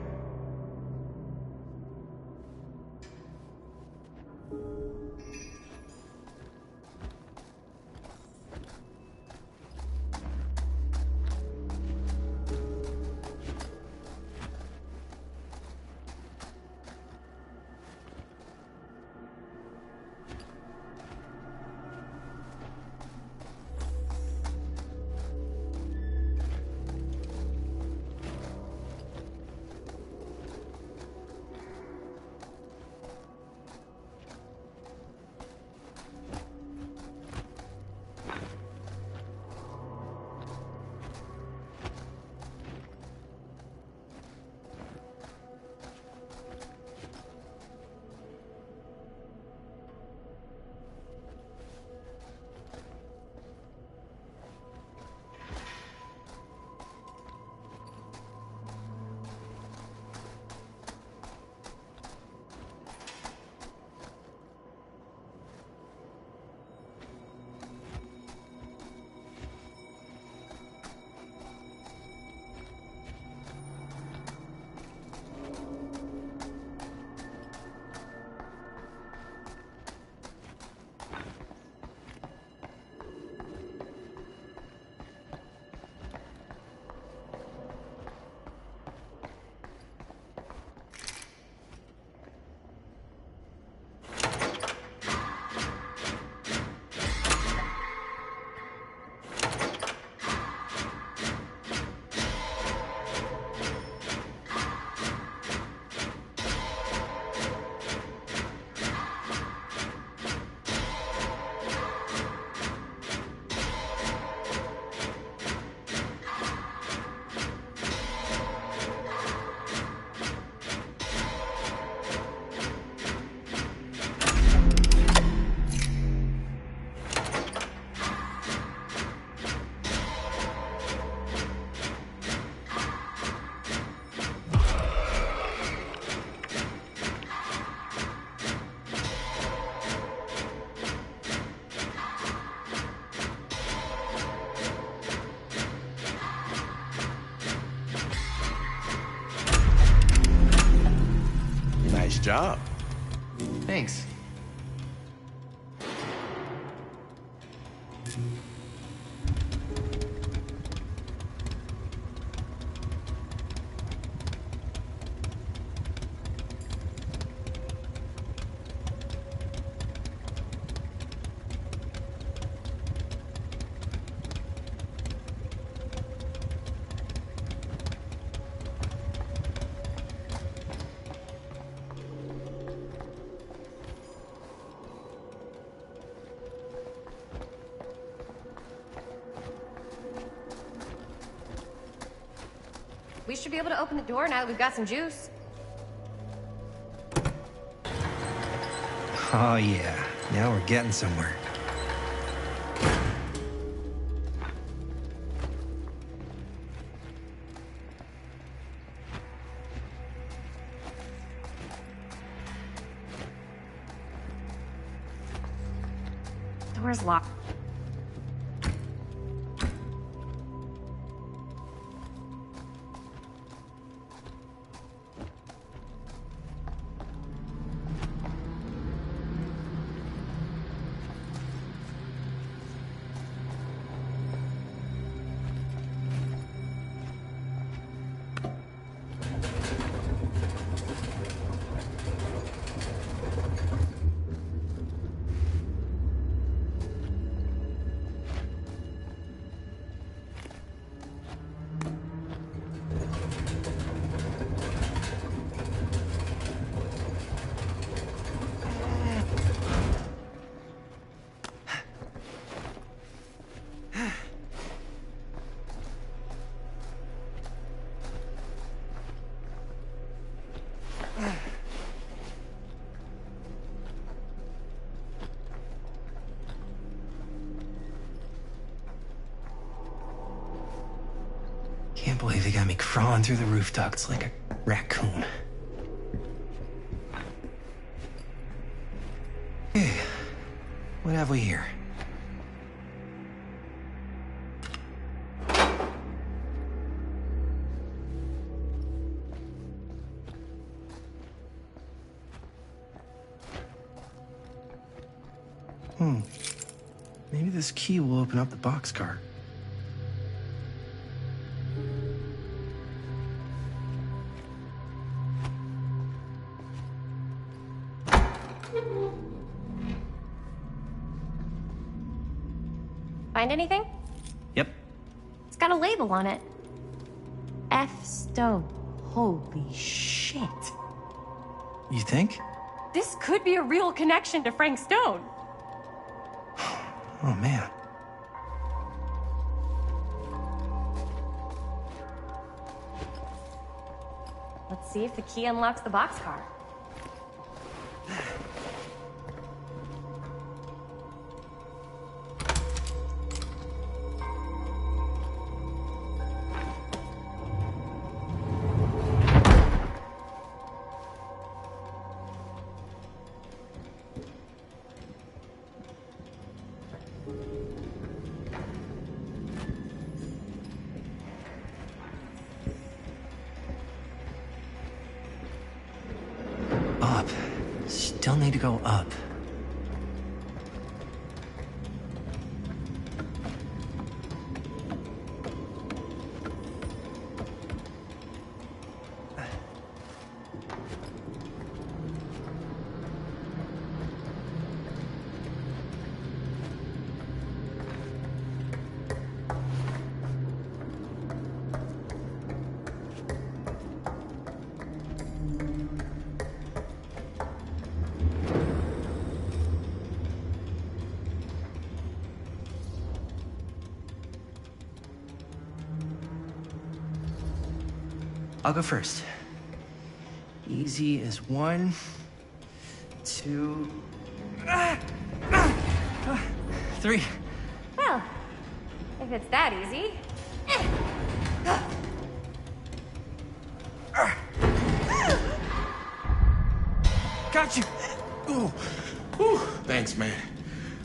job. Thanks. We should be able to open the door now that we've got some juice. Oh, yeah. Now we're getting somewhere. Door's locked. Can't believe they got me crawling through the roof ducts like a raccoon. Hey, what have we here? Maybe this key will open up the boxcar. Find anything? Yep. It's got a label on it. F. Stone. Holy shit. You think? This could be a real connection to Frank Stone. Oh, man. Let's see if the key unlocks the boxcar. Up. Still need to go up. I'll go first. Easy as 1, 2, 3. Well, if it's that easy. Got you! Ooh. Ooh. Thanks, man.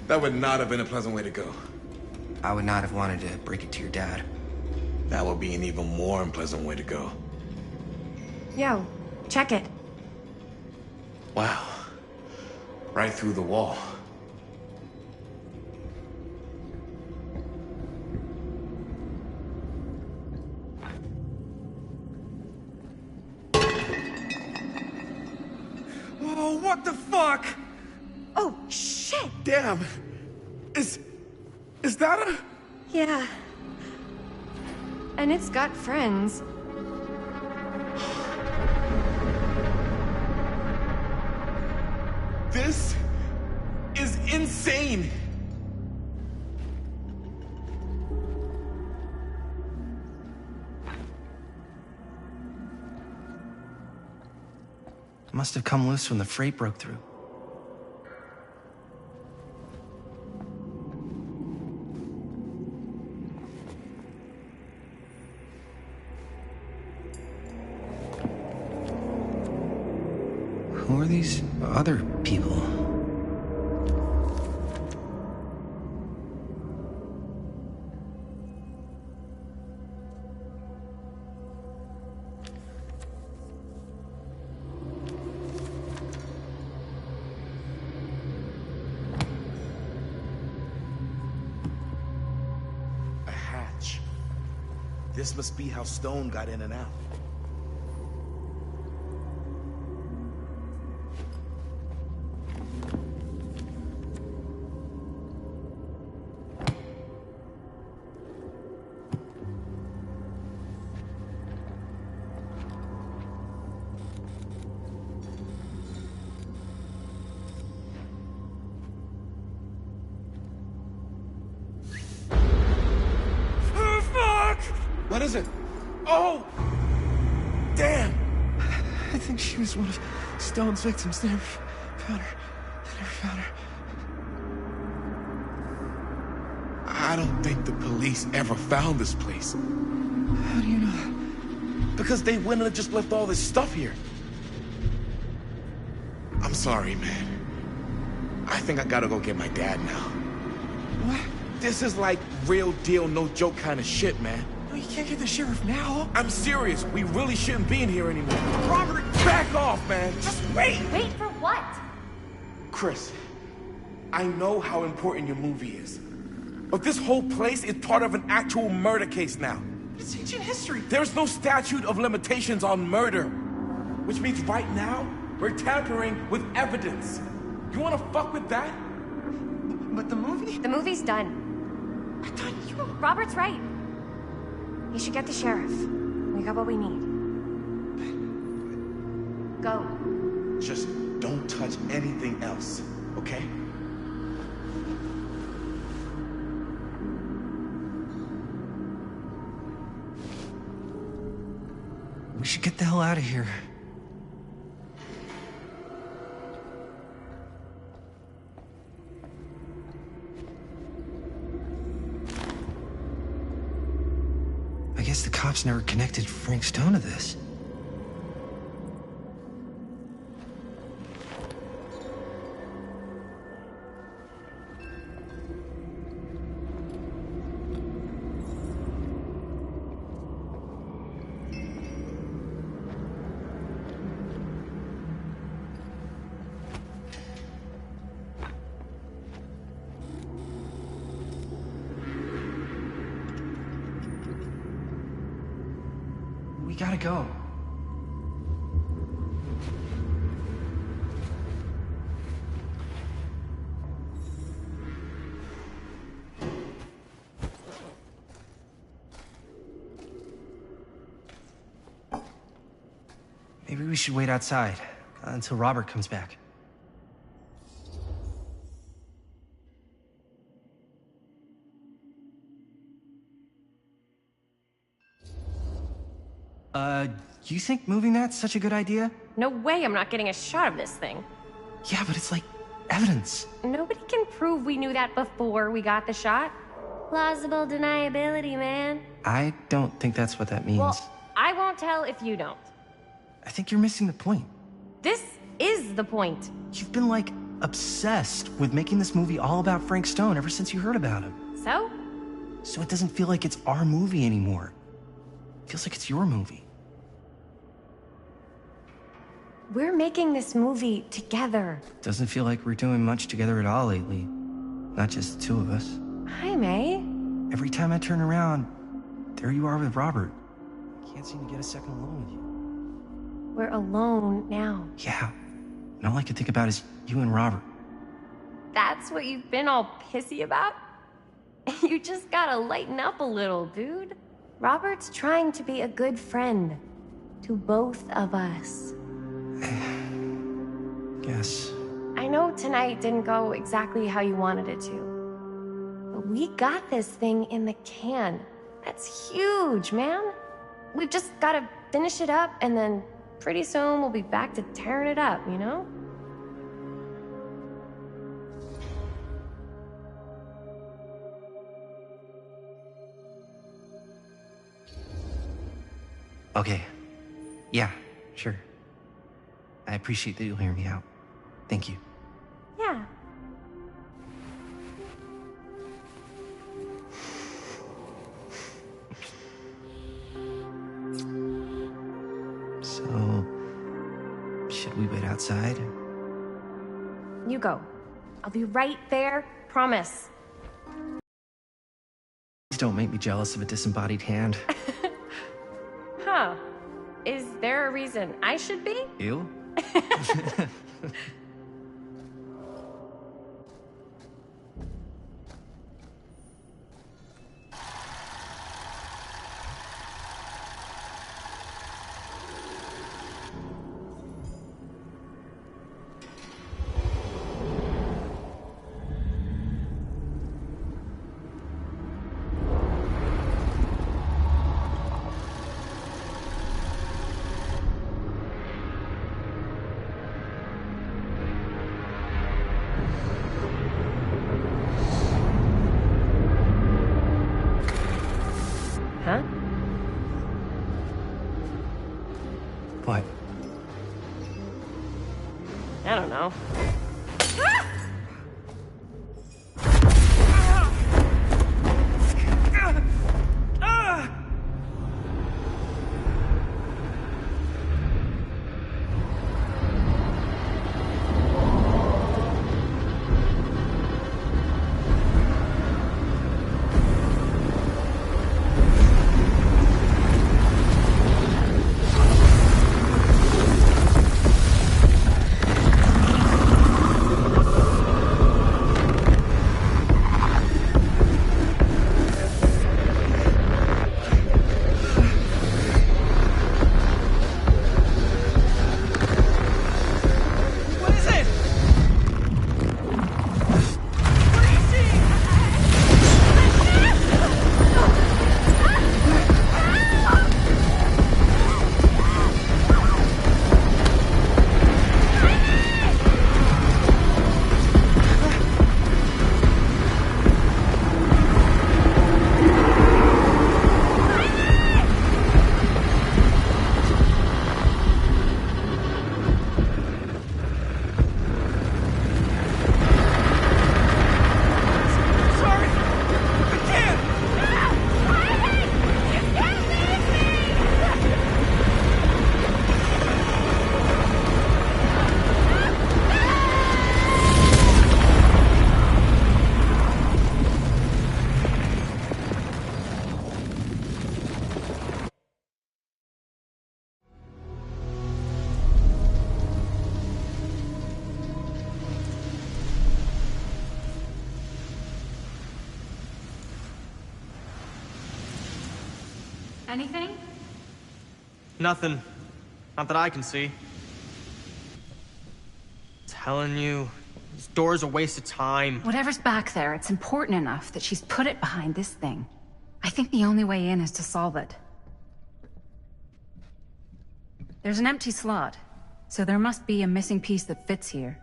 That would not have been a pleasant way to go. I would not have wanted to break it to your dad. That would be an even more unpleasant way to go. Yo, check it. Wow. Right through the wall. Oh, what the fuck? Oh, shit! Damn. Is that a... Yeah. And it's got friends. This is insane. It must have come loose when the freight broke through. Who are these other people? A hatch. This must be how Stone got in and out. What is it? Oh! Damn! I think she was one of Stone's victims. They never found her. They never found her. I don't think the police ever found this place. How do you know that? Because they wouldn't have just left all this stuff here. I'm sorry, man. I think I gotta go get my dad now. What? This is like real deal, no joke kind of shit, man. No, you can't get the sheriff now. I'm serious. We really shouldn't be in here anymore. Robert, back off, man. Just wait. Wait for what? Chris, I know how important your movie is. But this whole place is part of an actual murder case now. It's ancient history. There's no statute of limitations on murder. Which means right now, we're tampering with evidence. You wanna fuck with that? But the movie? The movie's done. I thought you... Robert's right. You should get the sheriff. We got what we need. Go. Just don't touch anything else, okay? We should get the hell out of here. I guess the cops never connected Frank Stone to this. We gotta go. Maybe we should wait outside until Robert comes back. You think moving that's such a good idea? No way I'm not getting a shot of this thing. Yeah, but it's like evidence. Nobody can prove we knew that before we got the shot. Plausible deniability, man. I don't think that's what that means. Well, I won't tell if you don't. I think you're missing the point. This is the point. You've been, like, obsessed with making this movie all about Frank Stone ever since you heard about him. So? So it doesn't feel like it's our movie anymore. It feels like it's your movie. We're making this movie together. Doesn't feel like we're doing much together at all lately. Not just the two of us. Hi, May. Every time I turn around, there you are with Robert. Can't seem to get a second alone with you. We're alone now. Yeah. And all I can think about is you and Robert. That's what you've been all pissy about? You just gotta lighten up a little, dude. Robert's trying to be a good friend to both of us. Guess. I know tonight didn't go exactly how you wanted it to. But we got this thing in the can. That's huge, man. We've just gotta finish it up, and then pretty soon we'll be back to tearing it up, you know? Okay. Yeah, sure. I appreciate that you'll hear me out. Thank you. Yeah. So, should we wait outside? You go. I'll be right there, promise. Please don't make me jealous of a disembodied hand. Huh. Is there a reason I should be? You? Huh? What? I don't know. Anything? Nothing. Not that I can see. Telling you, this door's a waste of time. Whatever's back there, it's important enough that she's put it behind this thing. I think the only way in is to solve it. There's an empty slot, so there must be a missing piece that fits here.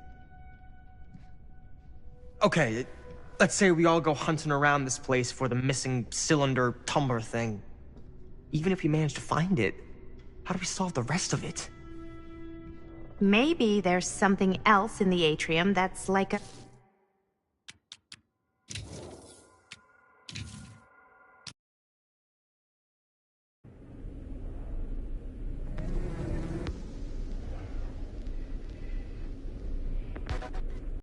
Okay, let's say we all go hunting around this place for the missing cylinder tumbler thing. Even if we manage to find it, how do we solve the rest of it? Maybe there's something else in the atrium that's like a